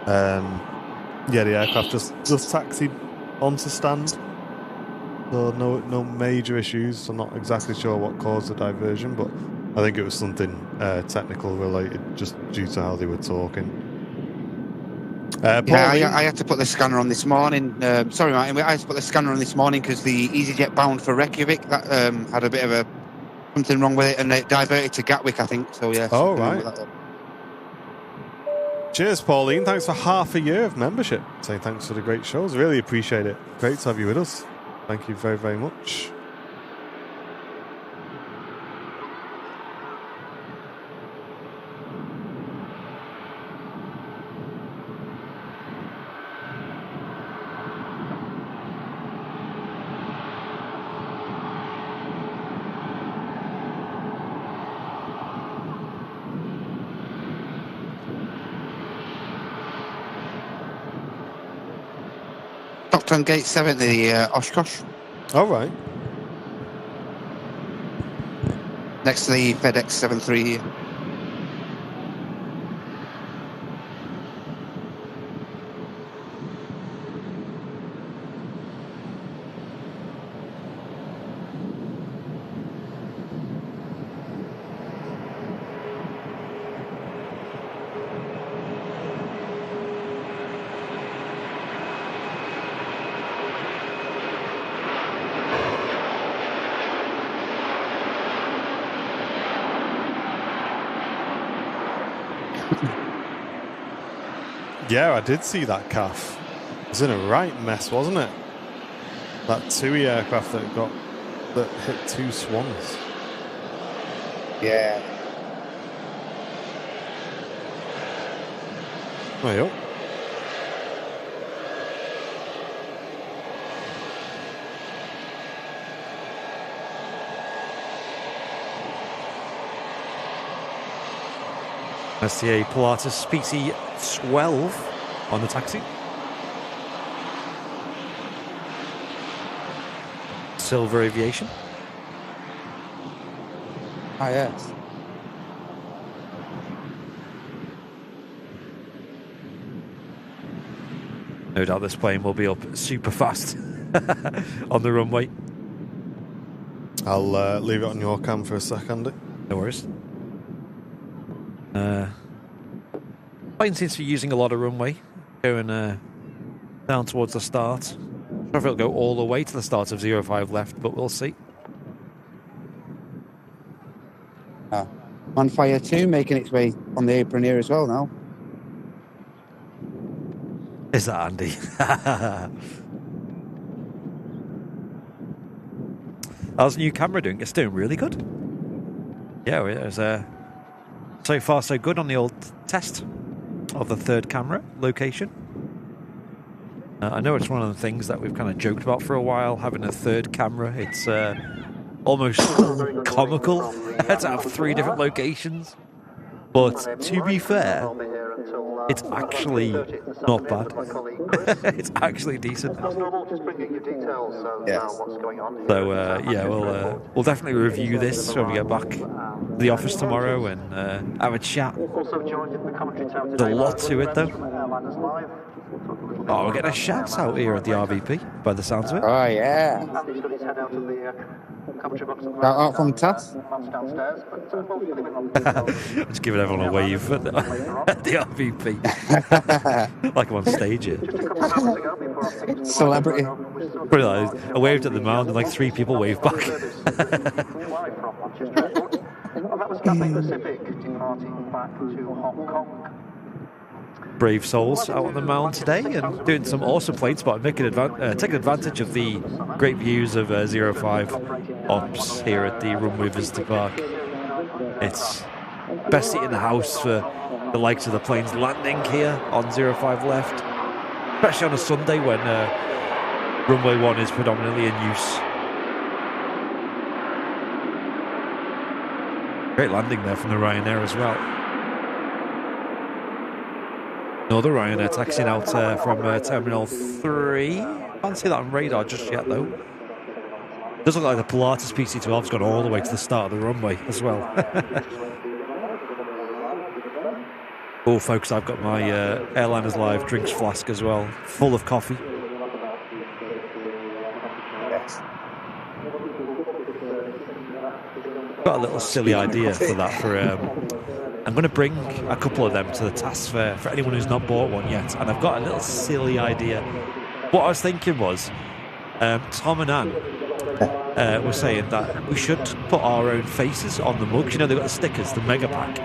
S1: the aircraft just taxied onto stand. So no major issues. I'm not exactly sure what caused the diversion, but I think it was something technical related, just due to how they were talking.
S2: I had to put the scanner on this morning. Sorry, Martin, I had to put the scanner on this morning because the EasyJet bound for Reykjavik that had a bit of something wrong with it, and it diverted to Gatwick, I think. So yeah.
S1: Oh right. Cheers, Pauline. Thanks for half a year of membership. Say thanks for the great shows. Really appreciate it. Great to have you with us. Thank you very, very much.
S2: Docked on gate 7, the Oshkosh.
S1: All right.
S2: Next to the FedEx 73 here.
S1: Yeah, I did see that calf. It was in a right mess, wasn't it? That TUI aircraft that got that hit 2 swans.
S2: Yeah.
S1: There you go.
S4: STA Pilatus PC12 on the taxi. Silver Aviation.
S2: Ah, yes.
S4: No doubt this plane will be up super fast on the runway.
S1: I'll leave it on your cam for a second.
S4: No worries. Plane seems to be using a lot of runway, going down towards the start. I'm not sure if it'll go all the way to the start of 05 left, but we'll see.
S2: On Fire 2 making its way on the apron here as well now.
S4: Is that Andy? How's the new camera doing? It's doing really good. Yeah, it was so far so good on the old test of the third camera location. I know it's one of the things that we've kind of joked about for a while, having a third camera. It's almost comical to have 3 different locations. But to be fair, it's actually not bad. It's actually decent.
S2: Yes.
S4: So yeah, we'll definitely review this when we get back to the office tomorrow and have a chat. There's a lot to it though. Oh, we're getting a shout out here at the RVP by the sounds of it.
S2: Oh, yeah. Shout out from Tass.
S4: Just giving everyone a wave at the RVP. Like I'm on stage here.
S2: Celebrity.
S4: Pretty like, I waved at the mound and like 3 people waved back. Brave souls out on the mound today and doing some awesome plane spotting, taking advantage of the great views of 05 ops here at the Runway Visitor Park. It's best seat in the house for the likes of the planes landing here on 05 left, especially on a Sunday when Runway 1 is predominantly in use. Great landing there from the Ryanair as well. Another Ryanair taxiing out from Terminal 3. Can't see that on radar just yet though. Does look like the Pilatus PC12's gone all the way to the start of the runway as well. Oh folks, I've got my Airliners Live drinks flask as well, full of coffee.
S2: Yes.
S4: Got a little silly idea for that for I'm going to bring a couple of them to the task fair for anyone who's not bought one yet, and I've got a little silly idea. What I was thinking was, Tom and Anne were saying that we should put our own faces on the mugs. You know, they've got the stickers, the mega pack.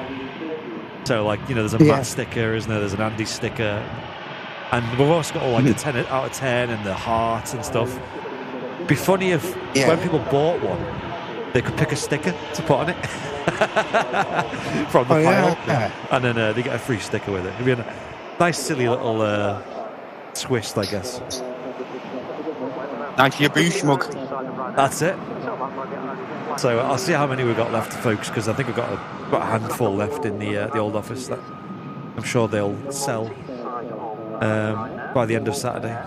S4: So, like, you know, there's a Matt sticker, isn't there? There's an Andy sticker. And we've also got all, like, the 10 out of 10 and the hearts and stuff. It'd be funny if when people bought one, they could pick a sticker to put on it from the pile, and then they get a free sticker with it. It'd be a nice, silly little twist, I guess.
S2: Nice your boosh mug.
S4: That's it. So I'll see how many we've got left, folks, because I think we've got a handful left in the old office that I'm sure they'll sell by the end of Saturday.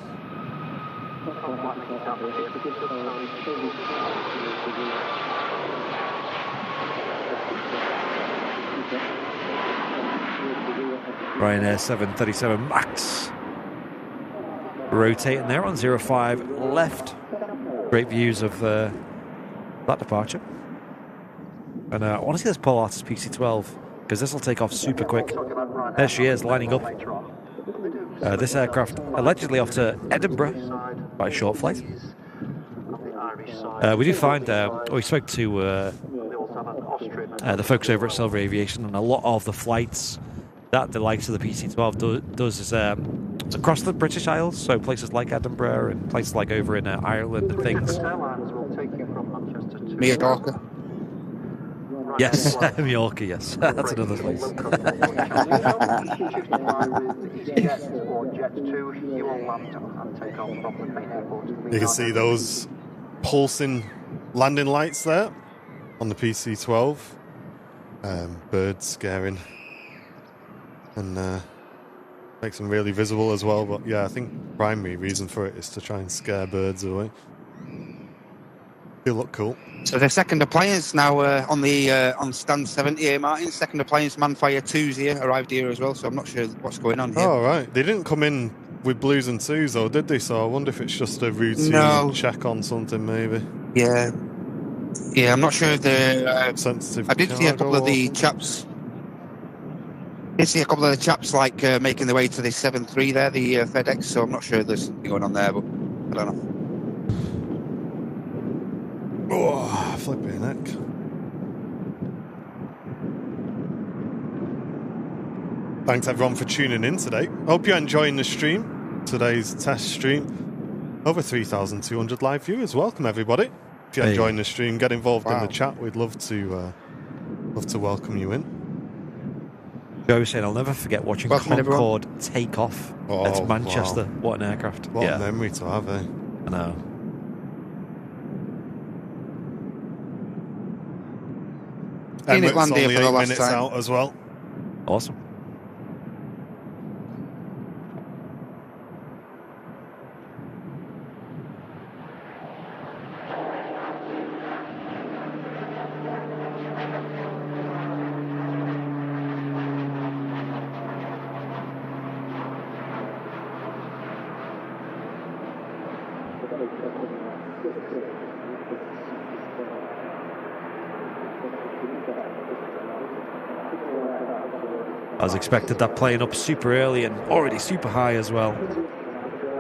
S4: Ryanair 737 MAX rotating there on 05 left. Great views of that departure. And I want to see this Pilatus PC12 because this will take off super quick. There she is, lining up. This aircraft allegedly off to Edinburgh by short flight. We do find, we spoke to the folks over at Silver Aviation, and a lot of the flights that the likes of the PC12 does is across the British Isles, so places like Edinburgh and places like over in Ireland and things.
S2: Mallorca.
S4: Yes, Mallorca, yes. That's another place.
S1: You can see those pulsing landing lights there on the PC-12. Birds scaring. And makes them really visible as well. But yeah, I think the primary reason for it is to try and scare birds away. They look cool.
S2: So the second appliance now on stand 70 here, Martin. Second appliance Manfire 2s here, arrived here as well, so I'm not sure what's going on here.
S1: Oh, right. They didn't come in with blues and twos, though, did they? So I wonder if it's just a routine check on something, maybe.
S2: Yeah. Yeah, I'm not sure if the...
S1: sensitive.
S2: I did see a couple of the chaps... like making their way to the 7.3 there, the FedEx, so I'm not sure if there's something going on there, but I don't know.
S1: Oh, flipping heck. Thanks everyone for tuning in today. Hope you're enjoying the stream. Today's test stream. Over 3,200 live viewers. Welcome everybody. If you're enjoying the stream, get involved in the chat. We'd love to welcome you in.
S4: Joe saying, I'll never forget watching Concorde take off at Manchester. Wow. What an aircraft.
S1: What a memory to have, eh?
S4: I know.
S1: Emirates only 8 minutes out as well.
S4: Awesome. I was expected that plane up super early and already super high as well.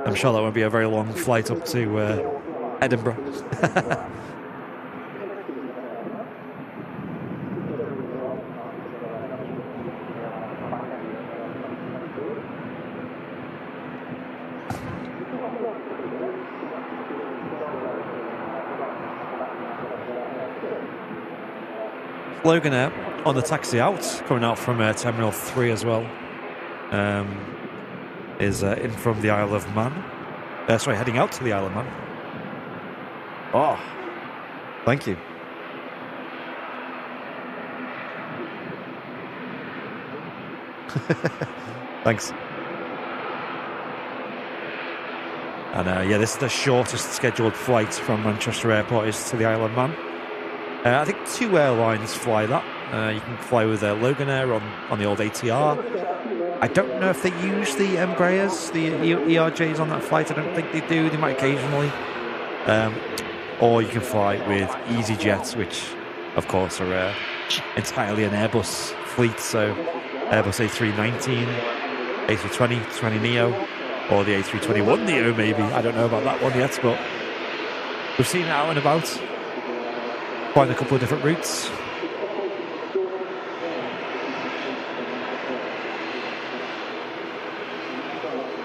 S4: I'm sure that won't be a very long flight up to Edinburgh. Logan Air on the taxi out, coming out from Terminal 3 as well, is in from the Isle of Man. Heading out to the Isle of Man. Oh, thank you. Thanks. And this is the shortest scheduled flight from Manchester Airport is to the Isle of Man. I think 2 airlines fly that. You can fly with Loganair on the old ATR. I don't know if they use the Embraers, the ERJs on that flight. I don't think they do. They might occasionally. Or you can fly with EasyJet, which, of course, are entirely an Airbus fleet. So Airbus A319, A320, 20neo, or the A321neo maybe. I don't know about that one yet, but we've seen it out and about. Quite a couple of different routes.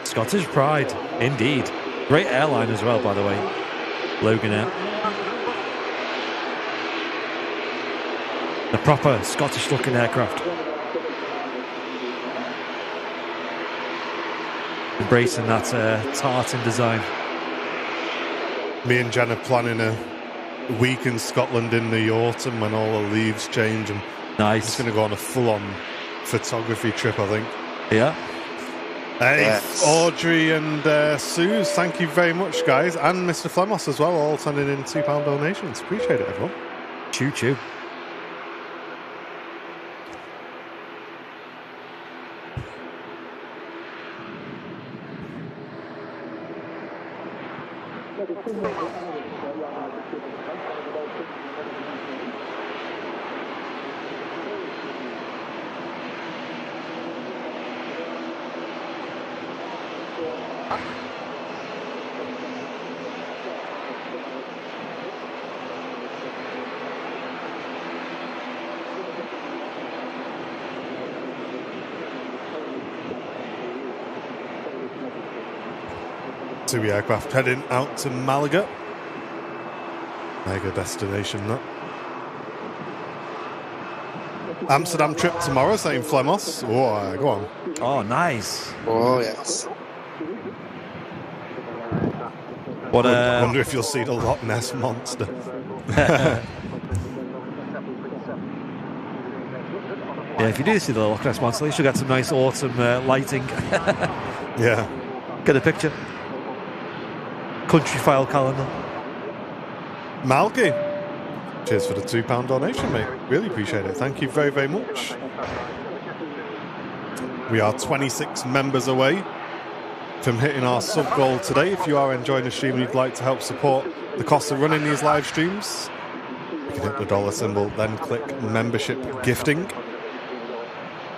S4: Scottish pride, indeed. Great airline as well, by the way. Loganair. The proper Scottish-looking aircraft. Embracing that tartan design.
S1: Me and Jen are planning a week in Scotland in the autumn when all the leaves change, and
S4: nice.
S1: It's going to go on a full-on photography trip, I think.
S4: Yeah.
S1: Hey, yes. Audrey and Suze, thank you very much, guys, and Mr. Flemos as well, all sending in £2 donations. Appreciate it, everyone.
S4: Choo choo.
S1: Two aircraft heading out to Malaga. Mega destination, that. Amsterdam trip tomorrow, saying Flemos. Oh, go on.
S4: Oh, nice.
S2: Oh, yes.
S4: What,
S1: I wonder if you'll see the Loch Ness Monster.
S4: Yeah, if you do see the Loch Ness Monster, you should get some nice autumn lighting.
S1: Yeah.
S4: Get a picture. Country file calendar.
S1: Malky, cheers for the £2 donation, mate. Really appreciate it. Thank you very, very much. We are 26 members away from hitting our sub goal today. If you are enjoying the stream and you'd like to help support the cost of running these live streams, you can hit the dollar symbol, then click membership gifting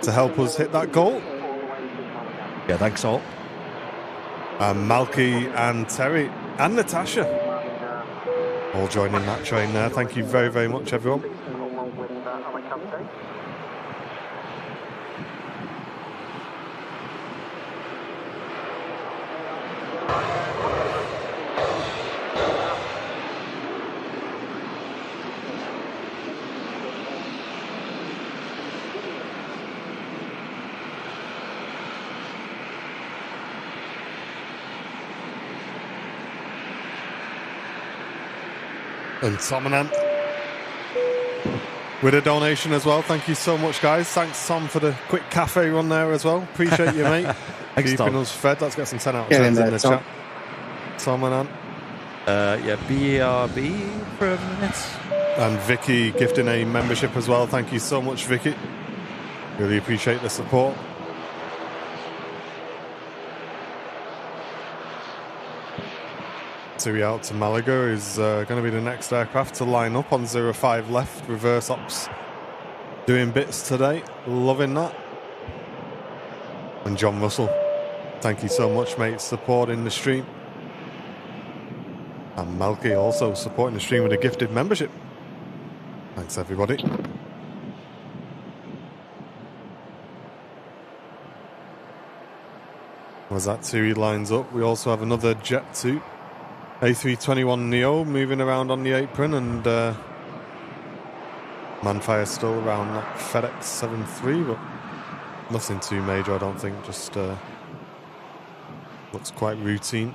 S1: to help us hit that goal.
S4: Yeah, thanks all.
S1: Malky and Terry and Natasha all joining that train there. Thank you very, very much, everyone. And Tom and Ant with a donation as well. Thank you so much, guys. Thanks, Tom, for the quick cafe run there as well. Appreciate you, mate.
S4: Thanks,
S1: keeping
S4: Tom.
S1: us fed. Let's get some 10 out of
S2: Get
S1: 10s
S2: in there,
S1: the
S2: Tom.
S1: chat. Tom and Ant.
S4: Yeah, BRB for a minute.
S1: And Vicky gifting a membership as well. Thank you so much, Vicky. Really appreciate the support. Tui out to Malaga is going to be the next aircraft to line up on 05 left. Reverse ops doing bits today. Loving that. And John Russell, thank you so much, mate, supporting the stream. And Malky also supporting the stream with a gifted membership. Thanks, everybody. As that Tui lines up, we also have another Jet 2. A321 Neo moving around on the apron, and Manfire still around that FedEx 7-3, but nothing too major, I don't think. Just looks quite routine.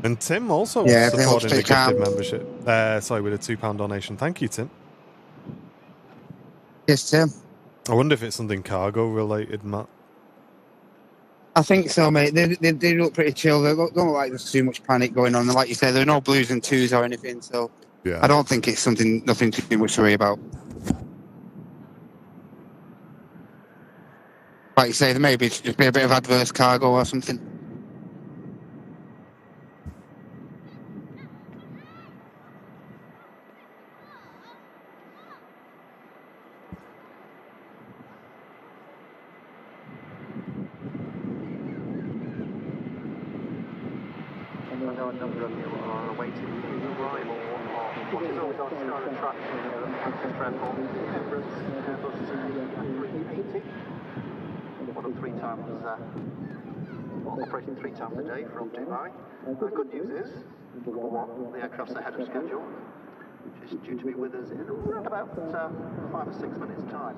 S1: And Tim also supporting the gifted membership. Sorry, with a £2 donation. Thank you, Tim.
S2: Yes, Tim.
S1: I wonder if it's something cargo related, Matt.
S2: I think so, mate. They look pretty chill. They don't look like there's too much panic going on. And like you said, there are no blues and twos or anything. So
S1: Yeah.
S2: I don't think it's nothing too much to worry about. Like you say, there may just be a bit of adverse cargo or something.
S5: Operating 3 times a day from Dubai. The good news is, number one, the aircraft's ahead of schedule, which is due to be with us in around about 5 or 6 minutes' time.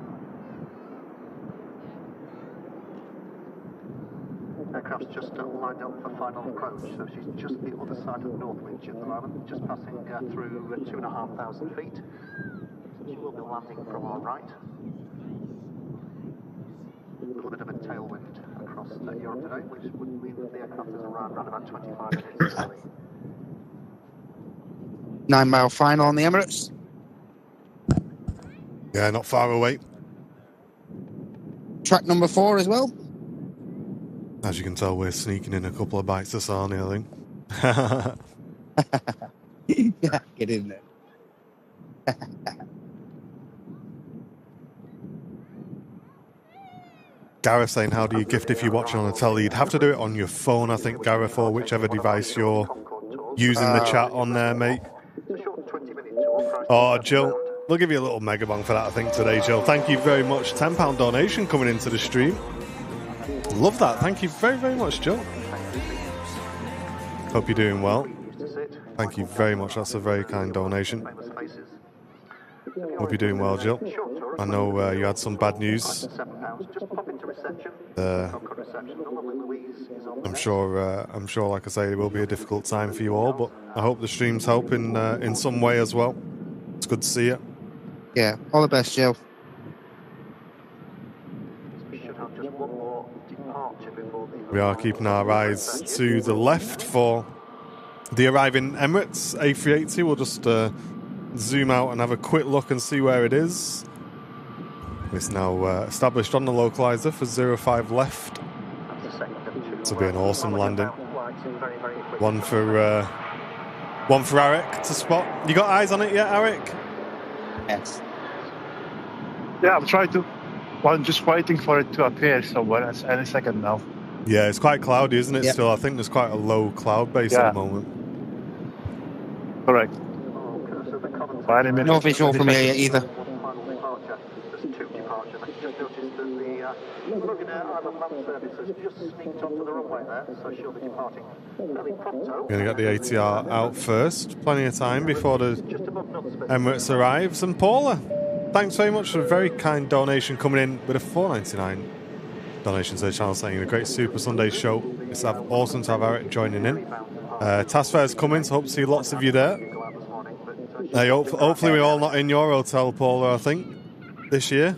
S5: Aircraft's just lined up for final approach, so she's just the other side of the North Ridge at the moment, just passing through 2,500 feet. So she will be landing from our right. A little bit of a tailwind across Europe today, which would mean that the aircraft is around about 25 minutes early.
S2: 9 mile final on the Emirates.
S1: Yeah, not far away.
S2: Track number 4 as well.
S1: As you can tell, we're sneaking in a couple of bites of Sarni, I think.
S2: Yeah, get in there.
S1: Gareth saying, how do you gift if you're watching on a telly? You'd have to do it on your phone, I think, Gareth, or whichever device you're using the chat on there, mate. Oh, Jill, we'll give you a little mega bang for that, I think, today, Jill. Thank you very much. £10 donation coming into the stream. Love that. Thank you very, very much, Jill. Hope you're doing well. Thank you very much. That's a very kind donation. Hope you're doing well, Jill. I know you had some bad news. I'm sure, like I say, it will be a difficult time for you all, but I hope the streams help in some way as well. It's good to see you.
S2: Yeah, all the best, Jill.
S1: We are keeping our eyes to the left for the arriving Emirates A380. We'll just zoom out and have a quick look and see where it is. It's now established on the localizer for 05 left. This will be an awesome landing. One for Arik to spot. You got eyes on it yet, Arik?
S2: Yes.
S3: Yeah, I'm trying to. Well, I'm just waiting for it to appear somewhere. It's any second now.
S1: Yeah, it's quite cloudy, isn't it?
S2: Yep.
S1: Still, I think there's quite a low cloud base at the moment.
S3: Correct.
S2: No visual from here yet either.
S5: There's 2 departures. I just noticed that the Airline land service has just sneaked onto the runway there, so she'll be departing fairly pronto.
S1: Going to get the ATR out first. Plenty of time before the Emirates arrives. And Paula, thanks very much for a very kind donation coming in with a $4.99 donation to the channel, saying a great Super Sunday show. It's awesome to have Eric joining in. Task Fair's coming, so hope to see lots of you there. Hey, hopefully we're all not in your hotel, Paula, I think, this year.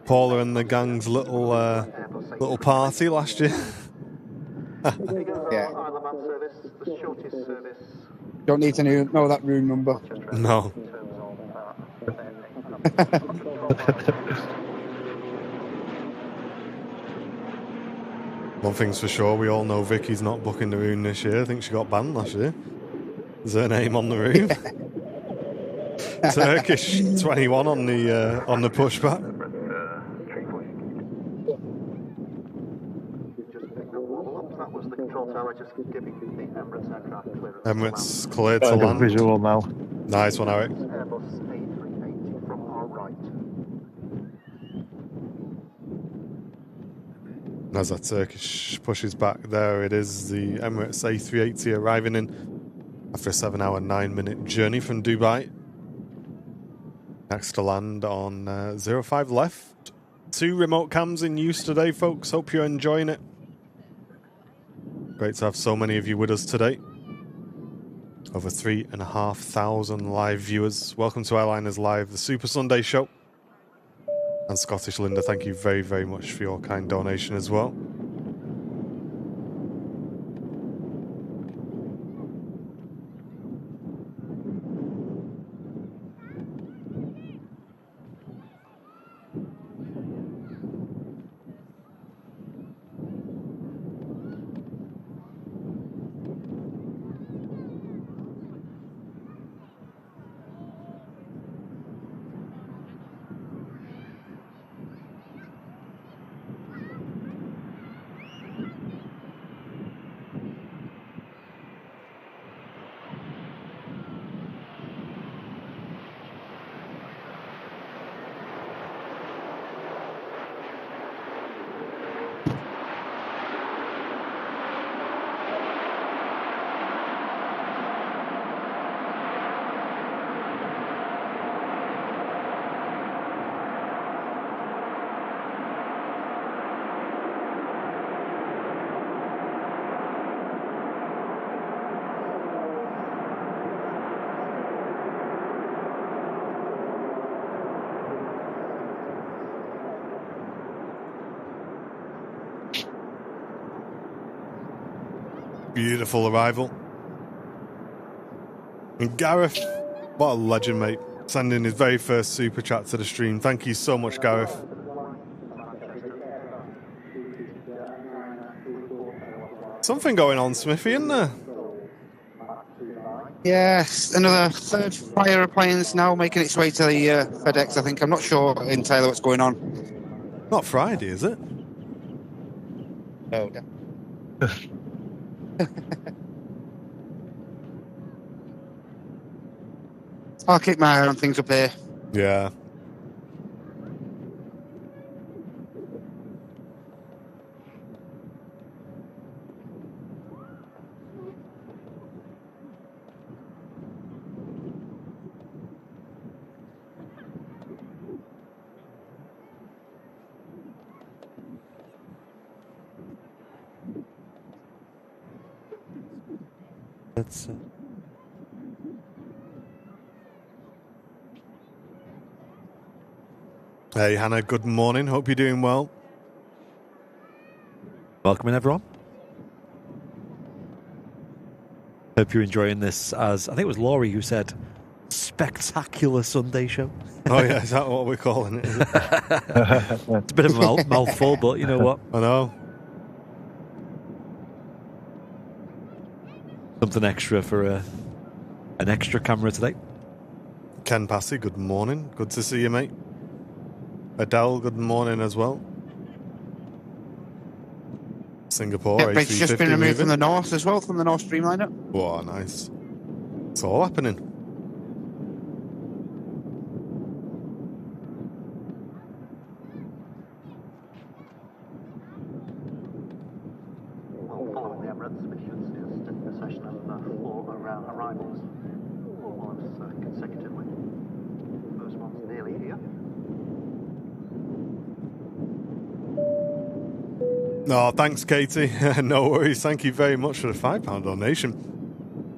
S1: Paula and the gang's little party last year.
S2: Yeah. Don't need to know that room number.
S1: No. One thing's for sure, we all know Vicky's not booking the room this year. I think she got banned last year. Is her name on the room? Turkish 21 on the pushback. Emirates cleared to land.
S3: Visual now.
S1: Nice one, Eric.
S5: Airbus A380 from our right.
S1: As that Turkish pushes back, there it is, the Emirates A380 arriving in after a 7-hour, 9-minute journey from Dubai. Next to land on 05 left. 2 remote cams in use today, folks. Hope you're enjoying it. Great to have so many of you with us today. Over 3,500 live viewers. Welcome to Airliners Live, the Super Sunday show. And Scottish Linda, thank you very, very much for your kind donation as well. Beautiful arrival. And Gareth, what a legend, mate. Sending his very first super chat to the stream. Thank you so much, Gareth. Something going on, Smithy, isn't there?
S2: Yes, another third fire appliance now making its way to the FedEx, I think. I'm not sure entirely what's going on.
S1: Not Friday, is it?
S2: Oh, yeah. I'll keep my eye on things up here.
S1: Yeah.
S4: Let's.
S1: Hey, Hannah, good morning. Hope you're doing well.
S4: Welcome in, everyone. Hope you're enjoying this. As I think it was Laurie who said, spectacular Sunday show.
S1: Oh, yeah, is that what we're calling it? Is it?
S4: It's a bit of a mouthful, but you know what?
S1: I know.
S4: Something extra for an extra camera today.
S1: Ken Passy, good morning. Good to see you, mate. Adele, good morning as well. Singapore,
S2: Yeah, it's just been removed
S1: moving.
S2: from the North as well, from the North Streamliner.
S1: Wow, nice. It's all happening.
S5: Well, following the Emirates, we should see a session of 4 arrivals, all consecutively. First one's nearly here.
S1: Oh, thanks, Katie. No worries. Thank you very much for the £5 donation.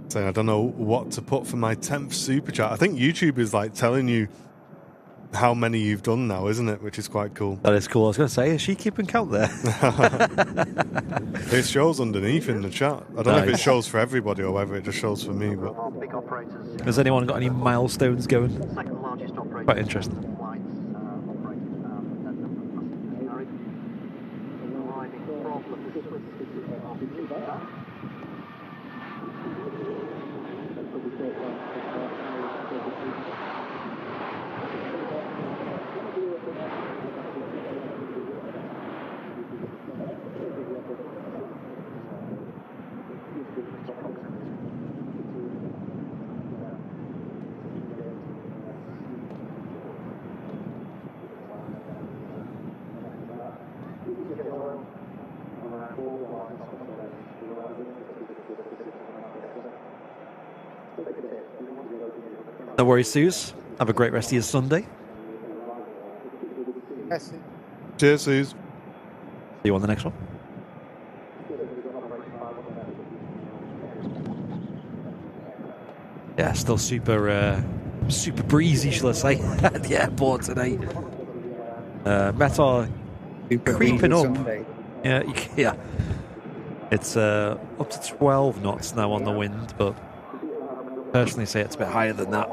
S1: Saying I don't know what to put for my 10th super chat. I think YouTube is like telling you how many you've done now, isn't it? Which is quite cool.
S4: That is cool. I was going to say, is she keeping count there?
S1: It shows underneath in the chat. I don't know if it shows for everybody or whether it just shows for me. But
S5: Our big operators.
S4: Has anyone got any milestones going?
S5: Second largest operator.
S4: Quite interesting.
S5: Flights operated that number of passengers carried. Arriving from the Swiss of Jeddah.
S4: No worries, Suze. Have a great rest of your Sunday.
S2: Yes.
S1: cheers, Suze.
S4: See you on the next one. Yeah, still super breezy, shall I say, at the airport today. Metal creeping up.
S2: Sunday.
S4: Yeah. It's up to 12 knots now on the wind, but personally say it's a bit higher than that.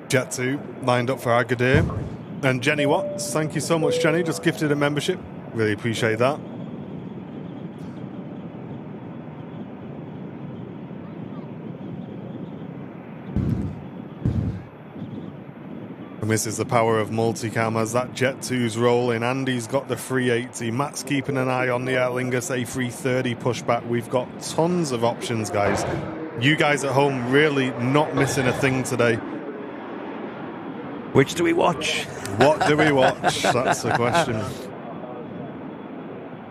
S1: Jet 2 lined up for Agadir. And Jenny Watts, thank you so much, Jenny. Just gifted a membership. Really appreciate that. And this is the power of multicam as that Jet 2's rolling. Andy's got the 380. Matt's keeping an eye on the Aer Lingus A330 pushback. We've got tons of options, guys. You guys at home really not missing a thing today.
S4: Which do we watch?
S1: What do we watch? That's the question.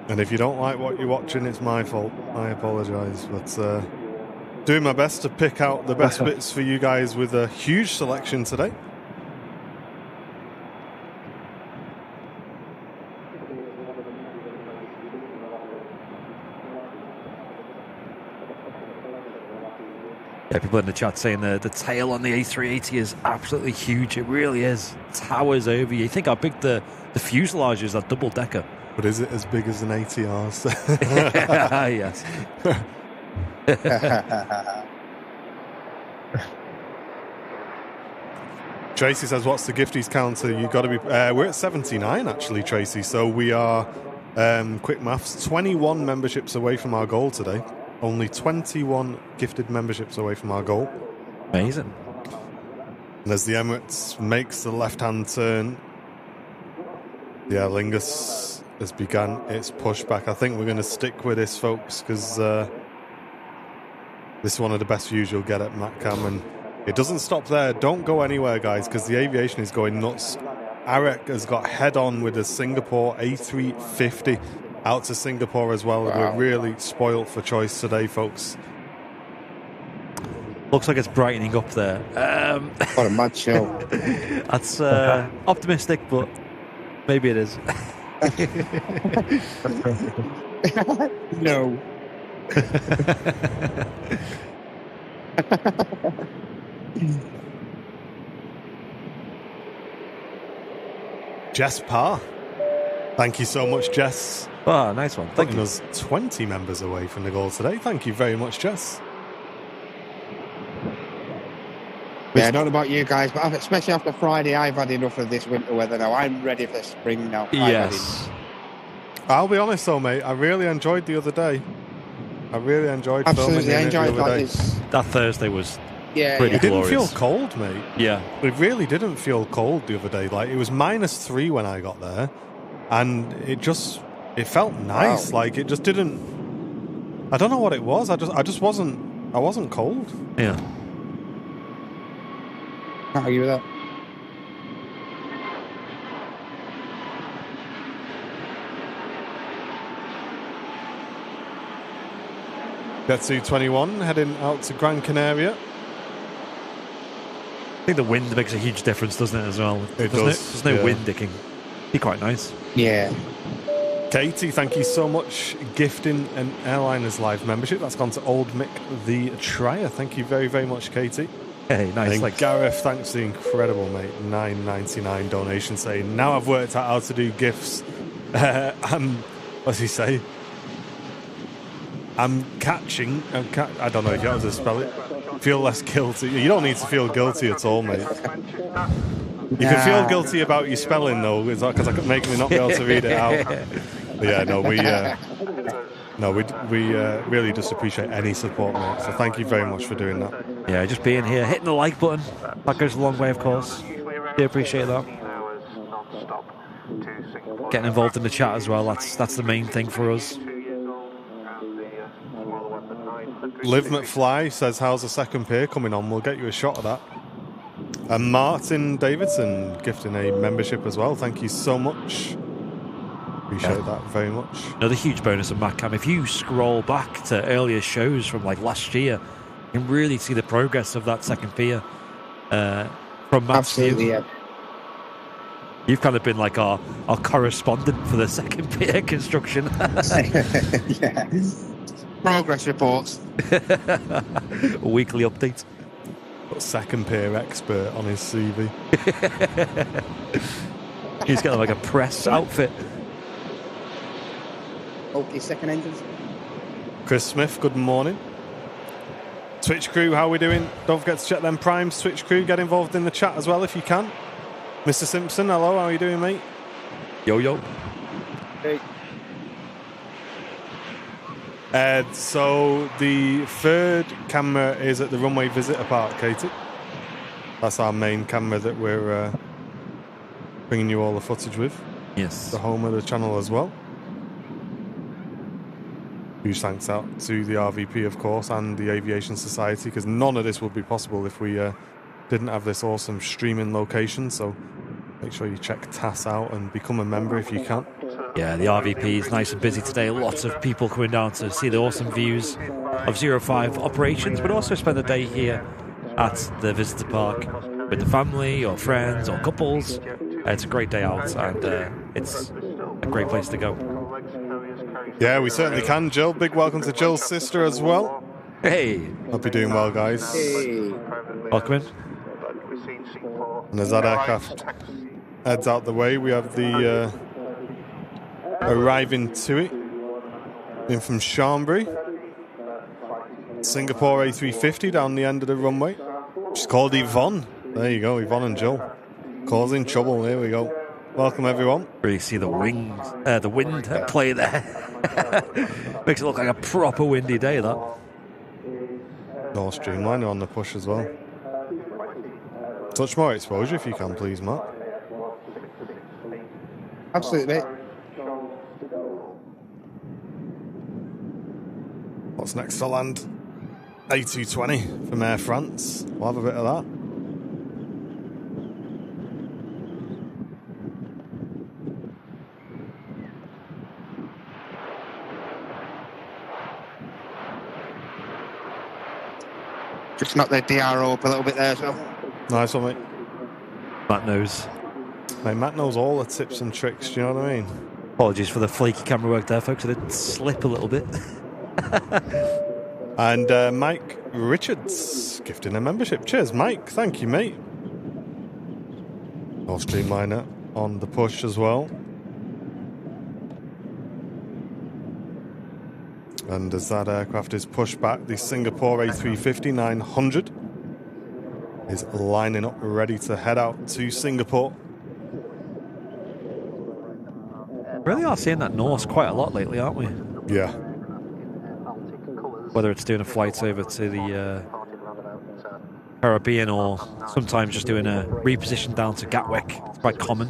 S1: And if you don't like what you're watching, it's my fault. I apologise. But doing my best to pick out the best bits for you guys with a huge selection today.
S4: Yeah, people in the chat saying the tail on the A380 is absolutely huge. It really is. Towers over you. You think how big the fuselage is, that double decker.
S1: But is it as big as an ATR?
S4: Yes.
S1: Tracy says, what's the gifties counter? You got to be... we're at 79, actually, Tracy. So we are, quick maths, 21 memberships away from our goal today. Only 21 gifted memberships away from our goal.
S4: Amazing.
S1: And as the Emirates makes the left-hand turn, the Aer Lingus has begun its pushback. I think we're going to stick with this, folks, because this is one of the best views you'll get at MatCam. And it doesn't stop there. Don't go anywhere, guys, because the aviation is going nuts. Arek has got head-on with the Singapore A350 out to Singapore as well. Wow. We're really spoilt for choice today, folks.
S4: Looks like it's brightening up there.
S2: What a mad show.
S4: That's optimistic, but maybe it is.
S2: No.
S1: Jess Parr. Thank you so much, Jess.
S4: Oh, nice one. Thank
S1: Putting
S4: you.
S1: us 20 members away from the goal today. Thank you very much, Jess.
S2: Yeah, I don't know about you guys, but especially after Friday, I've had enough of this winter weather now. I'm ready for spring now.
S4: Yes.
S1: I'll be honest though, mate. I really enjoyed the other day. I really enjoyed filming
S2: Absolutely, I
S1: in it
S2: enjoyed
S1: the other day.
S4: That Thursday was
S2: Yeah,
S4: pretty
S1: It didn't feel
S4: glorious.
S1: cold, mate.
S4: Yeah.
S1: It really didn't feel cold the other day. Like, it was -3 when I got there, and it felt nice.
S2: Wow.
S1: Like, it just didn't. I don't know what it was. I wasn't cold.
S4: Yeah.
S2: Can't argue with that.
S1: Getsu 21 heading out to Gran Canaria.
S4: I think the wind makes a huge difference, doesn't it, as well?
S1: It does,
S4: There's no
S1: yeah.
S4: wind, it can be quite nice.
S2: Yeah.
S1: Katie, thank you so much. Gifting an Airliners Live membership. That's gone to Old Mick the Trier. Thank you very, very much, Katie.
S4: Hey, nice.
S1: And Gareth, thanks for the incredible, mate, $9.99 donation saying, now I've worked out how to do GIFs. What's he say? I don't know if you have to spell it. Feel less guilty. You don't need to feel guilty at all, mate. You can feel guilty about your spelling, though, because it make me not be able to read it out. But yeah, no, we really just appreciate any support, mate. So thank you very much for doing that.
S4: Yeah, just being here, hitting the like button. That goes a long way, of course. Do appreciate that. Getting involved in the chat as well. That's the main thing for us.
S1: Liv McFly says, how's the second pier coming on? We'll get you a shot of that. And Martin Davidson gifting a membership as well. Thank you so much. Appreciate that very much.
S4: Another huge bonus of MacCam. If you scroll back to earlier shows from like last year, you can really see the progress of that second pier. From Matt's view.
S2: Absolutely, yeah.
S4: You've kind of been like our correspondent for the second pier construction.
S2: Yeah. Progress reports.
S4: Weekly update.
S1: Got second pier expert on his CV.
S4: He's got like a press outfit.
S2: Okay, second engines.
S1: Chris Smith, good morning. Twitch crew, how are we doing? Don't forget to check them primes. Twitch crew, get involved in the chat as well if you can. Mr. Simpson, hello, how are you doing, mate?
S4: Yo, yo.
S2: Hey.
S1: So the third camera is at the Runway Visitor Park, Katie. That's our main camera that we're bringing you all the footage with.
S4: Yes.
S1: The home of the channel as well. Huge thanks out to the RVP, of course, and the Aviation Society, because none of this would be possible if we didn't have this awesome streaming location. So make sure you check TAS out and become a member if you can.
S4: Yeah, the RVP is nice and busy today. Lots of people coming down to see the awesome views of 05 operations, but also spend the day here at the visitor park with the family or friends or couples. It's a great day out, and it's a great place to go.
S1: Yeah, we certainly can, Jill. Big welcome to Jill's sister as well.
S4: Hey.
S1: Hope you're doing well, guys.
S2: Hey.
S4: Welcome in.
S1: And as that aircraft heads out the way, we have the arriving to it in from Chambéry. Singapore A350 down the end of the runway. She's called Yvonne. There you go, Yvonne and Jill. Causing trouble, here we go. Welcome, everyone.
S4: Really see the wind at play there. Makes it look like a proper windy day, that.
S1: North Streamliner on the push as well. Touch more exposure if you can, please, Matt.
S2: Absolutely, mate.
S1: What's next to land? A220 from Air France. We'll have a bit of that.
S2: Just knock the DRO up a little bit there, so.
S1: Nice one, mate.
S4: Matt knows.
S1: Mate, Matt knows all the tips and tricks, do you know what I mean?
S4: Apologies for the flaky camera work there, folks. I did slip a little bit.
S1: And Mike Richards gifting a membership. Cheers, Mike. Thank you, mate. Or Streamliner on the push as well. And as that aircraft is pushed back, the Singapore A350-900 is lining up, ready to head out to Singapore.
S4: Really are seeing that Norse quite a lot lately, aren't we?
S1: Yeah.
S4: Whether it's doing a flight over to the Caribbean or sometimes just doing a reposition down to Gatwick. It's quite common.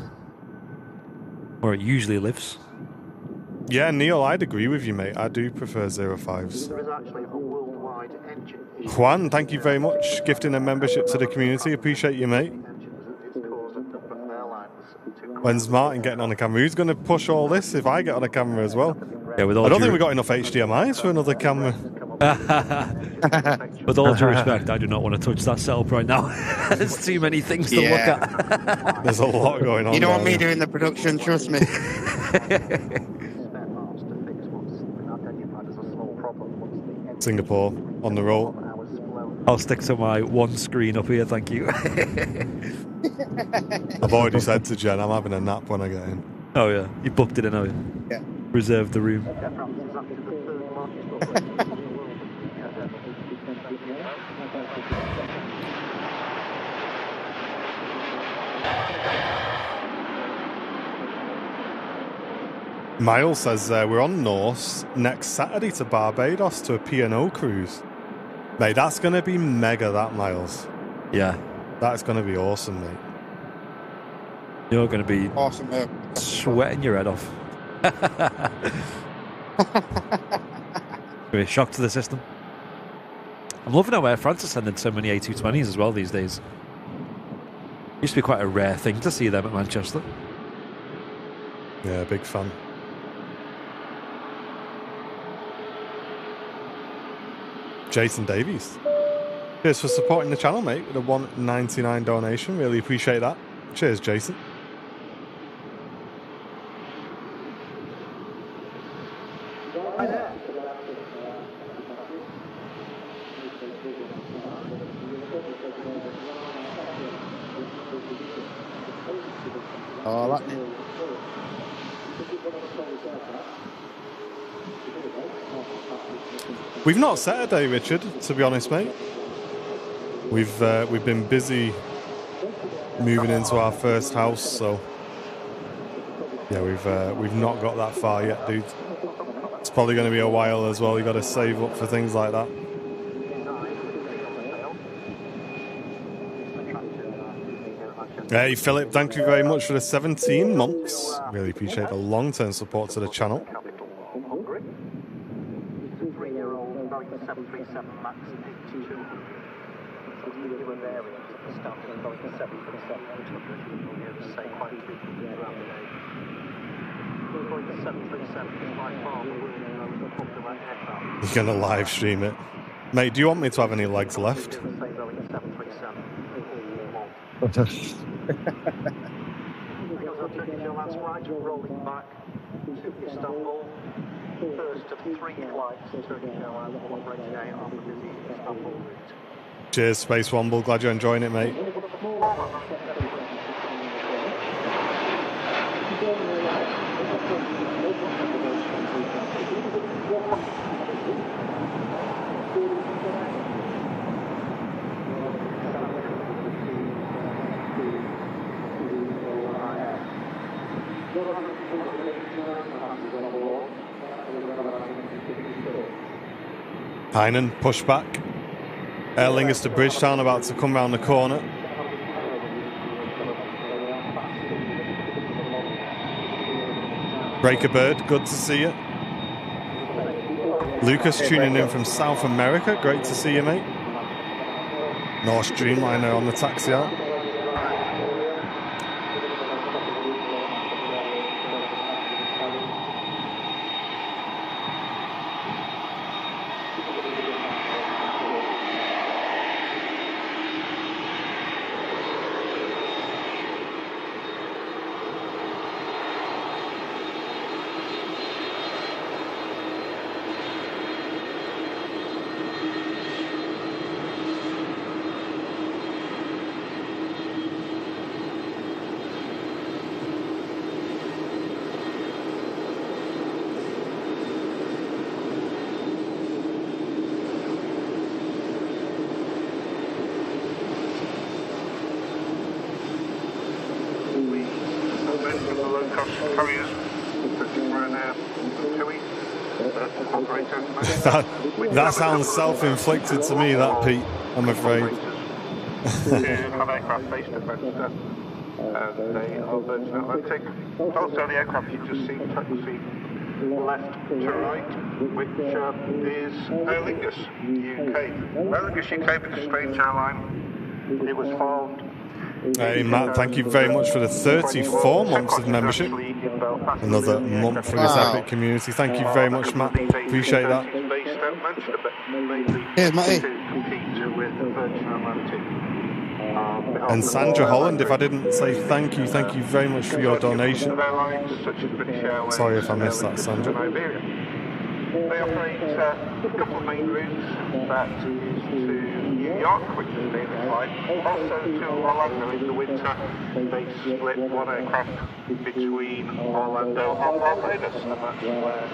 S4: Where it usually lives.
S1: Yeah, Neil, I'd agree with you, mate. I do prefer 05s.
S5: There is actually a worldwide engine issue.
S1: Juan, thank you very much. Gifting a membership to the community. Appreciate you, mate.
S5: It's caused a number of airlines to
S1: When's Martin getting on the camera? Who's going to push all this if I get on the camera as well?
S4: Yeah, with
S1: I
S4: all
S1: don't
S4: due-
S1: think we've got enough HDMIs for another camera.
S4: With all due respect, I do not want to touch that setup right now. There's too many things to look at.
S1: There's a lot going on.
S2: You don't want me
S1: there.
S2: doing the production, trust me.
S1: Singapore on the roll.
S4: I'll stick to my one screen up here, thank you.
S1: I've already said to Jen, I'm having a nap when I get in.
S4: Oh yeah, you booked it in, have you?
S2: Yeah.
S4: Reserved the room.
S1: Miles says we're on Norse next Saturday to Barbados to a P&O cruise. Mate, that's going to be mega, that, Miles.
S4: Yeah.
S1: That's going to be awesome, mate.
S4: You're going to be
S2: Awesome, mate.
S4: sweating your head off. Be a shock to the system. I'm loving how Air France is sending so many A220s as well these days. Used to be quite a rare thing to see them at Manchester.
S1: Yeah, big fan. Jason Davies. Cheers for supporting the channel, mate, with a $1.99 donation. Really appreciate that. Cheers, Jason.
S2: Oh, that.
S1: We've not set a day, Richard, to be honest, mate. We've been busy moving into our first house, so yeah, we've not got that far yet, dude. It's probably going to be a while as well. You got to save up for things like that. Hey, Philip, thank you very much for the 17 months. Really appreciate the long-term support to the channel. You're going to live stream it. Mate, do you want me to have any legs left?
S5: Rolling back to Istanbul. First of 3 flights to Turkish Airlines operating out on the busy Istanbul route.
S1: Cheers, Space Womble. Glad you're enjoying it, mate. Heinen, push back. Aer Lingus to Bridgetown, about to come round the corner. Breaker Bird, good to see you. Lucas tuning in from South America, great to see you, mate. North Streamliner on the taxi out.
S5: low-cost carriers, such as Ryanair, TUI, operate
S1: that sounds self-inflicted to me, that, Pete, I'm afraid.
S5: To have aircraft based at Manchester, and they are Virgin Atlantic. Also, the aircraft you just see taxi left to right, which is Aer Lingus UK. Aer Lingus UK is a strange airline. It was formed.
S1: Hey Matt, thank you very much for the 34 months of membership. Another month for this epic community. Thank you very much, Matt. Appreciate that.
S2: Here's Matty.
S1: And Sandra Holland, if I didn't say thank you very much for your donation. Sorry if I missed that, Sandra.
S5: They operate a couple of main routes, that is to New York, which is a daily flight, also to Orlando in the winter. They split one aircraft between Orlando and Barbados, and that's where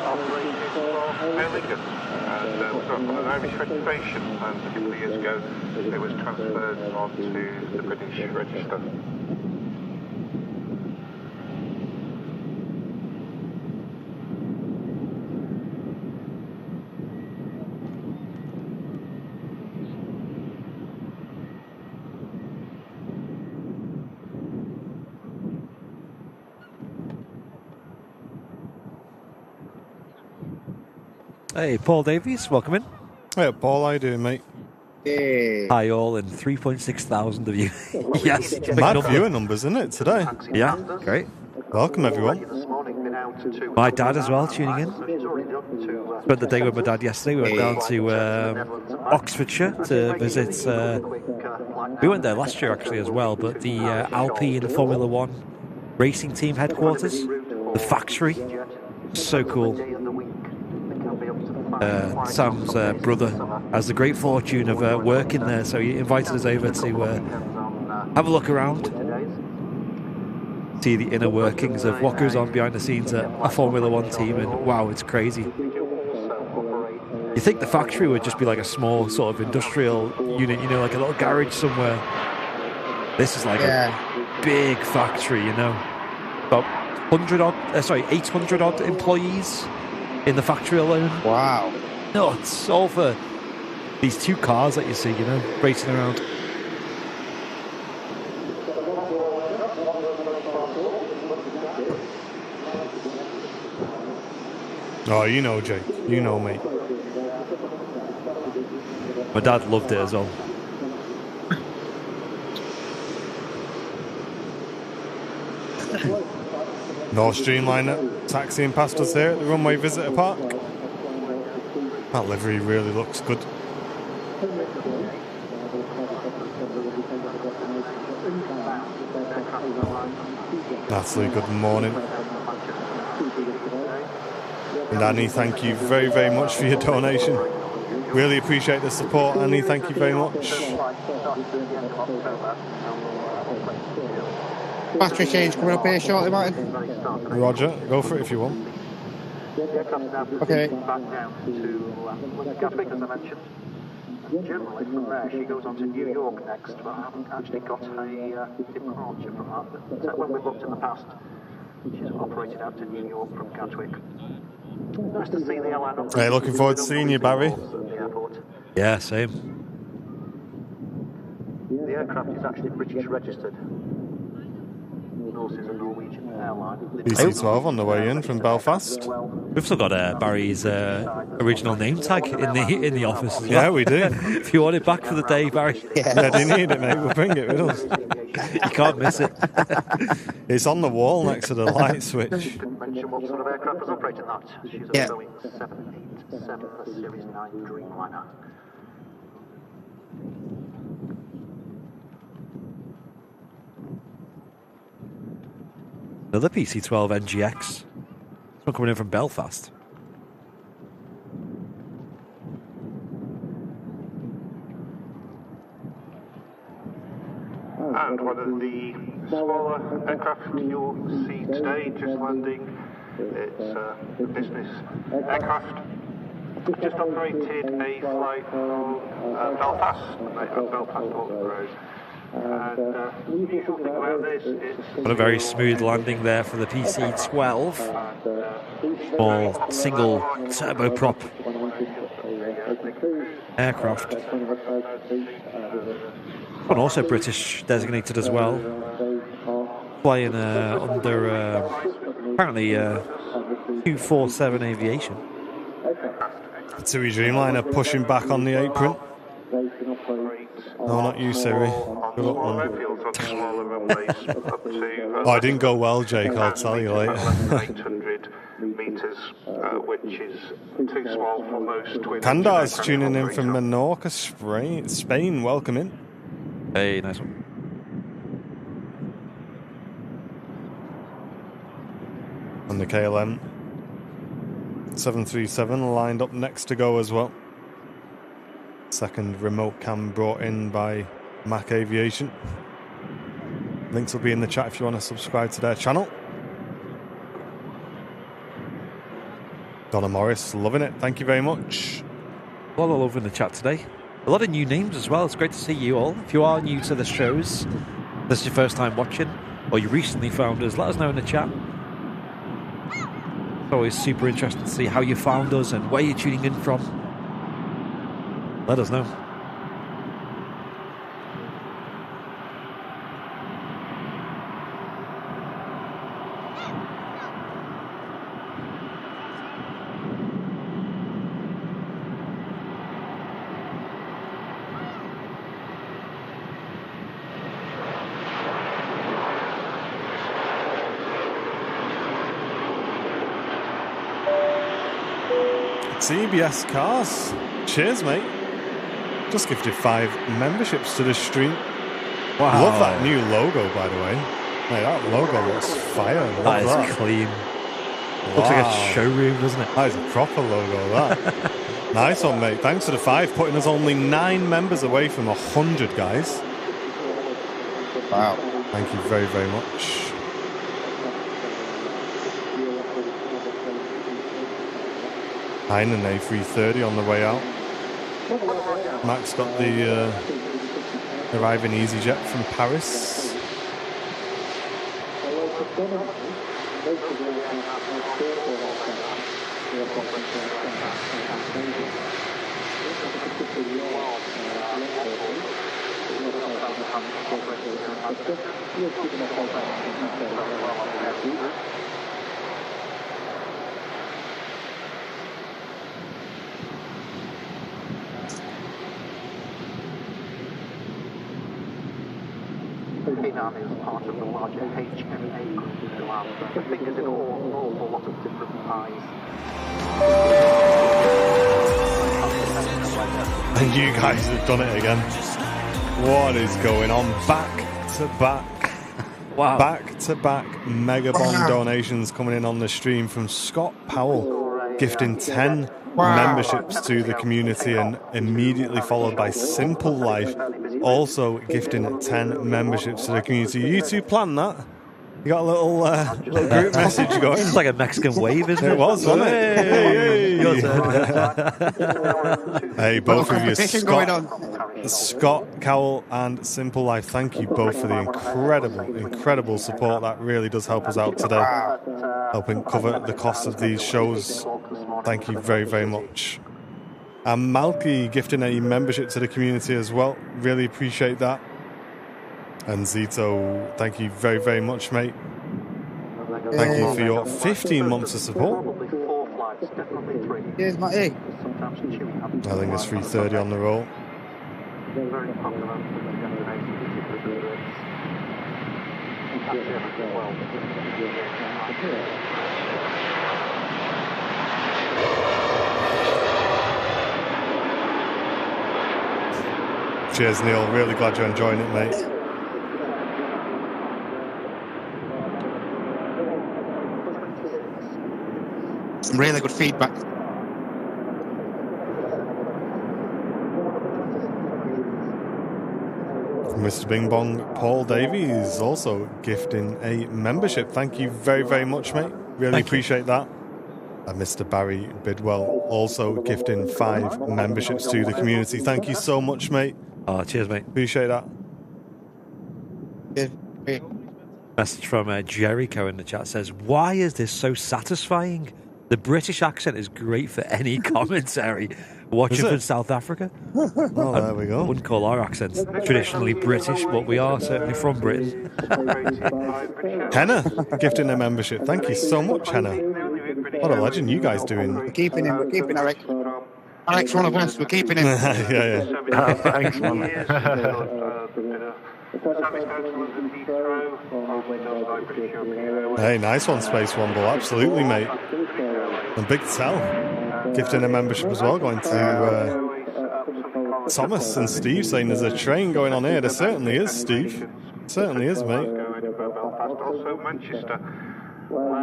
S5: operated for Aer Lingus, and was on an Irish registration, and a couple of years ago it was transferred onto the British register.
S4: Hey, Paul Davies, welcome in.
S1: Hey, Paul, how you doing, mate?
S2: Hey.
S4: Hi all, and 3.6 thousand of you. Yes, big
S1: Mad
S4: number.
S1: viewer numbers, isn't it, today?
S4: Yeah, great.
S1: Welcome, everyone.
S4: My dad as well, tuning in. Spent the day with my dad yesterday. We went down to Oxfordshire to visit. We went there last year actually as well, but the Alpine Formula One racing team headquarters, the factory, so cool. Sam's brother has the great fortune of working there, so he invited us over to have a look around, see the inner workings of what goes on behind the scenes at a Formula One team, and wow, it's crazy. You think the factory would just be like a small sort of industrial unit, you know, like a little garage somewhere. This is like a big factory, you know. About 800 odd employees in the factory alone.
S2: Wow.
S4: Nuts. All for these two cars that you see, you know, racing around.
S1: Oh, you know, Jake. You know, mate.
S4: My dad loved it as well.
S1: North Streamliner taxiing past us here at the Runway Visitor Park. That livery really looks good. Natalie, good morning. And Annie, thank you very, very much for your donation. Really appreciate the support, Annie. Thank you very much.
S2: Battery change coming up here shortly, Martin.
S1: Roger, go for it if you want.
S2: Okay.
S5: Back down to Gatwick, as I mentioned. Generally from there she goes on to New York next, but I haven't actually got a departure from that. But when we've looked in the past, she's operated out to New York from Gatwick. Nice to see the airline.
S1: Hey, looking forward to seeing you, Barry.
S4: Yeah, same.
S5: The aircraft is actually British registered. Is a Norwegian airline.
S1: BC12 on the way in from Belfast.
S4: We've still got Barry's original name tag in the office as well.
S1: Yeah, we do.
S4: If you want it back for the day, Barry.
S1: Yeah, do you need it, mate? We'll bring it with us.
S4: You can't miss it.
S1: It's on the wall next to the light switch.
S5: Mention what sort of aircraft was operating that. She's a Boeing 787, a Series 9 Dreamliner.
S4: Another PC-12 NGX. This one coming in from Belfast.
S5: And one of the smaller aircraft you'll see today just landing. It's a business aircraft. Just operated a flight from Belfast, Belfast Walton Road. And the usual thing about this is...
S4: But a very smooth landing there for the PC-12. Small single turboprop aircraft. And also British designated as well. Flying under apparently 247 Aviation.
S1: TUI Dreamliner pushing back on the apron. No, not you, Siri. Good luck, man. Oh, it didn't go well, Jake. I'll tell you later.
S5: 800 meters, which is too small for most twin.
S1: Candar's tuning in from Menorca, Spain. Welcome in.
S4: Hey, nice one.
S1: And the KLM 737 lined up next to go as well. Second remote cam brought in by Mac Aviation. Links will be in the chat if you want to subscribe to their channel. Donna Morris, loving it. Thank you very much.
S4: A lot all over in the chat today. A lot of new names as well. It's great to see you all. If you are new to the shows, this is your first time watching, or you recently found us, let us know in the chat. It's always super interesting to see how you found us and where you're tuning in from. Let us know.
S1: CBS Cars. Cheers, mate. Just gifted 5 memberships to the stream.
S4: Wow.
S1: Love that new logo, by the way. Mate, that logo looks fire.
S4: That is clean.
S1: Wow.
S4: Looks like a showroom, doesn't it?
S1: That is a proper logo, that. Nice one, mate. Thanks for the 5, putting us only 9 members away from 100, guys.
S2: Wow.
S1: Thank you very, very much. Heinen A380 on the way out. Max got the arriving EasyJet from Paris.
S5: Vietnam is part of the larger HMA group in Milan. The fingers in an awful lot of different pies.
S1: And you guys have done it again. What is going on? Back to back.
S4: Wow.
S1: Back to back mega bomb donations coming in on the stream from Scott Powell, gifting 10 memberships to the community, and immediately followed by Simple Life, also gifting 10 memberships to the community. You two planned that? You got a little group message going.
S4: It's like a Mexican wave, isn't it?
S1: It was, wasn't it? Hey,
S4: Your turn.
S1: Hey, both of you,
S2: Going on.
S1: Scott Cowell and Simple Life, thank you both for the incredible support. That really does help us out today, helping cover the cost of these shows. Thank you very, very much. And Malky gifting a membership to the community as well. Really appreciate that. And Zito, thank you very, very much, mate. Thank you for your 15 months of support.
S2: Here's Matty.
S1: I think it's 3:30 on the roll.
S5: Very popular.
S1: Cheers, Neil. Really glad you're enjoying it, mate.
S2: Some really good feedback.
S1: Mr. Bing Bong Paul Davies also gifting a membership. Thank you very, very much, mate. Really appreciate that. And Mr. Barry Bidwell also gifting 5 memberships to the community. Thank you so much, mate.
S4: Oh, cheers, mate.
S1: Appreciate that.
S4: Message from Jericho in the chat says, "Why is this so satisfying? The British accent is great for any commentary. Watching from South Africa."
S1: Well, there we go.
S4: I wouldn't call our accents traditionally British, but we are certainly from Britain.
S1: Henna gifting a membership. Thank you so much, Henna. What a legend you guys doing.
S2: We're keeping him. We're keeping Alex. Alex, one of us. We're keeping him.
S1: Yeah.
S3: Thanks, man.
S1: Hey, nice one, Space Womble. Absolutely, mate. And Big Tell gifting a membership as well, going to Thomas and Steve, saying there's a train going on here. There certainly is, Steve. Certainly is, mate.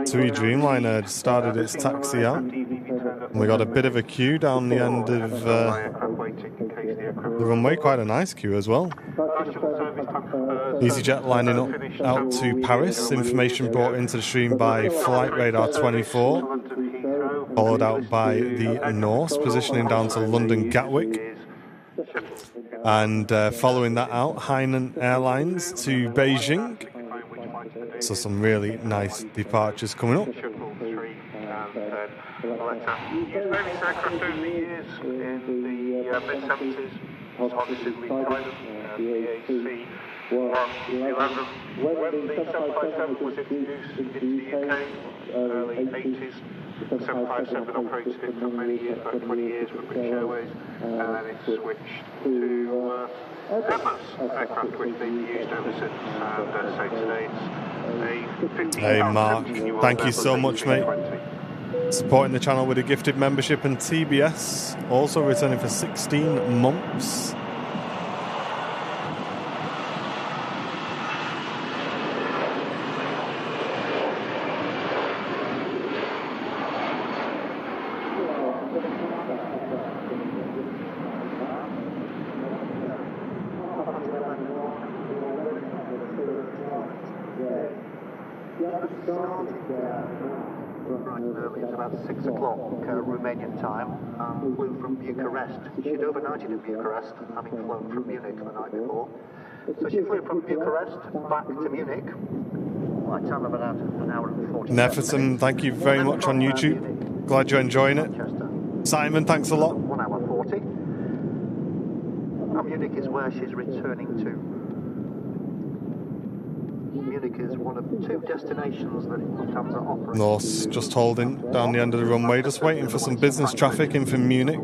S1: TUI Dreamliner started its taxi out. And we got a bit of a queue down the end of the runway. Quite a nice queue as well. EasyJet lining up out to Paris. Information brought into the stream by Flight Radar 24. Followed out by the Norse, positioning down to London Gatwick. And following that out, Hainan Airlines to Beijing. So some really nice departures coming up.
S5: Various aircraft over the years in the mid-70s, obviously private, BAC 111. When the 757 was introduced into the UK, early 80s, the 757 operated it for many years, about 20 years with British Airways, and then it switched to Emirates aircraft, which they've used ever since, and say today it's a
S1: Hey Mark, thank you so much, mate. Supporting the channel with a gifted membership, and TBS also returning for 16 months.
S6: It's about 6 o'clock Romanian time. Flew from Bucharest. She'd overnighted in Bucharest, having flown from Munich the night before. So she flew from Bucharest back to Munich. Well, a time of about an hour and 40 minutes.
S1: Neferton, thank you very much on YouTube. Glad you're enjoying it. Simon, thanks a lot.
S6: 1 hour 40. And Munich is where she's returning to. Munich is one of 2 destinations that Lufthansa operates.
S1: Norse just holding down the end of the runway, just waiting for some business traffic in from Munich.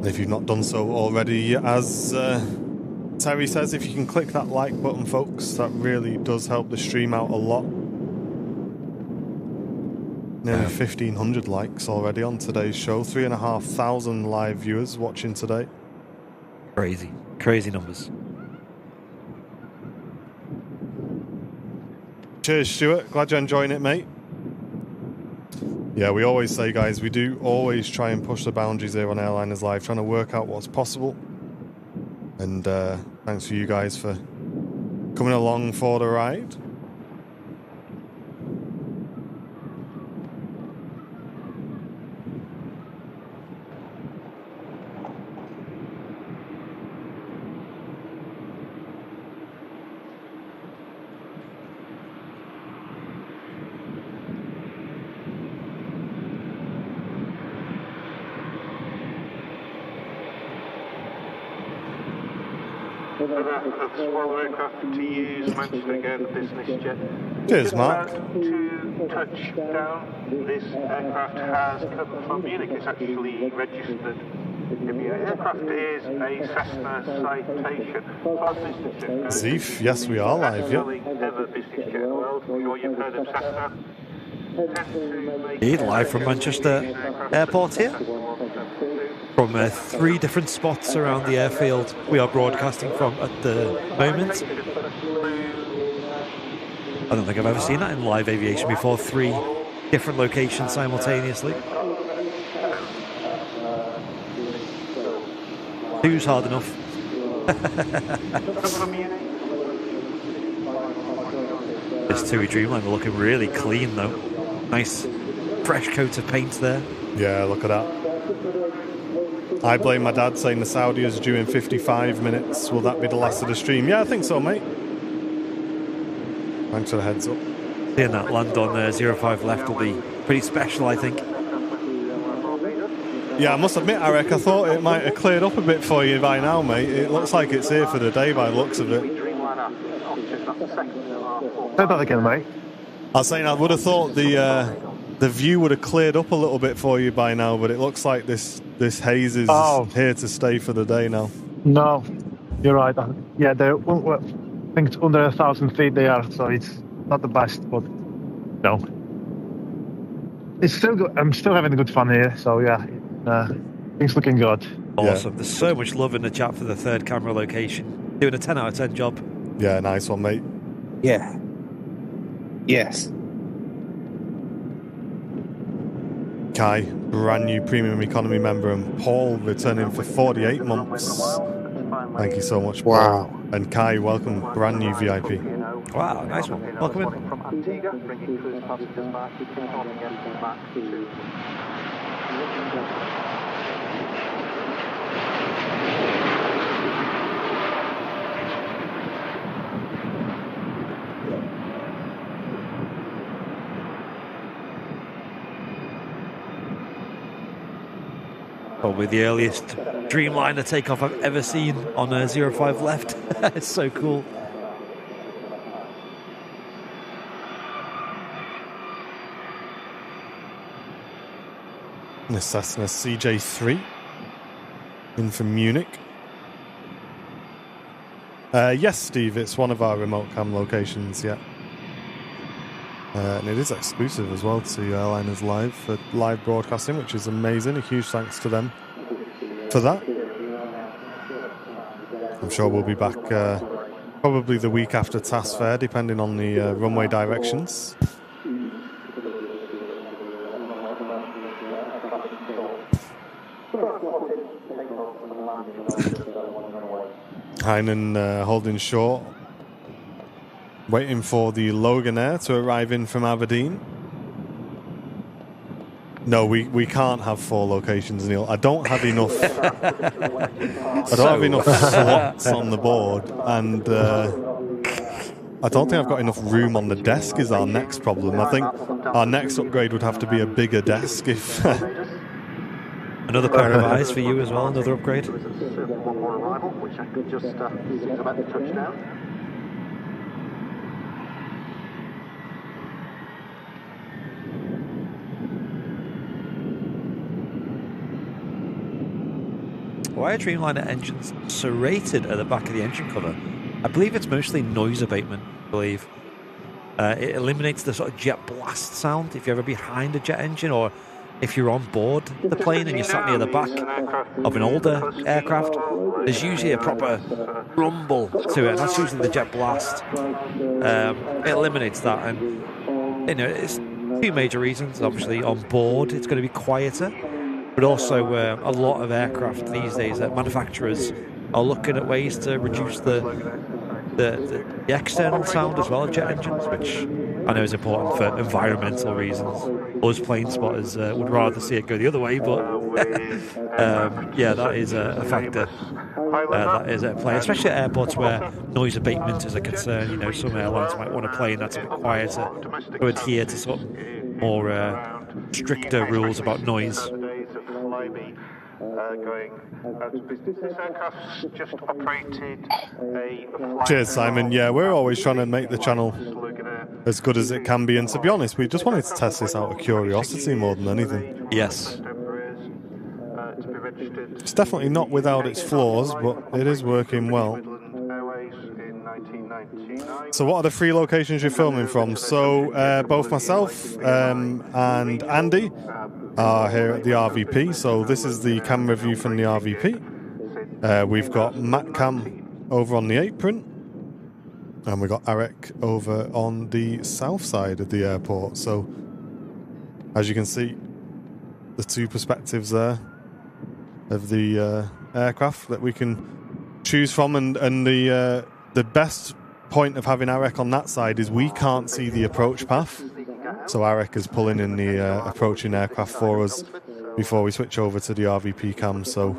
S1: If you've not done so already, as Terry says, if you can click that like button, folks, that really does help the stream out a lot. Nearly 1,500 likes already on today's show. 3,500 live viewers watching today.
S4: Crazy numbers.
S1: Cheers, Stuart. Glad you're enjoying it, mate. Yeah, we always say, guys, we do always try and push the boundaries here on Airliners Live, trying to work out what's possible. And thanks for you guys for coming along for the ride.
S5: That's one aircraft to use, mentioned again, business jet.
S1: Cheers, Mark.
S5: To touch down, this aircraft has come from Munich. It's actually registered in Munich. The aircraft is a Cessna Citation. Our business jet goes.
S1: Zeef, yes, we are live, yeah.
S5: Ever business jet world. I'm sure you've heard of Cessna.
S4: Live from Manchester Airport here. From 3 different spots around the airfield we are broadcasting from at the moment. I don't think I've ever seen that in live aviation before. 3 different locations simultaneously. Two's hard enough. This TUI Dreamliner looking really clean though. Nice fresh coat of paint there.
S1: Yeah, look at that. I blame my dad saying the Saudi is due in 55 minutes. Will that be the last of the stream? Yeah, I think so, mate. Thanks for the heads up.
S4: Seeing that land on 05 left will be pretty special, I think.
S1: Yeah, I must admit, Eric, I thought it might have cleared up a bit for you by now, mate. It looks like it's here for the day by the looks of it.
S3: Say that again, mate.
S1: I was saying I would have thought the view would have cleared up a little bit for you by now, but it looks like this haze is here to stay for the day now.
S3: No, you're right. Yeah, I think it's under 1,000 feet they are, so it's not the best, but no. It's still good. I'm still having good fun here, so yeah, things looking good.
S4: Awesome. Yeah. There's so much love in the chat for the third camera location. Doing a 10 out of 10 job.
S1: Yeah, nice one, mate.
S2: Yeah. Yes.
S1: Kai, brand new premium economy member, and Paul returning for 48 months. Thank you so much, Paul.
S2: Wow.
S1: And Kai, welcome, brand new VIP.
S4: Wow, nice one. Welcome in.
S6: From Antigua, bringing cruise passengers back, reporting everything back to...
S4: Probably the earliest Dreamliner takeoff I've ever seen on 05 left. It's so cool.
S1: The Cessna CJ3 in from Munich. Yes, Steve, it's one of our remote cam locations, yeah. And it is exclusive as well to Airliners Live for live broadcasting, which is amazing. A huge thanks to them for that. I'm sure we'll be back probably the week after TAS Fair, depending on the runway directions. Heinen holding short, waiting for the Logan Air to arrive in from Aberdeen. No, we can't have 4 locations, Neil. I don't have enough. I don't have enough slots on the board, and I don't think I've got enough room on the desk. Is our next problem? I think our next upgrade would have to be a bigger desk. If
S4: another pair of eyes for you as well. Another upgrade.
S6: One more arrival, which I could just see about the touchdown.
S4: Why are Dreamliner engines serrated at the back of the engine cover? I believe it's mostly noise abatement, I believe. It eliminates the sort of jet blast sound if you're ever behind a jet engine, or if you're on board the plane and you're sat near the back of an older aircraft. There's usually a proper rumble to it, and that's usually the jet blast. It eliminates that, and you know, it's 2 major reasons. Obviously, on board it's going to be quieter, but also a lot of aircraft these days, manufacturers are looking at ways to reduce the external sound as well of jet engines, which I know is important for environmental reasons. Us plane spotters would rather see it go the other way, but yeah, that is a factor that is at play, especially at airports where noise abatement is a concern. You know, some airlines might want a plane that's a bit quieter to adhere to some more stricter rules about noise.
S1: Cheers, Simon. Yeah, we're always trying to make the channel as good as it can be, and to be honest, we just wanted to test this out of curiosity more than anything.
S4: Yes.
S1: It's definitely not without its flaws, but it is working well. So what are the 3 locations you're filming from? So both myself and Andy are here at the RVP. So this is the camera view from the RVP. We've got Matt Cam over on the Apron, and we've got Eric over on the south side of the airport. So As you can see, the two perspectives there of the aircraft that we can choose from, and the best point of having Arek on that side is we can't see the approach path, so Arek is pulling in the approaching aircraft for us before we switch over to the RVP cam. So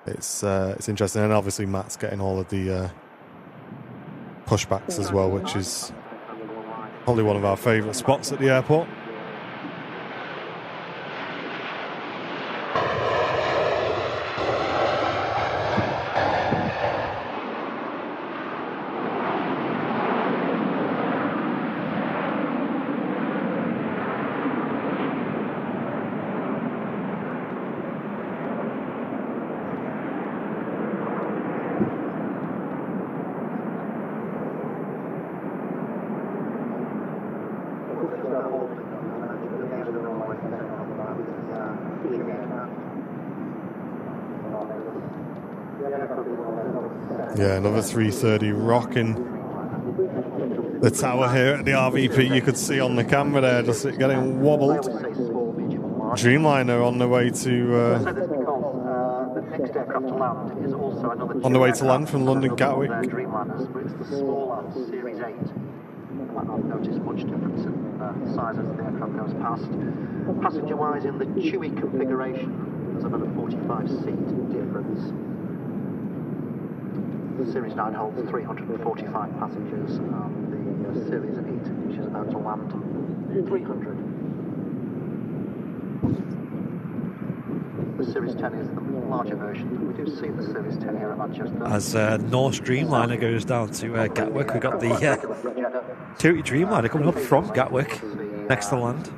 S1: it's interesting, and obviously Matt's getting all of the pushbacks as well, which is probably one of our favourite spots at the airport. Yeah, another 330 rocking the tower here at the RVP. You could see on the camera there, just getting wobbled. Dreamliner on the way to land from London Gatwick.
S6: Dreamliners, but it's the smaller Series 8. You might not notice much difference in the size as the aircraft goes past. Passenger-wise, in the Chewy configuration, there's about a 45-seat difference. The Series 9 holds 345 passengers, and the Series 8, which is about to land, 300. The Series 10 is the larger version. We do see the Series 10 here at Manchester.
S4: As Norse Dreamliner goes down to Gatwick, we've got the Toyota Dreamliner coming up from Gatwick, next to land.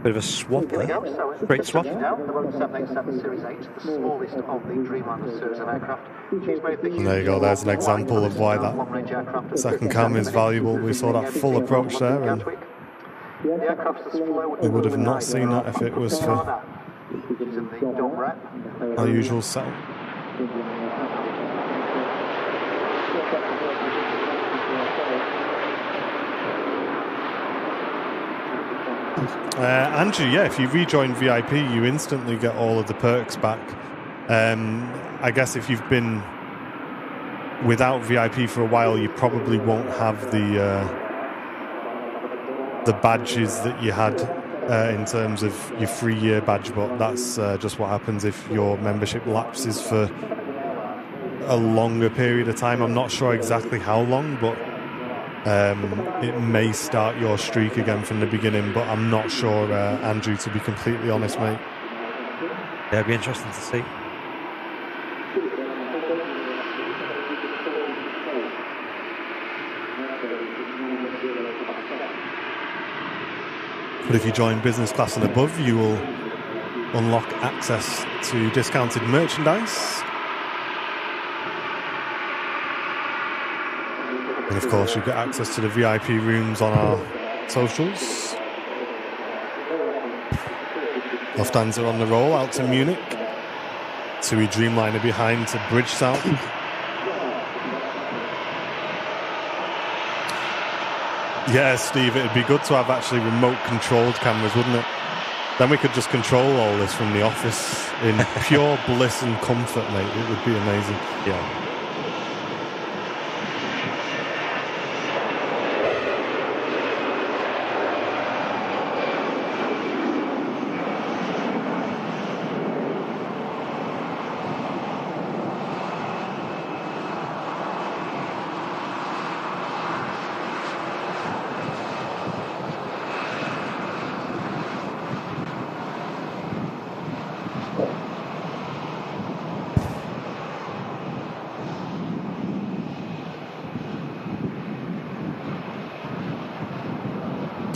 S4: Bit of a swap there. Great swap.
S6: The Boeing 787 Series 8, the smallest of the Dreamliner series of aircraft.
S1: And there you go, there's an example of why that second cam is valuable. We saw that full approach there, and we would have not seen that if it was for our usual setup. Andrew, yeah, if you rejoin VIP, you instantly get all of the perks back. I guess if you've been without VIP for a while, you probably won't have the badges that you had in terms of your 3-year badge, but that's just what happens if your membership lapses for a longer period of time. I'm not sure exactly how long, but it may start your streak again from the beginning, but I'm not sure, Andrew, to be completely honest, mate.
S4: Yeah, it'd be interesting to see.
S1: But if you join business class and above, you will unlock access to discounted merchandise. And of course, you get access to the VIP rooms on our socials. Lufthansa on the roll out to Munich. TUI Dreamliner behind to Bridgetown. Yeah, Steve, it'd be good to have actually remote-controlled cameras, wouldn't it? Then we could just control all this from the office in pure bliss and comfort, mate. It would be amazing.
S4: Yeah.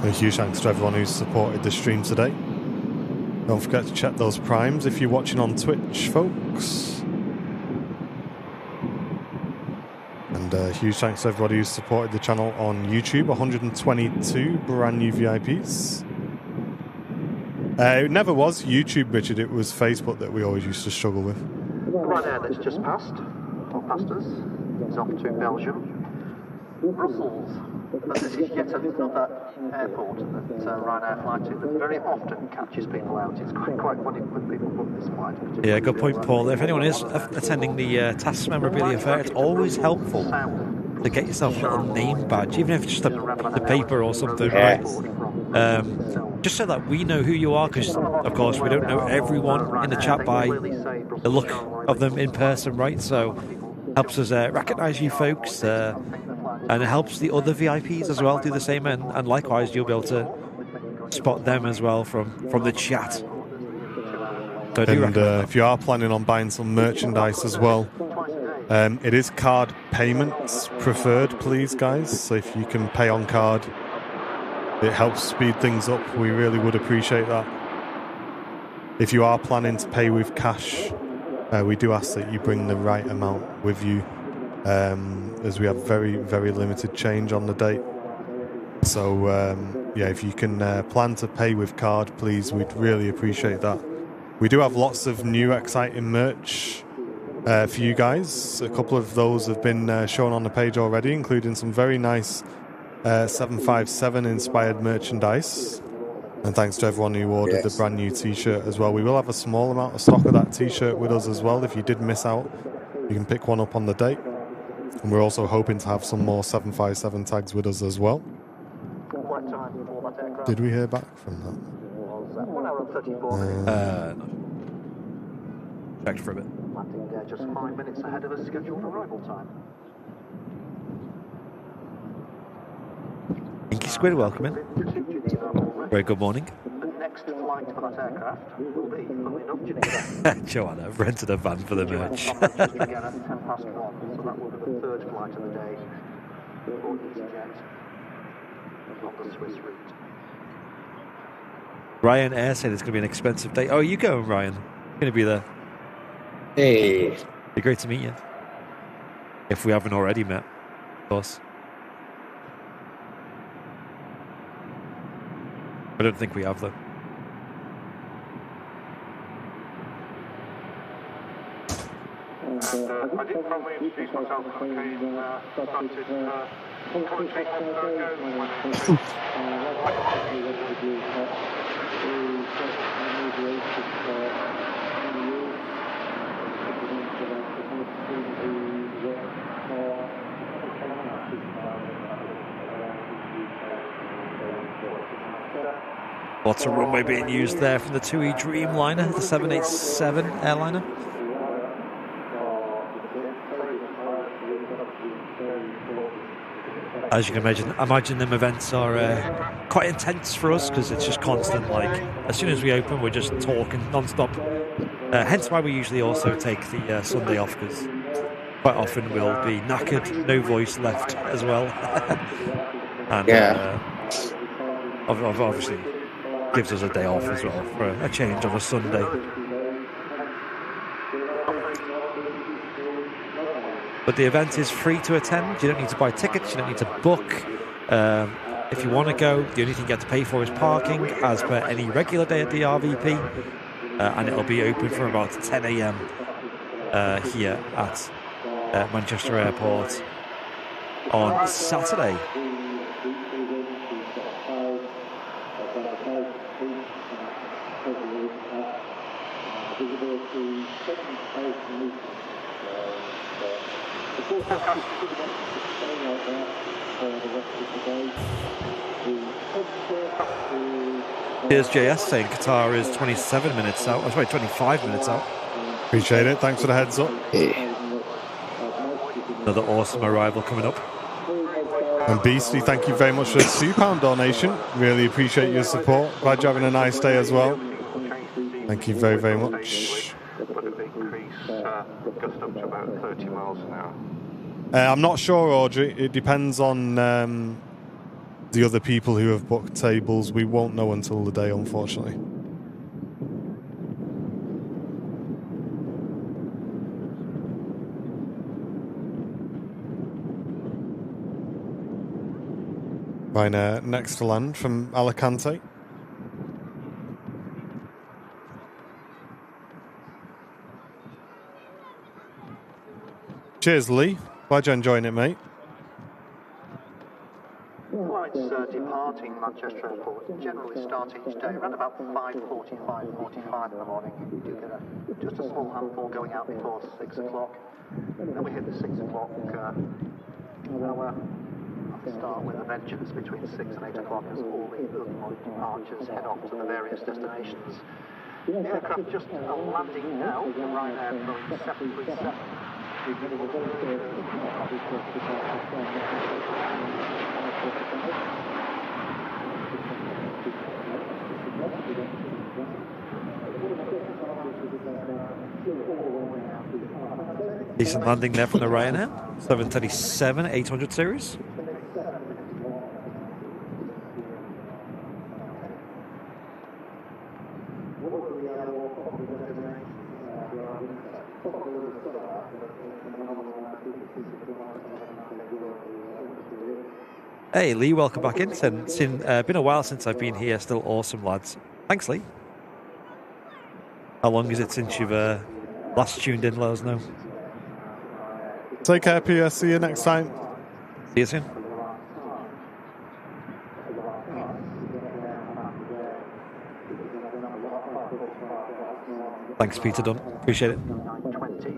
S1: A huge thanks to everyone who's supported the stream today. Don't forget to check those primes if you're watching on Twitch, folks. And huge thanks to everybody who's supported the channel on YouTube. 122 brand new VIPs. It never was YouTube, Richard. It was Facebook that we always used to struggle with.
S6: Ryanair that's just passed, or past us, is off to Belgium. Brussels, But this is yet another airport that Ryanair fly to that very often catches people out. It's quite funny when people book this flight.
S4: Yeah, good point, Paul. If anyone is attending the TASS memorabilia fair, it's always helpful to get yourself a little name badge, even if it's just a piece of paper or something, right? Just so that we know who you are, because, of course, we don't know everyone in the chat by the look of them in person, right? So helps us recognise you folks, and it helps the other VIPs as well do the same, and likewise you'll be able to spot them as well from the chat. So
S1: and if you are planning on buying some merchandise as well, it is card payments preferred, please, guys. So if you can pay on card, it helps speed things up. We really would appreciate that. If you are planning to pay with cash, we do ask that you bring the right amount with you, as we have very, very limited change on the date. So, yeah, if you can plan to pay with card, please, we'd really appreciate that. We do have lots of new exciting merch for you guys. A couple of those have been shown on the page already, including some very nice 757 inspired merchandise. And thanks to everyone who ordered the brand new t-shirt as well. We will have a small amount of stock of that t-shirt with us as well. If you did miss out, you can pick one up on the date. And we're also hoping to have some more 757 tags with us as well. Did we hear back from that?
S6: 1 hour and 34 minutes.
S4: No. Checked for a bit.
S6: Landing just 5 minutes ahead of a scheduled arrival time.
S4: Inky Squid, welcome in. Very good morning.
S6: The next flight for that aircraft will be, funnily enough, Geneva.
S4: Joanna, I've rented a van for the merch.
S6: Just began at 1:10 past 1, so that will be the third flight of the day for Biz-jet on the Swiss route.
S4: Ryan Air said it's going to be an expensive day. Oh, are you going, Ryan? Going to be there.
S2: Hey.
S4: Be great to meet you. If we haven't already met, of course. I don't think we have, though.
S5: I did probably introduce myself to Kane, started commentating on
S4: Lots of runway being used there from the 2E Dreamliner, the 787 airliner. As you can imagine them events are quite intense for us because it's just constant, like, as soon as we open, we're just talking non-stop. Hence why we usually also take the Sunday off, because quite often we'll be knackered, no voice left as well. And obviously gives us a day off as well for a change on a Sunday. But the event is free to attend. You don't need to buy tickets. You don't need to book. If you want to go, the only thing you have to pay for is parking, as per any regular day at the RVP. And it'll be open from about 10 a.m. Here at Manchester Airport on Saturday. Here's JS saying Qatar is 27 minutes out. Sorry, 25 minutes out.
S1: Appreciate it. Thanks for the heads up.
S4: Another awesome arrival coming up.
S1: And Beastie, thank you very much for the £2 donation. Really appreciate your support. Glad you're having a nice day as well. Thank you very, very much.
S5: but it increase gust up to about 30 miles an hour.
S1: I'm not sure, Audrey. It depends on the other people who have booked tables. We won't know until the day, unfortunately. Right, next to land from Alicante. Cheers, Lee. Glad you're enjoying it, mate.
S6: departing Manchester Airport generally start each day around about 5:45 in the morning. We do get just a small handful going out before 6 o'clock. Then we hit the 6 o'clock hour. Start with a vengeance between 6 and 8 o'clock as all the early morning departures head off to the various destinations. The aircraft just landing now, the Ryanair Boeing 737.
S4: Decent landing there from the Ryanair 737 800 series. Hey Lee, welcome back in. It's been a while since I've been here. Still awesome, lads. Thanks, Lee. How long is it since you've last tuned in? Let us know.
S1: Take care, PS. See you next time.
S4: See you soon. Thanks, Peter Dunn. Appreciate it.
S6: 9:20.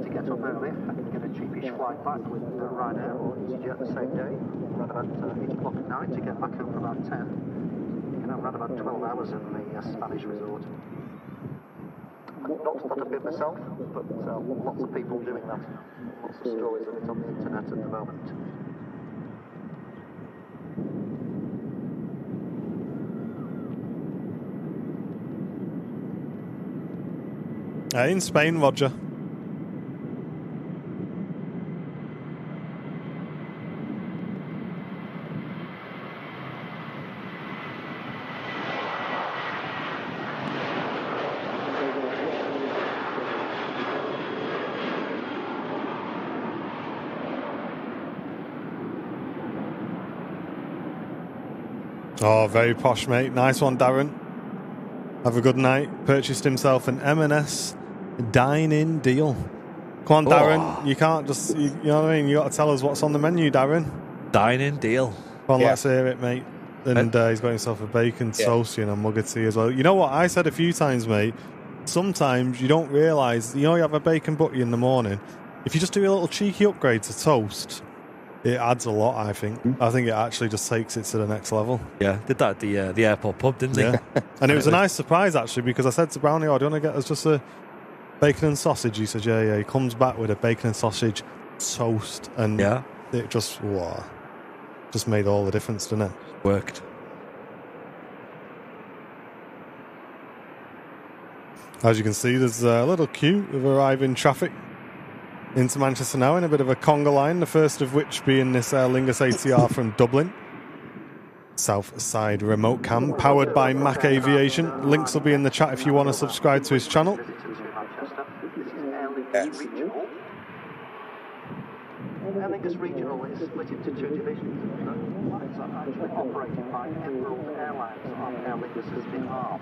S6: To get up early, I can get a cheapish flight back with Ryanair or Biz-jet the same day, around about 8 o'clock at night to get back home for about 10. You can have around about 12 hours in the Spanish resort. Not a bit myself, but lots of people doing that. Lots of stories of it on the internet at the moment.
S1: In Spain, Roger. Oh, very posh, mate. Nice one, Darren. Have a good night. Purchased himself an M&S dine-in deal. Come on, Darren. You can't just, you know what I mean? You got to tell us what's on the menu, Darren.
S4: Dine-in deal.
S1: Come on, let's hear it, mate. And he's got himself a bacon toasty and a mug of tea as well. You know what? I said a few times, mate, sometimes you don't realise, you know, you have a bacon butty in the morning. If you just do a little cheeky upgrade to toast, it adds a lot, I think. I think it actually just takes it to the next level.
S4: Yeah, did that at the airport pub, didn't they?
S1: Yeah. And it was a nice surprise, actually, because I said to Brownie, oh, do you want to get us just a bacon and sausage? He said, yeah. He comes back with a bacon and sausage toast. And it just made all the difference, didn't it?
S4: Worked.
S1: As you can see, there's a little queue of arriving traffic into Manchester now in a bit of a conga line, the first of which being this Aer Lingus ATR from Dublin. South Side remote cam, powered by Mac Aviation. Links will be in the chat if you want to subscribe to his channel.
S6: Aer Lingus Regional is split into two divisions. One is actually operated by Emirates Airlines on Aer Lingus's behalf.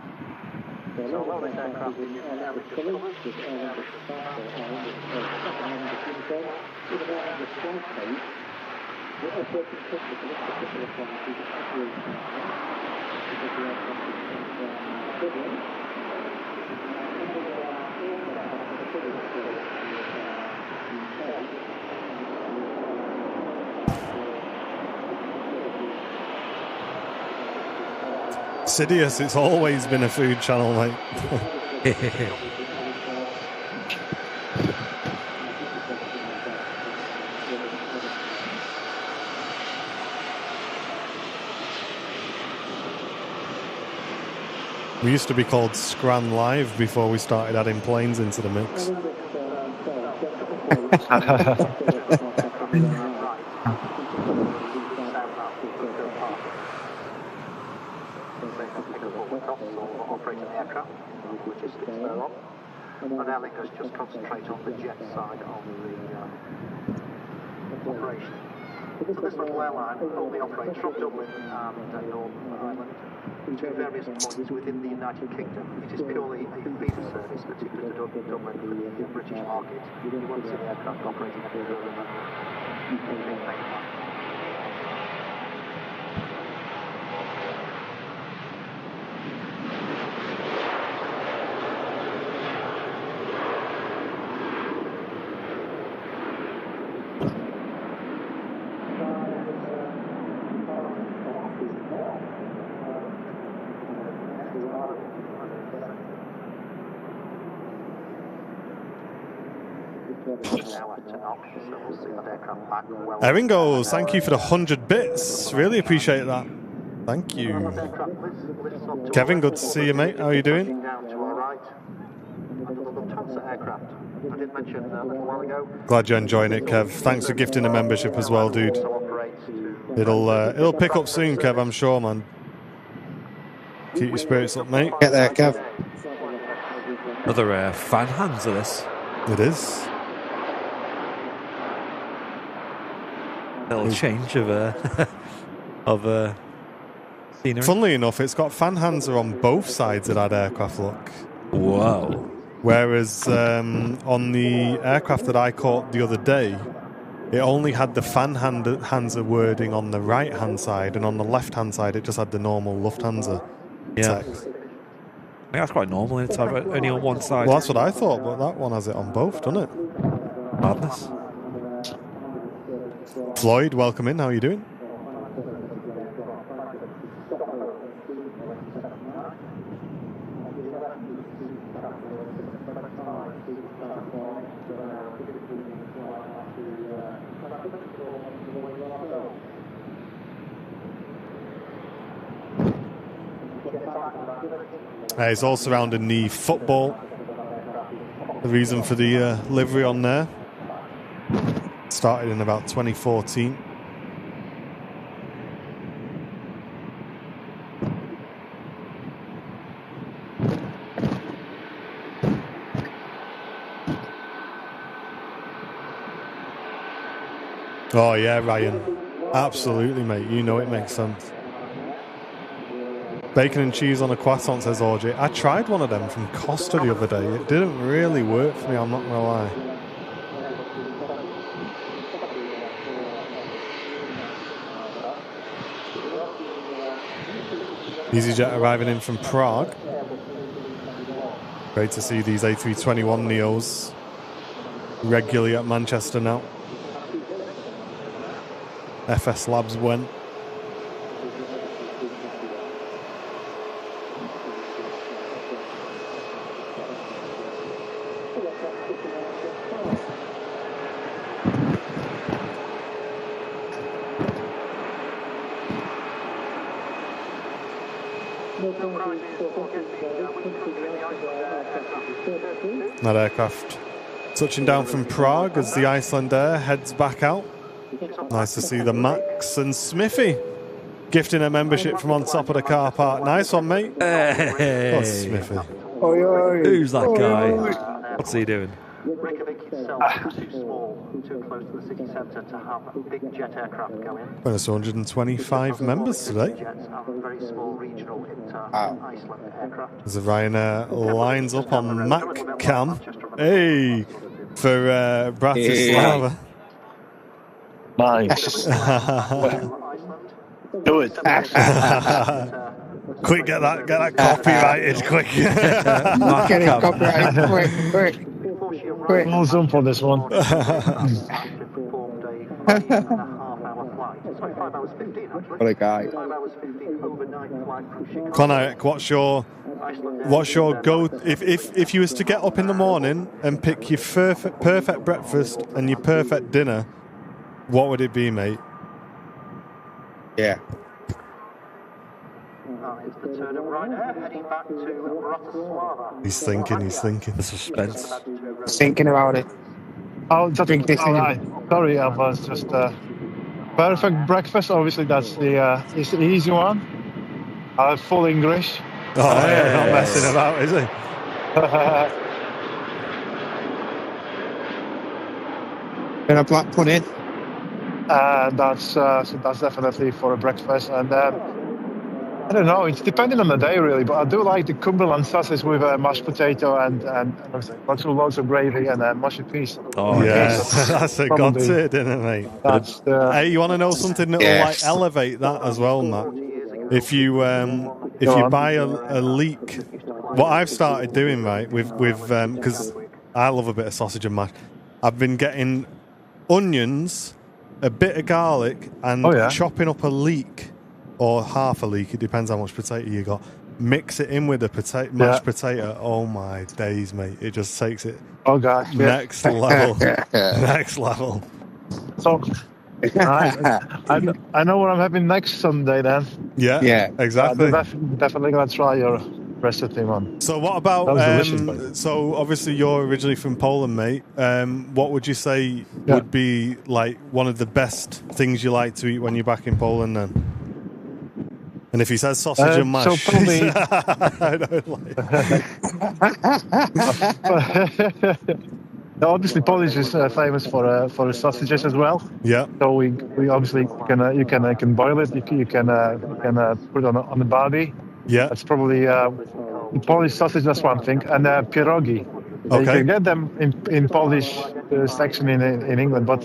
S6: So although this aircraft is Aer Lingus colours,
S1: Sidious, it's always been a food channel, mate. We used to be called Scran Live before we started adding planes into the mix.
S6: operating the aircraft, logistics thereof. But Aer Lingus just concentrate on the jet side of the operation. So this little airline only operates from Dublin and Northern Ireland to various points within the United Kingdom. It is purely a feeder service, particularly to Dublin for the British market. You won't see the aircraft operating any further than UK mainland.
S1: Eringo, thank you for the 100 bits. Really appreciate that. Thank you. Kevin, good to see you, mate. How are you doing? Glad you're enjoying it, Kev. Thanks for gifting the membership as well, dude. It'll pick up soon, Kev, I'm sure, man. Keep your spirits up, mate.
S2: Get there, Kev.
S4: Another fan hands of this.
S1: It is.
S4: Little change of scenery.
S1: Funnily enough, it's got fan hands on both sides of that aircraft, look.
S4: Whoa.
S1: Whereas on the aircraft that I caught the other day, it only had the fan Hansa wording on the right-hand side, and on the left-hand side, it just had the normal Lufthansa text.
S4: I think that's quite normal in type, only on one side.
S1: Well, that's what I thought, but that one has it on both, doesn't it?
S4: Madness.
S1: Floyd, welcome in. How are you doing? It's all surrounding the football. The reason for the livery on there started in about 2014. Oh yeah, Ryan. Absolutely, mate. You know it makes sense. Bacon and cheese on a croissant, says RJ. I tried one of them from Costa the other day. It didn't really work for me, I'm not going to lie. EasyJet arriving in from Prague. Great to see these A321 Neos regularly at Manchester now. FS Labs went. That aircraft touching down from Prague as the Icelandair heads back out. Nice to see the Max and Smithy gifting a membership from on top of the car park. Nice one, mate.
S4: Hey.
S1: Oh, Smithy.
S4: Who's that guy? What's he doing?
S6: Reykjavik itself is too small, too close to the city centre to have a big jet aircraft go in.
S1: Well, there's 125 members today.
S6: Jets have a very small regional inter-Iceland aircraft.
S1: As Ryanair lines up on Mac Cam. Hey, for Bratislava.
S3: Nice. Do it.
S1: Quick, get that copyrighted, quick.
S2: Get it copyrighted, quick.
S3: No zoom for this one.
S2: What a guy.
S1: Connor, what's your go? If you was to get up in the morning and pick your perfect breakfast and your perfect dinner, what would it be, mate?
S2: Yeah.
S1: He's thinking.
S4: The suspense.
S2: Thinking about it.
S3: I'll just
S2: Drink this in.
S3: Sorry, I was just perfect breakfast. Obviously, that's the easy one. Full English.
S1: Oh, yeah, not messing about, is he?
S2: Bit of black pudding.
S3: That's definitely for a breakfast, and I don't know. It's depending on the day, really. But I do like the Cumberland sausage with mashed potato and lots of gravy and mashed peas.
S1: Oh yes, that's a god-tier dinner, mate. Hey, you want to know something that will like elevate that as well, Matt? If you buy a leek, what I've started doing, right, with because I love a bit of sausage and mash. I've been getting onions, a bit of garlic, and chopping up a leek. Or half a leek, it depends how much potato you got. mix it in with a mashed potato. Oh my days, mate! It just takes it.
S3: Oh gosh,
S1: next level, next level.
S3: So I know what I'm having next Sunday then.
S1: Yeah, exactly.
S3: Definitely gonna try your recipe, man.
S1: So what about? So obviously you're originally from Poland, mate. What would you say would be like one of the best things you like to eat when you're back in Poland then? And if he says sausage and mash,
S3: so probably.
S1: I don't like.
S3: Obviously, Polish is famous for sausages as well.
S1: Yeah.
S3: So we obviously can boil it. You can put it on the barbie.
S1: Yeah.
S3: That's probably the Polish sausage. That's one thing, and pierogi.
S1: Okay.
S3: You can get them in Polish section in England, but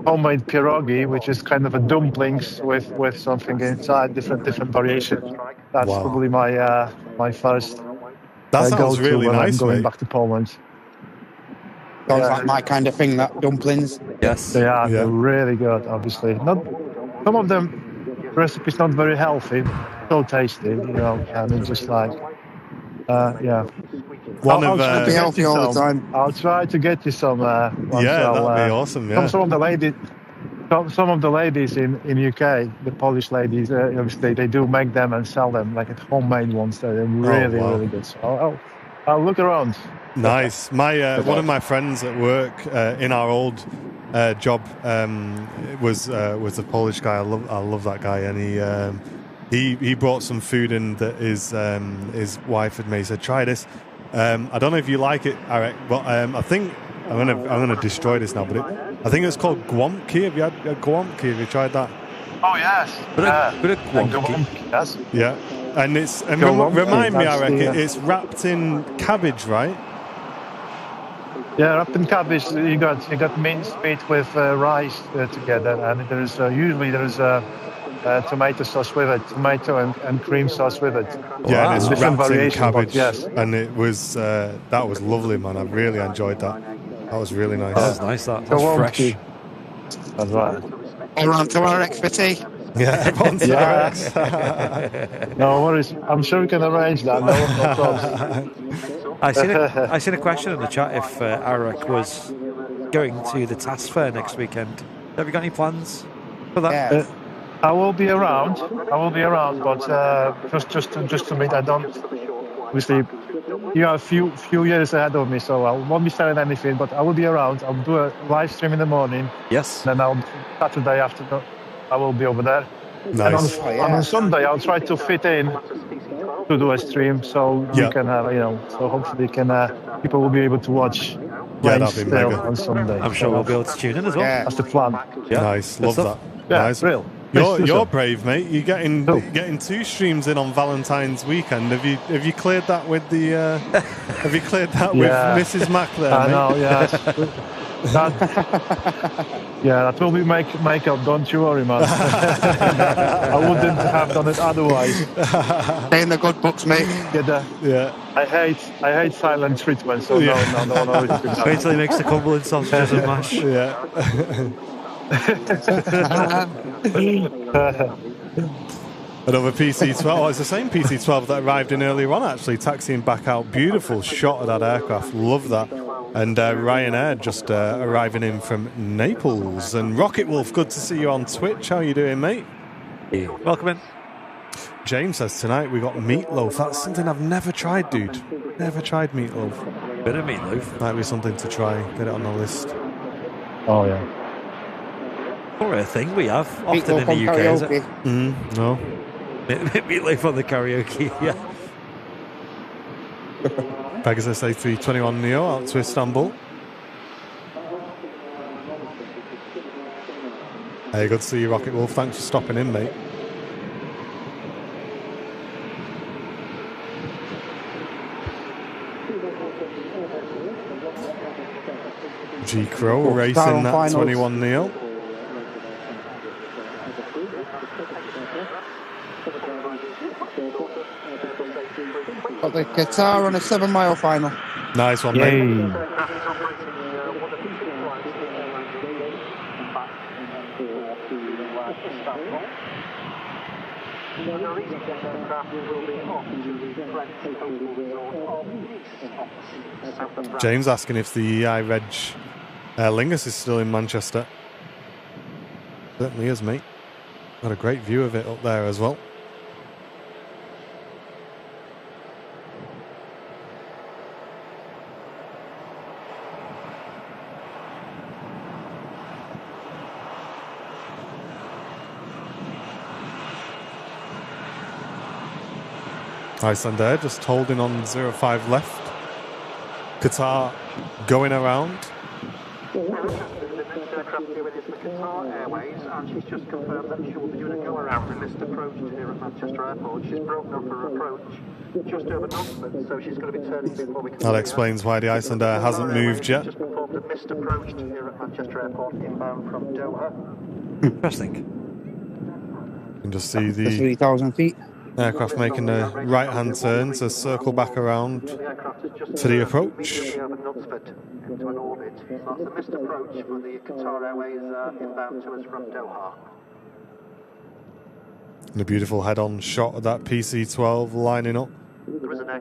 S3: homemade pierogi, which is kind of a dumplings with something inside, different variations. That's probably my first.
S1: That sounds really nice,
S3: I'm going
S1: mate.
S3: back to Poland.
S2: Sounds like my kind of thing, that dumplings.
S4: Yes.
S3: They are. They're really good, obviously. Some of them recipes not very healthy, so tasty, and it's just like,
S1: I'll
S2: be healthy all the time.
S3: I'll try to get you some.
S1: That'd be awesome. Yeah.
S3: Some of the ladies in UK, the Polish ladies, obviously they do make them and sell them like at homemade ones. They're really good. So I'll look around.
S1: Nice. My one of my friends at work in our old job was a Polish guy. I love that guy, and he brought some food in that his wife had made. He said, "Try this." I don't know if you like it, Eric, but I think I'm gonna destroy this now. But I think it's called guamki. Have you had guamki? Have you tried that?
S3: Oh yes.
S4: Guamki.
S3: Yes.
S1: Yeah. And remind me, Eric, it's wrapped in cabbage, right?
S3: Yeah, wrapped in cabbage. You got minced meat with rice together, and there's usually tomato sauce with it, tomato and cream sauce with it.
S1: Yeah, and it's
S3: different
S1: wrapped in
S3: variations.
S1: cabbage.
S3: Yes,
S1: and it was that was lovely, man. I really enjoyed that. That was really nice.
S4: That was nice. That was fresh.
S3: That's right.
S2: Everyone to our expertise.
S1: Yeah, everyone's
S3: No worries. I'm sure we can arrange that. No problem.
S4: I seen a question in the chat if Arak was going to the task fair next weekend. Have you got any plans for that?
S2: Yeah.
S3: I will be around, but just to meet. I don't. Obviously, you are a few years ahead of me, so I won't be selling anything. But I will be around. I'll do a live stream in the morning.
S4: Yes.
S3: Then Saturday afternoon, I will be over there.
S1: Nice.
S3: And on Sunday, I'll try to fit in to do a stream, so you can have, so hopefully people will be able to watch.
S1: Yeah, that'd be mega.
S3: On Sunday.
S4: I'm sure we'll be able to tune in as well.
S3: That's the plan.
S4: Yeah.
S1: Nice, love that.
S3: Yeah,
S1: nice.
S3: real.
S1: You're brave, mate. You're getting 2 streams in on Valentine's weekend. Have you cleared that with the? Have you cleared that with Mrs. Mac there?
S3: I
S1: mate?
S3: know. That will be makeup. Don't you worry, man. I wouldn't have done it otherwise.
S2: Stay in the good books, mate.
S1: Yeah.
S3: I hate silent treatment. So no.
S4: Wait till he makes the Cumberland sausages and mash.
S1: Yeah. Another PC-12. Oh, it's the same PC-12 that arrived in earlier on, actually, taxiing back out. Beautiful shot of that aircraft. Love that. And Ryanair just arriving in from Naples. And Rocket Wolf, good to see you on Twitch. How are you doing, mate?
S4: Welcome in.
S1: James says tonight we got meatloaf. That's something I've never tried, dude. Never tried meatloaf.
S4: Bit of meatloaf.
S1: Might be something to try. Get it on the list.
S3: Oh, yeah.
S4: Or a thing we have often
S2: Meatloaf
S4: in the UK, is it?
S1: No.
S4: Meatloaf on the karaoke, yeah.
S1: Pegasus A321 Neo out to Istanbul. Hey, good to see you, Rocket Wolf. Thanks for stopping in, mate. G Crow racing that finals. 21 Neo.
S2: Got the Qatar on a 7-mile final.
S1: Nice one, mate.
S6: And the release of this aircraft will be off to the French coastal resort of Nice, south of France.
S1: James asking if the EI Reg Aer Lingus is still in Manchester. Certainly is, mate. Got a great view of it up there as well. Icelandair just holding on 05 left. Qatar going around.
S6: The next aircraft due in is the Qatar Airways, and she's just confirmed that she will be doing a go around and missed approach here at Manchester Airport. She's broken off her approach just over Knoxford, so she's going to be turning before we can.
S1: That explains why the Icelandair hasn't moved yet.
S6: Just performed a missed approach here at Manchester Airport inbound from Doha.
S4: Interesting.
S1: You can just see the
S2: 3,000 feet.
S1: aircraft making a right-hand turn to circle back around to the approach.
S6: Over Knoxford into an orbit. So that's a missed approach for the Qatar Airways inbound to us from Doha.
S1: And a beautiful head-on shot of that PC-12 lining up.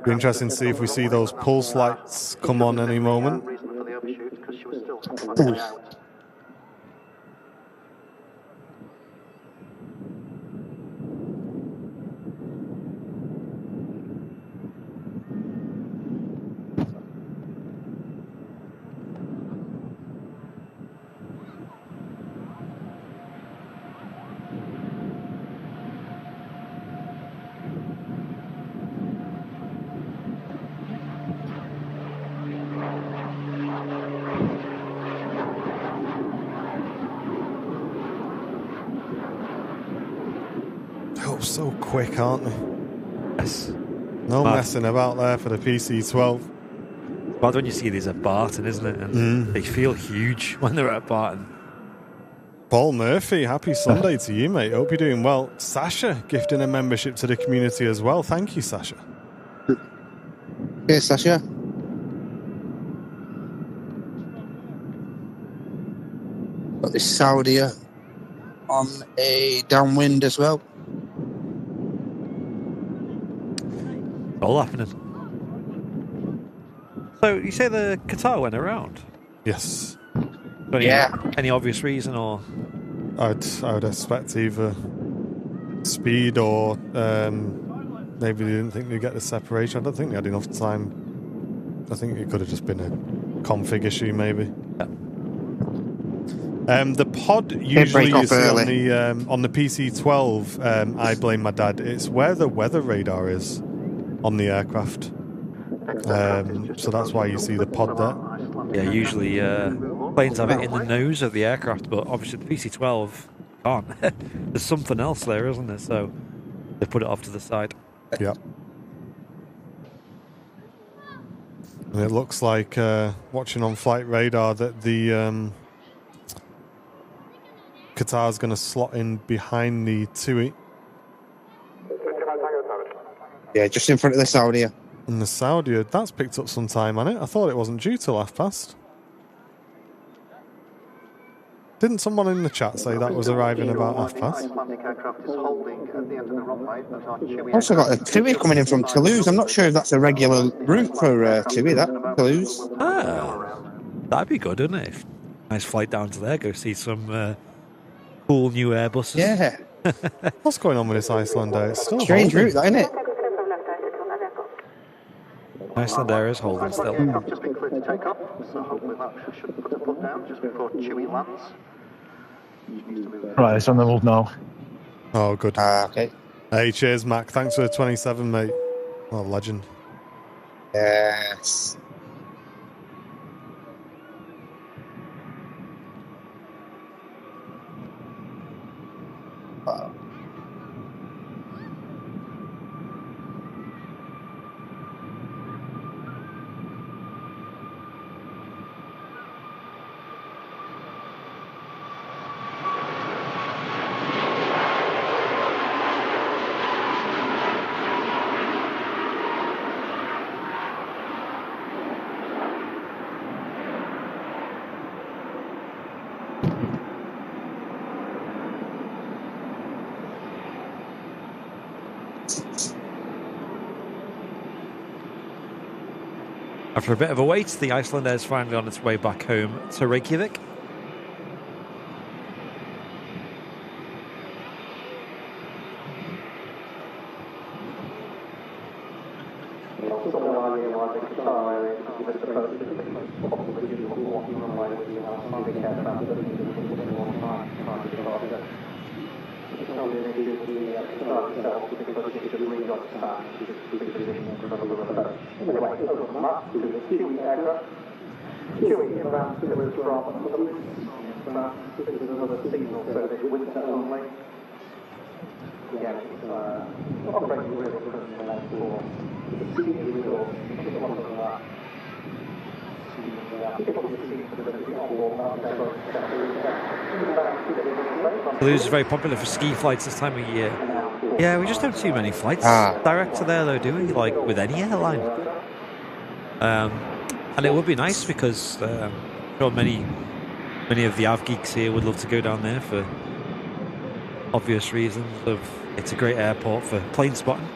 S1: Be interesting to see if we see those pulse lights come on any moment.
S6: Reason for the overshoot because she was still flying out.
S1: Oh, so quick, aren't they?
S4: Yes.
S1: No messing about there for the PC-12.
S4: Bad when you see these at Barton, isn't it? And they feel huge when they're at Barton.
S1: Paul Murphy, happy Sunday to you, mate. Hope you're doing well. Sasha gifting a membership to the community as well. Thank you, Sasha.
S2: Hey, Sasha. Got this Saudi on a downwind as well.
S4: All happening. So you say the Qatar went around?
S1: Yes.
S4: Any obvious reason, or?
S1: I would expect either speed or maybe they didn't think they'd get the separation. I don't think they had enough time. I think it could have just been a config issue, maybe.
S4: Yeah.
S1: The pod usually you see on the PC-12, I blame my dad. It's where the weather radar is on the aircraft. So that's why you see the pod there.
S4: Yeah, usually planes have it in the nose of the aircraft, but obviously the PC-12 can't. There's something else there, isn't there? So they put it off to the side.
S1: Yeah. And it looks like, watching on flight radar, that the Qatar's going to slot in behind the TUI.
S2: Yeah, just in front of the Saudi.
S1: And the Saudi, that's picked up some time on it. I thought it wasn't due till half past. Didn't someone in the chat say that was arriving about half past?
S2: Also got a TUI coming in from Toulouse. I'm not sure if that's a regular route for TUI, that, Toulouse.
S4: That'd be good, wouldn't it? Nice flight down to there, go see some cool new Airbuses.
S2: Yeah.
S1: What's going on with this Icelander? It's still
S2: strange
S1: holding.
S2: route, that, isn't it?
S4: Icelandair is holding still.
S6: I've just been cleared to take off, so hopefully that should put a foot down just before Chewie lands.
S3: Right, it's on the move now.
S1: Oh, good.
S2: Okay.
S1: Hey, cheers, Mac. Thanks for the 27, mate. Oh, legend.
S2: Yes.
S4: After a bit of a wait, the Icelander is finally on its way back home to Reykjavik. Toulouse is very popular for ski flights this time of year. Yeah, we just don't see many flights direct to there, though, do we? Like with any airline. And it would be nice because I'm sure many of the Av geeks here would love to go down there for obvious reasons. It's a great airport for plane spotting.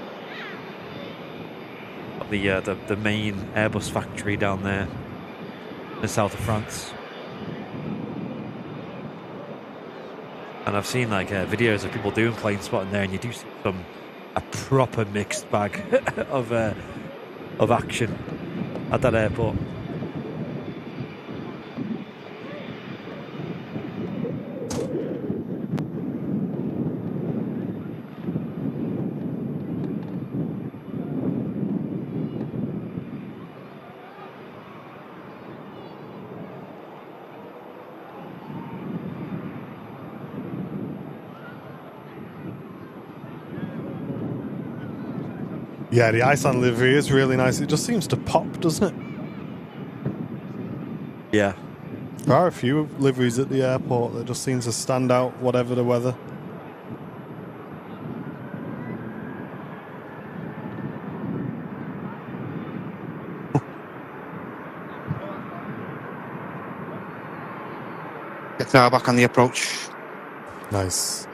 S4: The main Airbus factory down there in the south of France. And I've seen like videos of people doing plane spotting there, and you do see a proper mixed bag of action at that airport.
S1: Yeah, the Iceland livery is really nice. It just seems to pop, doesn't it?
S4: Yeah.
S1: There are a few liveries at the airport that just seems to stand out, whatever the weather.
S2: Get now back on the approach.
S1: Nice.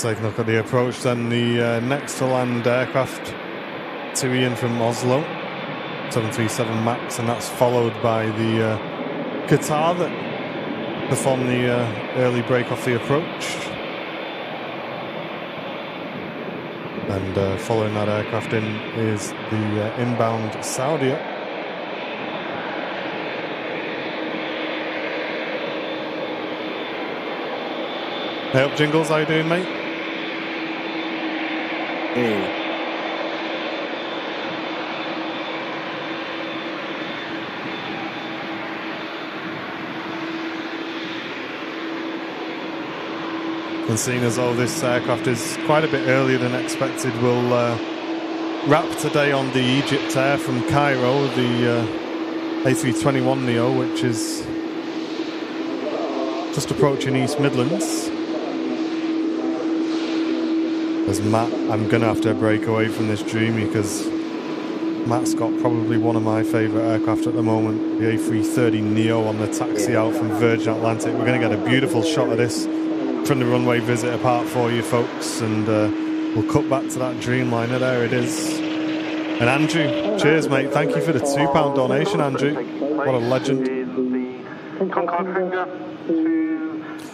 S1: Take a look at the approach then. The next to land aircraft to Ian from Oslo, 737 MAX, and that's followed by the Qatar that performed the early break off the approach. And following that aircraft in is the inbound Saudia. Hey up, Jingles, how you doing, mate?
S2: Hey.
S1: And seeing as though this aircraft is quite a bit earlier than expected, we'll wrap today on the Egypt Air from Cairo, the A321neo, which is just approaching East Midlands. As Matt, I'm going to have to break away from this Dreamy because Matt's got probably one of my favourite aircraft at the moment, the A330neo on the taxi out from Virgin Atlantic. We're going to get a beautiful shot of this from the runway visit apart for you folks, and we'll cut back to that Dreamliner. There it is. And Andrew, cheers mate, thank you for the £2 donation, Andrew. What a legend.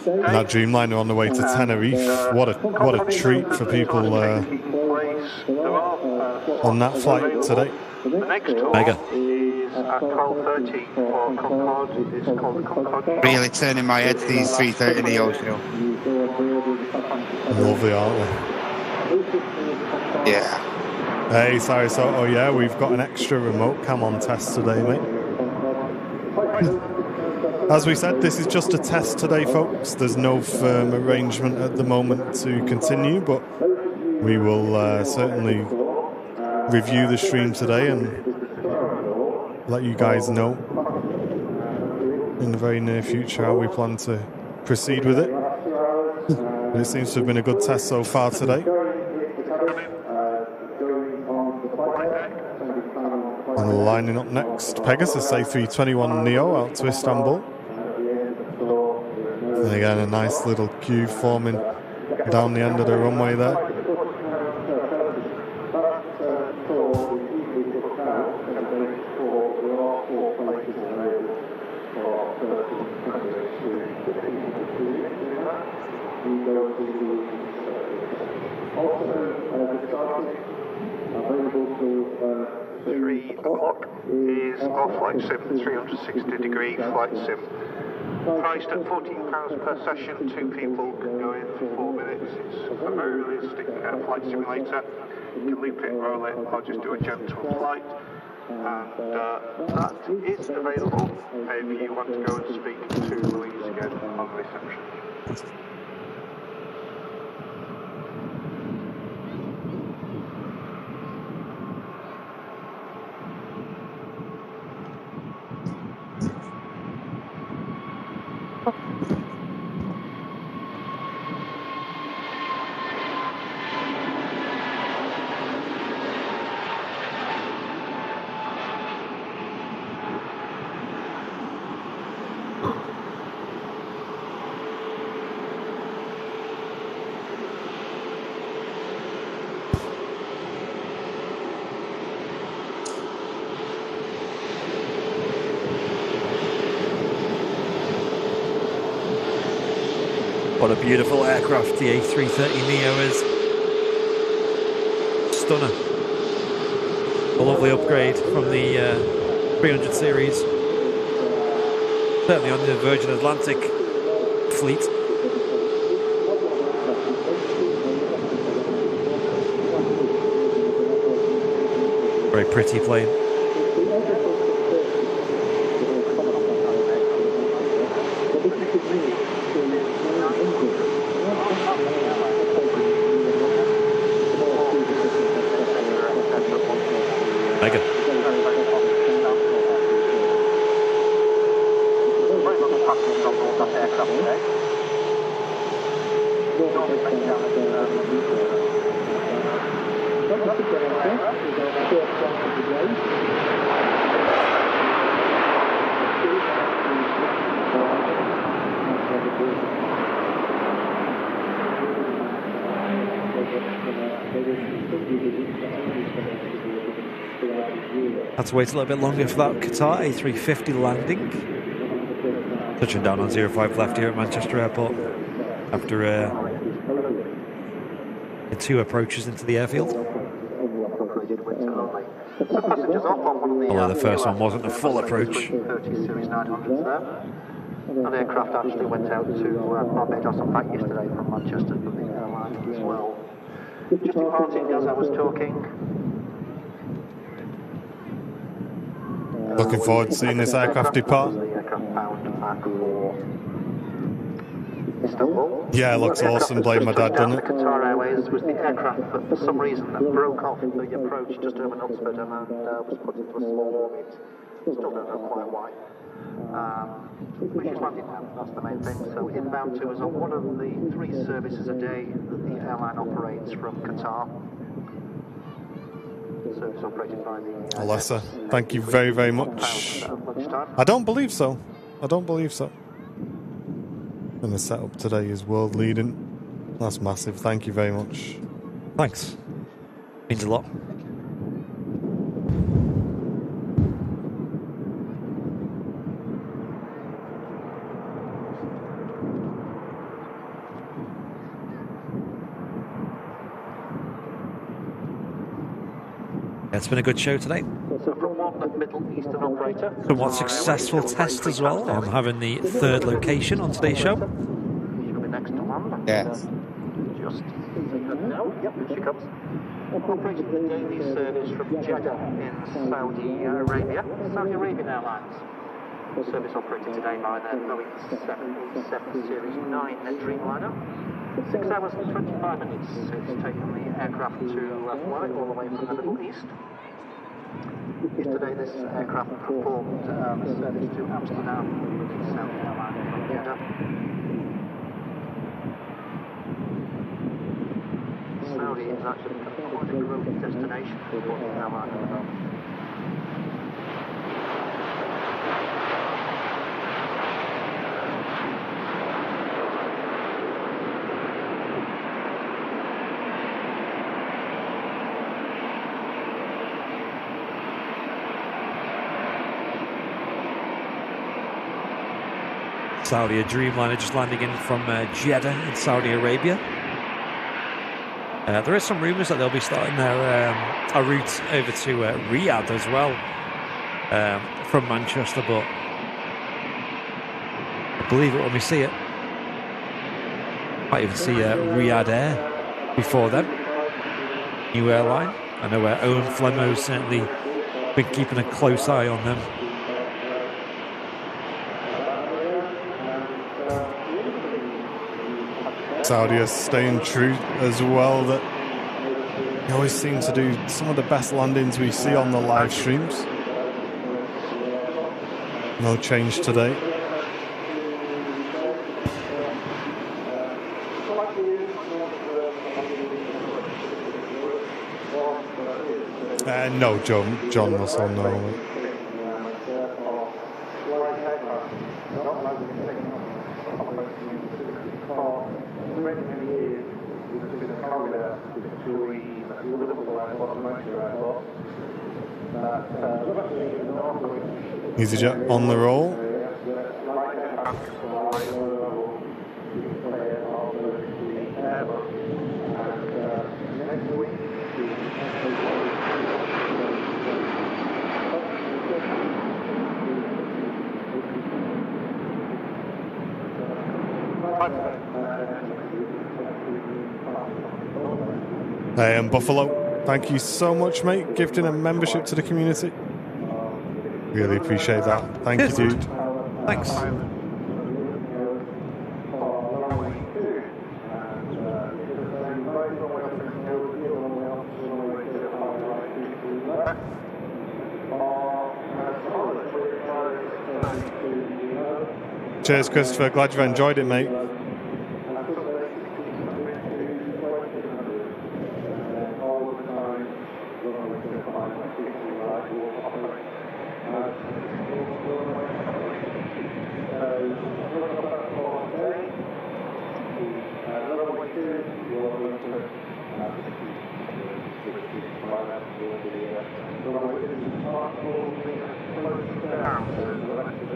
S1: And that Dreamliner on the way to Tenerife. What a treat for people on that flight today.
S4: Mega.
S6: At 12:30 for Concorde. It's called the Concorde.
S2: Really turning my head to these 330 neos, you know.
S1: Lovely, aren't they?
S2: Yeah.
S1: Hey, sorry, so, oh yeah, we've got an extra remote cam on test today, mate. As we said, this is just a test today, folks. There's no firm arrangement at the moment to continue, but we will certainly review the stream today and let you guys know in the very near future how we plan to proceed with it. It seems to have been a good test so far today. And lining up next, Pegasus A321 Neo out to Istanbul. And again, a nice little queue forming down the end of the runway there.
S5: Is our flight sim, 360-degree flight sim. Priced at £14 per session, 2 people can go in for 4 minutes. It's a very realistic flight simulator. You can loop it, roll it, or just do a gentle flight. And that is available if you want to go and speak to Louise again on reception.
S4: What a beautiful aircraft the A330 Neo is. Stunner. A lovely upgrade from the 300 series. Certainly on the Virgin Atlantic fleet. Very pretty plane. Had to wait a little bit longer for that Qatar A350 landing. Touching down on 05 left here at Manchester Airport after the 2 approaches into the airfield. Although the first one wasn't a full approach.
S6: An aircraft actually went out to Barbados and back yesterday from Manchester for the airline as well. Just departing as I was talking.
S1: Looking forward to seeing this aircraft depart. Yeah, it looks awesome. Blame my dad, doesn't it?
S6: Qatar Airways was the aircraft that for some reason that broke off the approach just over Knutsford and was put into a small orbit. Still don't know quite why. Which is landing now, that's the main thing. So inbound to us on one of the 3 services a day that the airline operates from Qatar. Service operated by the
S1: Alessa, thank you very, very much. I don't believe so. I don't believe so. And the setup today is world leading. That's massive. Thank you very much.
S4: Thanks. Means a lot. It's been a good show today.
S6: So from one Middle Eastern operator.
S4: Somewhat successful test as well on having the 3rd location on today's show.
S6: Next to one.
S2: Yes.
S6: Just now. Yep, here she comes. Operating the daily service from Jeddah in Saudi Arabia. Saudi Arabian Airlines. service operated today by the Boeing 787 Series 9 Dreamliner. 6 hours and 25 minutes it's taken the aircraft to fly all the way from the Middle East. Yesterday this aircraft performed service to Amsterdam, South Carolina from Jeddah. Saudi is actually quite a growing destination for the airline.
S4: Saudi, a Dreamliner just landing in from Jeddah in Saudi Arabia. There is some rumours that they'll be starting their a route over to Riyadh as well from Manchester, but believe it when we see it. Might even see Riyadh Air before then. New airline. I know Owen Flemmo's certainly been keeping a close eye on them.
S1: Saudi are staying true as well, that they always seem to do some of the best landings we see on the live streams. No change today. No, John Russell, no. EasyJet on the roll. And Buffalo, thank you so much, mate. Gifting a membership to the community. Really appreciate that. Thank you, dude.
S4: Thanks.
S1: Cheers, Christopher. Glad you've enjoyed it, mate.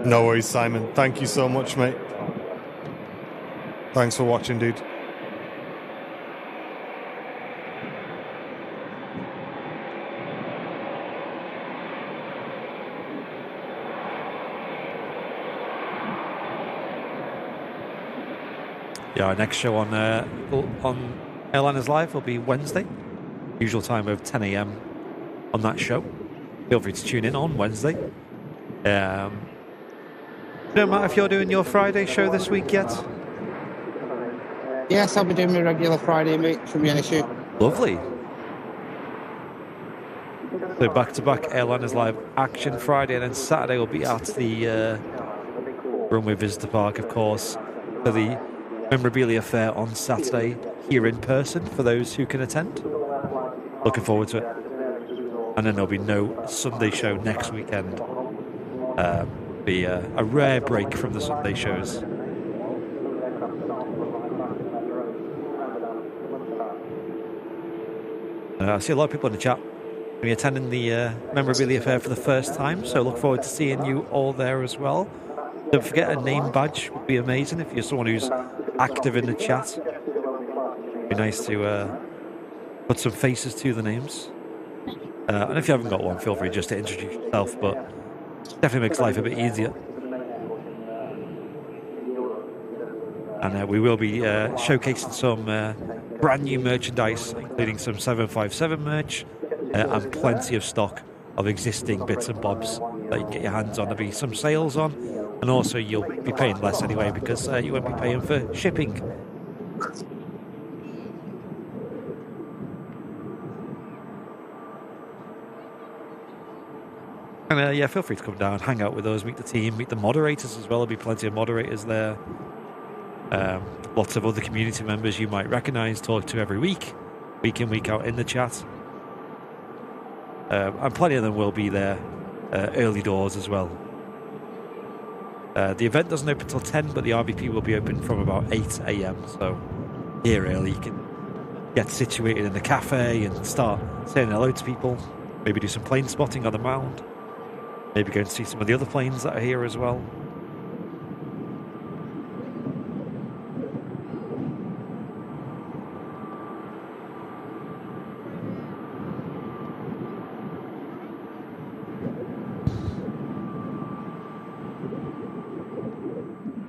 S1: No worries, Simon. Thank you so much, mate. Thanks for watching, dude.
S4: Yeah, our next show on Airliners Live will be Wednesday. Usual time of 10 a.m. on that show. Feel free to tune in on Wednesday. No matter if you're doing your Friday show this week yet.
S2: Yes, I'll be doing my regular Friday, mate. Shouldn't be an issue.
S4: Lovely. So back-to-back Airliners Live action Friday, and then Saturday will be at the Runway Visitor Park, of course, for the memorabilia fair on Saturday here in person for those who can attend. Looking forward to it. And then there'll be no Sunday show next weekend. Be a rare break from the Sunday shows. I see a lot of people in the chat be attending the memorabilia fair for the first time, so look forward to seeing you all there as well. Don't forget, a name badge would be amazing if you're someone who's active in the chat. It'd be nice to put some faces to the names. And if you haven't got one, feel free just to introduce yourself, but definitely makes life a bit easier. And we will be showcasing some brand new merchandise, including some 757 merch and plenty of stock of existing bits and bobs that you can get your hands on. There'll be some sales on, and also you'll be paying less anyway because you won't be paying for shipping. And yeah, feel free to come down, hang out with us, meet the team, meet the moderators as well. There'll be plenty of moderators there. Lots of other community members you might recognise, talk to every week in, week out in the chat. And plenty of them will be there early doors as well. The event doesn't open till 10, but the RVP will be open from about 8 AM. So here early, you can get situated in the cafe and start saying hello to people. Maybe do some plane spotting on the mound. Maybe go and see some of the other planes that are here as well.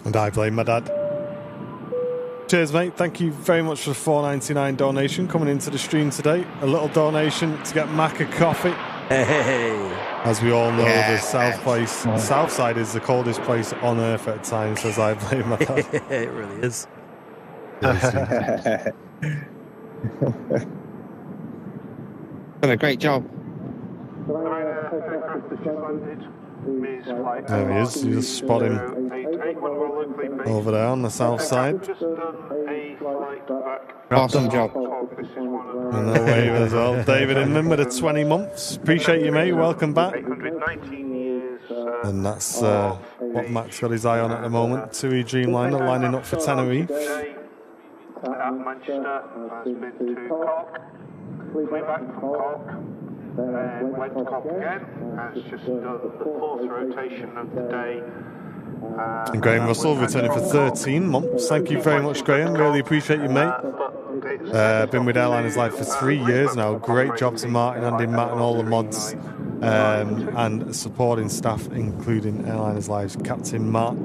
S1: And I blame my dad. Cheers, mate. Thank you very much for the $4.99 donation coming into the stream today. A little donation to get Mac a coffee.
S4: Hey.
S1: As we all know, the South Side is the coldest place on earth at times, says I blame my dad.
S4: It really is.
S2: Done a great job.
S1: There he is. You just spot him over there on the south side.
S2: Awesome job.
S1: And the wave as well. David Inman with the 20 months. Appreciate you, mate. Welcome back. And that's what Matt's got his eye on at the moment. 2E Dreamliner lining up for Tenerife.
S5: At Manchester has been to Cork, flew back from Cork, went to Cork again, has just done the fourth rotation of the day.
S1: And Graham Russell returning for 13 months. Thank you very much, Graham. Really appreciate you, mate. Been with Airline Live for 3 years now. Great job to Martin, Andy, Matt, and all the mods and supporting staff, including Airline Live's Captain Mark.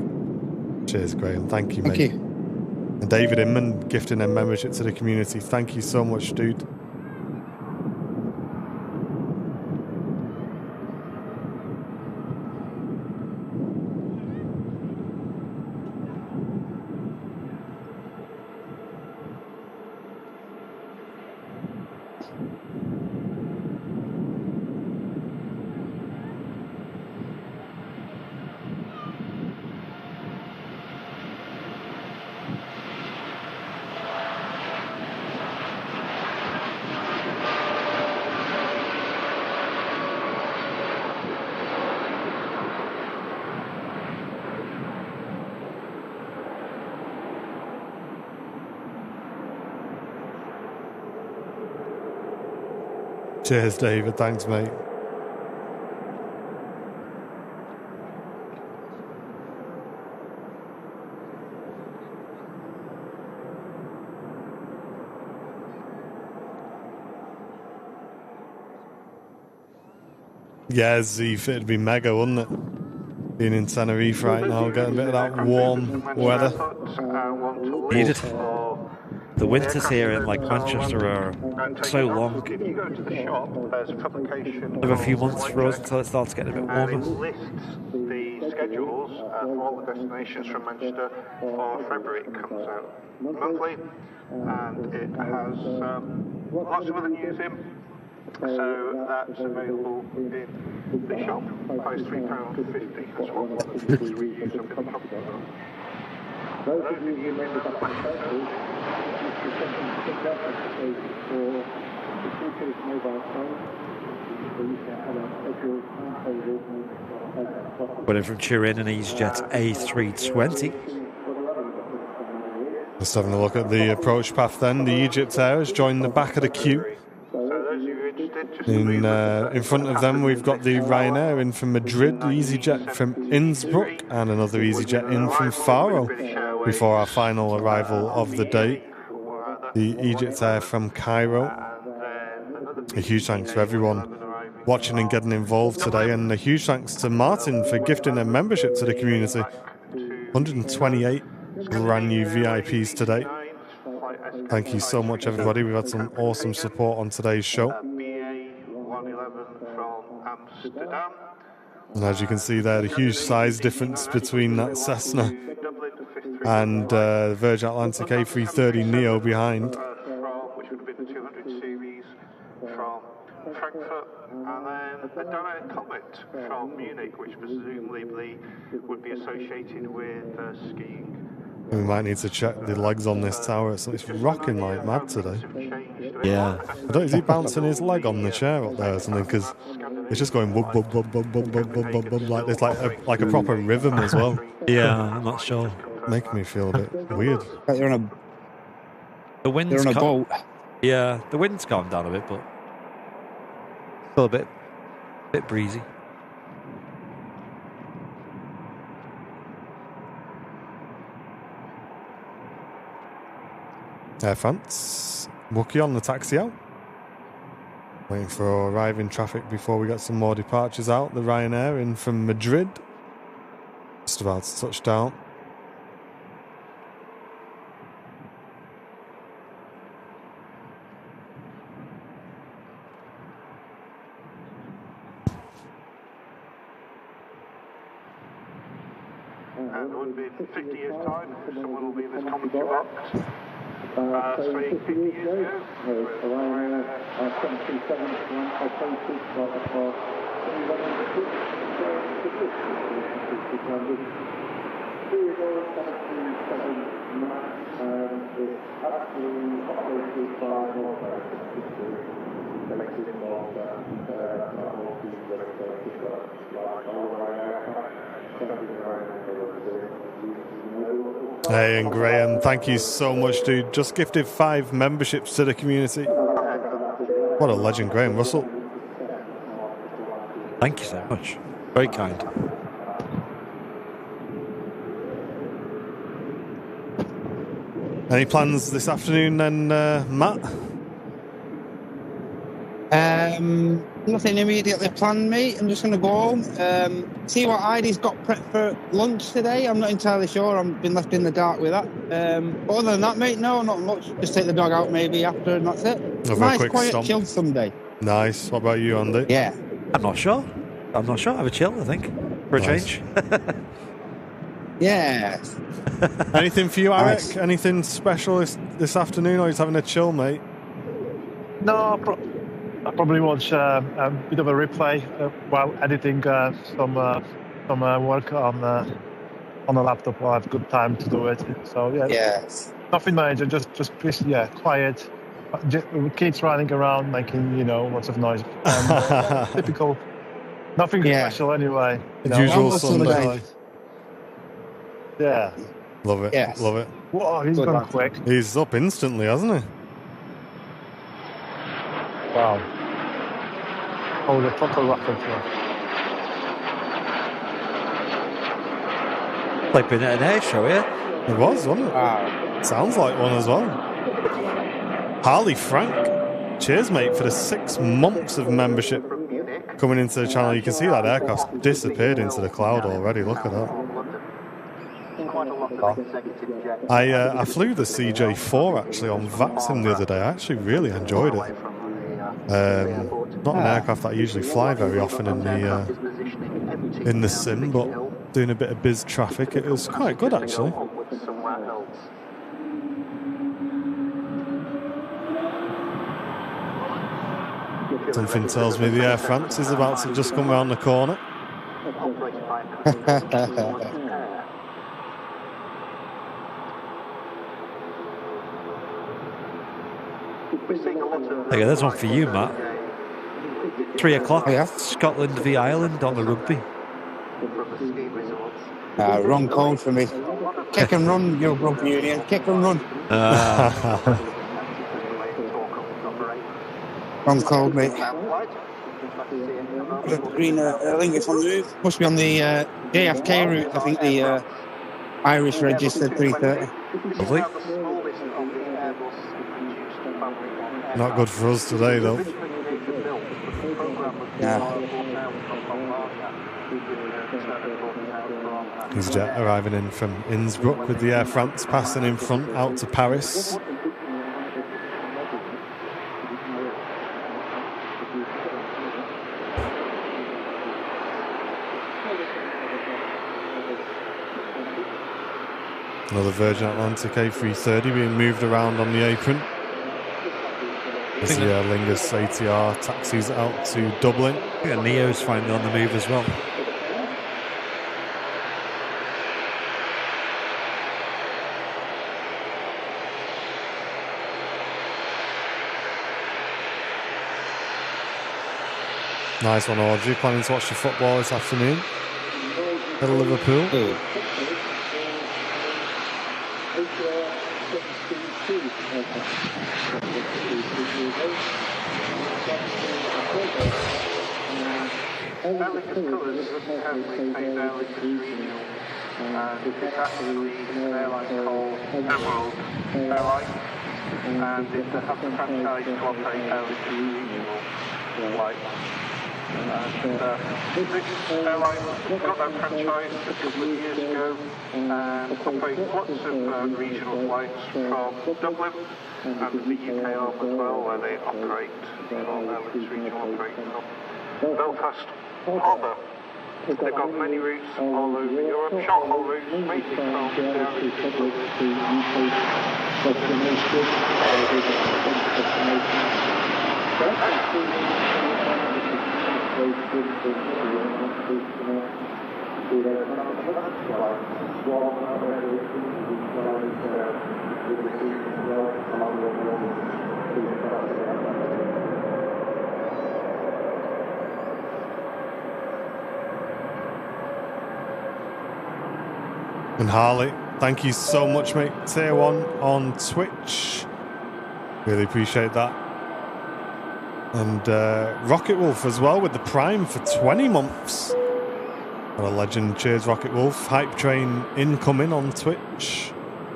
S1: Cheers, Graham. Thank you, mate.
S2: Thank you.
S1: And David Inman gifting a membership to the community. Thank you so much, dude. Cheers, David. Thanks, mate. Yeah, Zeef, it'd be mega, wouldn't it? Being in Tenerife right now, getting a bit of that warm weather.
S4: Needed. The winters here in like Manchester are so long.
S5: If you go to the shop, there's a publication.
S4: There are a few months for us until it starts getting a bit warmer.
S5: It lists the schedules for all the destinations from Manchester for February. It comes out monthly, and it has lots of other news in. So that's available in the shop. Price £3.50. That's what the reviews have been talking about. Those of you who remember that
S4: Running from Turin and EasyJet A380.
S1: Just having a look at the approach path then. The Egypt Air has joined the back of the queue. In front of them, we've got the Ryanair in from Madrid, the EasyJet from Innsbruck, and another EasyJet in from Faro before our final arrival of the day, the Egypt Air from Cairo. A huge thanks to everyone watching and getting involved today, and a huge thanks to Martin for gifting a membership to the community. 128 brand new VIPs today. Thank you so much, everybody. We've had some awesome support on today's show.
S5: BA 111 from Amsterdam,
S1: And as you can see there, the huge size difference between that Cessna and Virgin Atlantic A330 Neo behind.
S5: Which would have been the 200 series from Frankfurt, and then a direct Comet from Munich, which presumably would be associated with skiing.
S1: We might need to check the legs on this tower. It's rocking like mad today.
S4: Yeah.
S1: Is he bouncing his leg on the chair up there or something? Because it's just going bub bub bub bub bub bub bub bub bub like it's like a proper rhythm as well.
S4: Yeah, I'm not sure.
S1: Making me feel a bit weird.
S2: Like they're on a boat.
S4: Yeah, the wind's calmed down a bit, but still a bit breezy.
S1: Air France, Wookie on the taxi out. Waiting for arriving traffic before we get some more departures out. The Ryanair in from Madrid. Just about to touch down.
S5: And it would be 50 years' time, someone will be in this commentary box. Saying 50 years ago.
S1: Hey, and Graham, thank you so much, dude. Just gifted 5 memberships to the community. What a legend, Graham Russell.
S4: Thank you so much. Very kind.
S1: Any plans this afternoon then, Matt?
S2: Nothing immediately planned, mate. I'm just going to go home, see what Heidi's got prepped for lunch today. I'm not entirely sure. I've been left in the dark with that. But other than that, mate, no, not much. Just take the dog out maybe after, and that's it. Nice, quiet, chill Sunday.
S1: Nice. What about you, Andy?
S2: Yeah.
S4: I'm not sure. Have a chill, I think, for a change.
S2: Yeah.
S1: Anything for you, Eric?
S2: Nice.
S1: Anything special this afternoon, or are you just having a chill, mate?
S3: No, I'll probably watch a bit of a replay while editing some work on a laptop while I have good time to do it. So yeah,
S2: Yes.
S3: nothing major, just quiet. Kids running around making lots of noise. Typical. Nothing special anyway.
S1: Usual Sunday.
S3: Yeah.
S1: Love it.
S2: Yes.
S1: Love it.
S3: Whoa, he's gone quick.
S1: He's up instantly, hasn't he?
S3: Wow. Oh, the total rocket.
S4: Like been at an air show, yeah?
S1: It was, wasn't it?
S2: Wow.
S1: Sounds like one as well. Harley Frank. Cheers, mate, for the 6 months of membership coming into the channel. You can see that aircraft disappeared into the cloud already. Look at that. I flew the CJ4 actually on Vaxim the other day. I actually really enjoyed it. Not an aircraft that I usually fly very often in the sim, but doing a bit of biz traffic, it was quite good actually. Something tells me the Air France is about to just come around the corner.
S4: Okay, there's one for you, Matt. 3 o'clock,
S2: Oh, yeah?
S4: Scotland v Ireland on the rugby.
S2: Wrong code for me. Kick and run, your rugby union. Kick and run. Wrong code, mate. Green Lingus on the move. Must be on the JFK route. I think the Irish registered 330.
S4: Lovely.
S1: Not good for us today, though.
S2: Yeah.
S1: Biz-jet arriving in from Innsbruck with the Air France passing in front out to Paris. Another Virgin Atlantic A380 being moved around on the apron as the Lingus ATR taxis out to Dublin.
S4: I think Neo's finally on the move as well.
S1: Nice one, Audrey. Planning to watch the football this afternoon at Liverpool.
S5: Airlingus colours currently say Airlingus Regional, and it's actually an airline called Emerald Airline, and it has the franchise to operate Airlingus Regional flights. And this airline got that franchise a couple of years ago and operates lots of regional flights from Dublin and the UK arm as well, where they operate from Airlingus Regional operates from Belfast Harbour. They've got many routes all over Europe, short-haul routes, mainly from Zurich
S1: And Harley, thank you so much, mate. Tier 1 on Twitch. Really appreciate that. And Rocket Wolf as well with the Prime for 20 months. What a legend. Cheers, Rocket Wolf. Hype Train incoming on Twitch.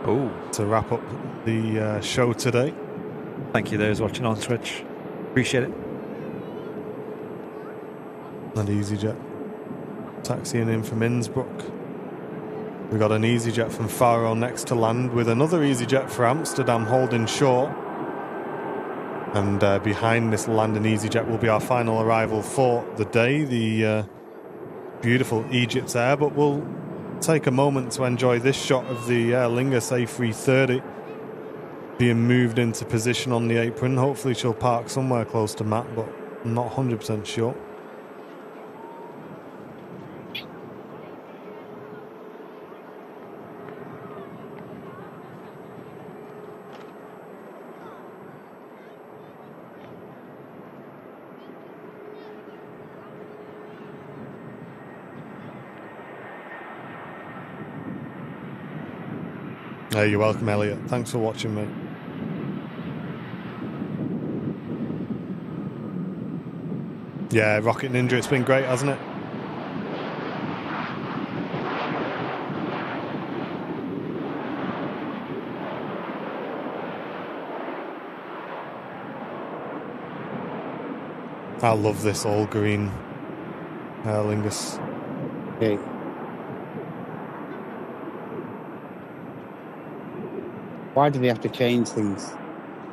S4: Oh,
S1: to wrap up the show today.
S4: Thank you, those watching on Twitch. Appreciate it.
S1: And EasyJet taxiing in from Innsbruck. We got an EasyJet from Faro next to land with another EasyJet for Amsterdam holding short. And behind this landing EasyJet will be our final arrival for the day, the beautiful Egypt Air. But we'll take a moment to enjoy this shot of the Aer Lingus A330 being moved into position on the apron. Hopefully she'll park somewhere close to Matt, but I'm not 100% sure. Hey, you're welcome, Elliot. Thanks for watching, mate. Yeah, Rocket Ninja, it's been great, hasn't it? I love this all green Aer Lingus.
S2: Okay. Why do they have to change things?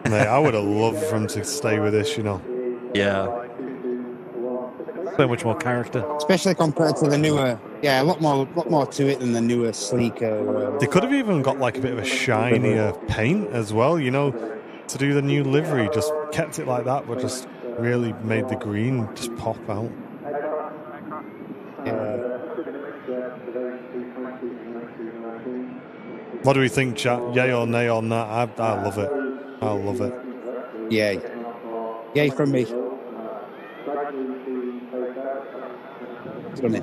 S1: Mate, I would have loved for him to stay with this, you know.
S4: Yeah. So much more character.
S2: Especially compared to the newer, a lot more to it than the newer, sleeker.
S1: They could have even got like a bit of a shinier paint as well, you know, to do the new livery. Just kept it like that, but just really made the green just pop out. What do we think, chat? Yay or nay on that? I love it. I love it.
S2: Yay. Yay from me. Done it.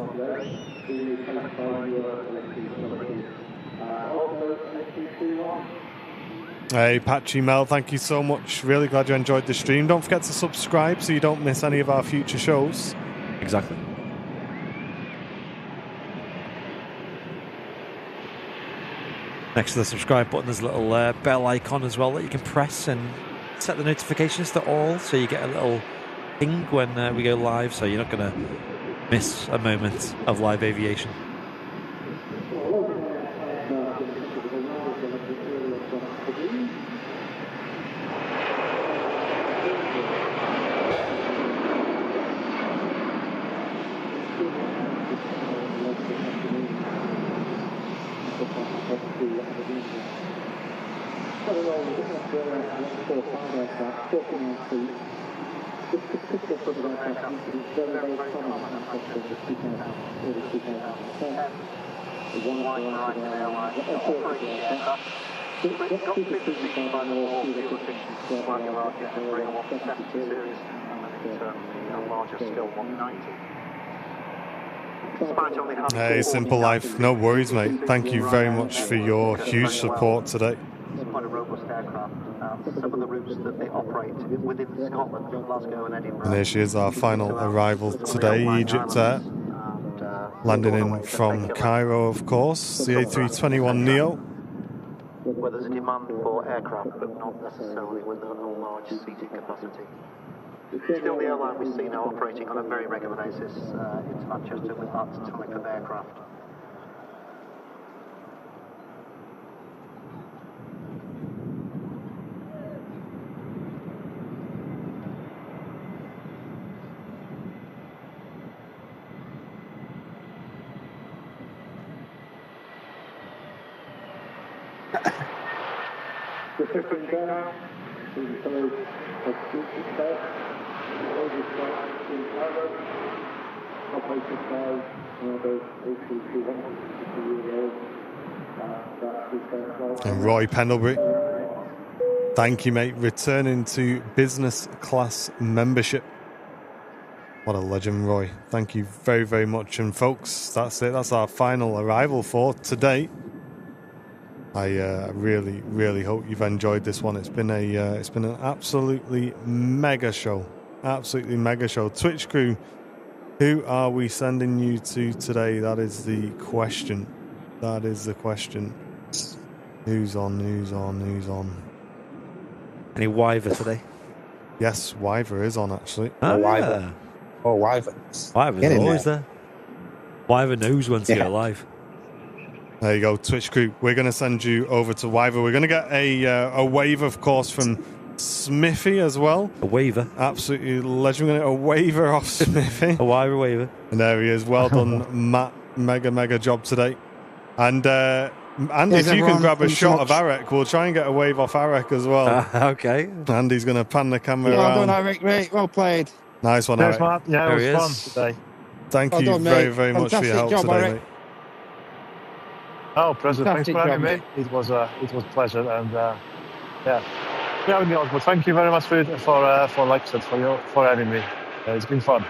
S1: Hey, Patchy Mel, thank you so much. Really glad you enjoyed the stream. Don't forget to subscribe so you don't miss any of our future shows.
S4: Exactly. Next to the subscribe button, there's a little bell icon as well that you can press and set the notifications to all, so you get a little ping when we go live, so you're not going to miss a moment of live aviation.
S1: Hey, Simple Life, no worries, mate. Thank you very much for your huge support today.
S6: It's quite a robust aircraft. Some of the routes that they operate within Scotland, Glasgow and Edinburgh.
S1: And here she is, our final arrival today, Egypt Air. Landing in from Cairo, of course, the A321neo.
S6: Where there's a demand for aircraft, but not necessarily with a large seating capacity. Still the airline we see now operating on a very regular basis into Manchester with that type of aircraft.
S1: And Roy Pendlebury, thank you, mate. Returning to business class membership. What a legend, Roy. Thank you very, very much. And folks, that's it. That's our final arrival for today. I really, really hope you've enjoyed this one. It's been an absolutely mega show. Absolutely mega show. Twitch crew, who are we sending you to today? That is the question. That is the question. Who's on?
S4: Any Wyver today?
S1: Yes, Wyver is on, actually.
S2: Wyver. Oh, Wyver.
S4: Wyver's always there. Wyver knows when to go live.
S1: There you go, Twitch crew. We're going to send you over to Wyver. We're going to get a wave, of course, from Smithy as well.
S4: A waiver.
S1: Absolutely legend. We're going to get a waiver off Smithy.
S4: A Wyver waiver.
S1: And there he is. Well done, Matt. Mega job today. And Andy, if you can grab a shot of Arek, we'll try and get a wave off Arek as well.
S4: Okay.
S1: Andy's going to pan the camera
S2: well
S1: around.
S2: done, Arek, mate. Well played.
S1: Nice one,
S3: Thanks,
S1: Arek.
S3: Matt. Yeah, it was fun today.
S1: Thank
S2: well
S1: you
S2: done,
S1: very,
S2: mate.
S1: very much for your help
S2: job,
S1: today,
S2: Arek.
S1: mate.
S3: Oh, pleasure. Thanks for having me.
S2: Mate.
S3: It was a pleasure, and yeah, having me on. But thank you very much for like I said, for having me. It's been fun.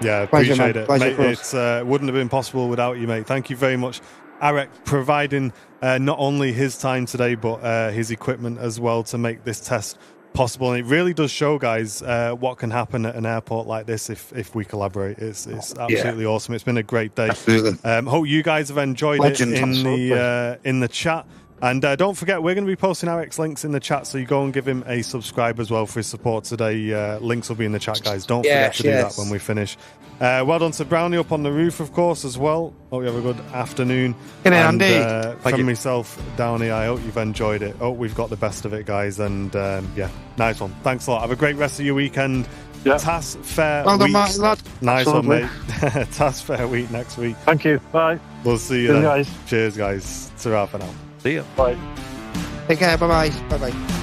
S1: Yeah, appreciate it,
S2: Pleasure
S1: mate. It wouldn't have been possible without you, mate. Thank you very much, Arek, providing not only his time today but his equipment as well to make this test possible. And it really does show, guys, what can happen at an airport like this if we collaborate. It's absolutely awesome. It's been a great day.
S2: Absolutely.
S1: Hope you guys have enjoyed
S2: Legend.
S1: it in the chat. And don't forget, we're going to be posting Arek's links in the chat, so you go and give him a subscribe as well for his support today. Links will be in the chat, guys. Don't forget to do that when we finish. Well done to Brownie up on the roof, of course, as well. Hope you have a good afternoon.
S2: Good night, Andy.
S1: From myself, Downey, I hope you've enjoyed it. Hope we've got the best of it, guys. And yeah, nice one. Thanks a lot. Have a great rest of your weekend.
S3: Yeah.
S1: TAS Fair
S2: well done,
S1: Week.
S2: Martin, lad.
S1: Nice
S3: Absolutely.
S1: one, mate. TAS Fair Week next week.
S3: Thank you. Bye.
S1: We'll see you
S3: Cheers,
S1: then.
S3: guys.
S1: Cheers, guys. Ta-ra for now.
S4: See ya.
S3: Bye.
S2: Take care. Bye-bye. Bye-bye.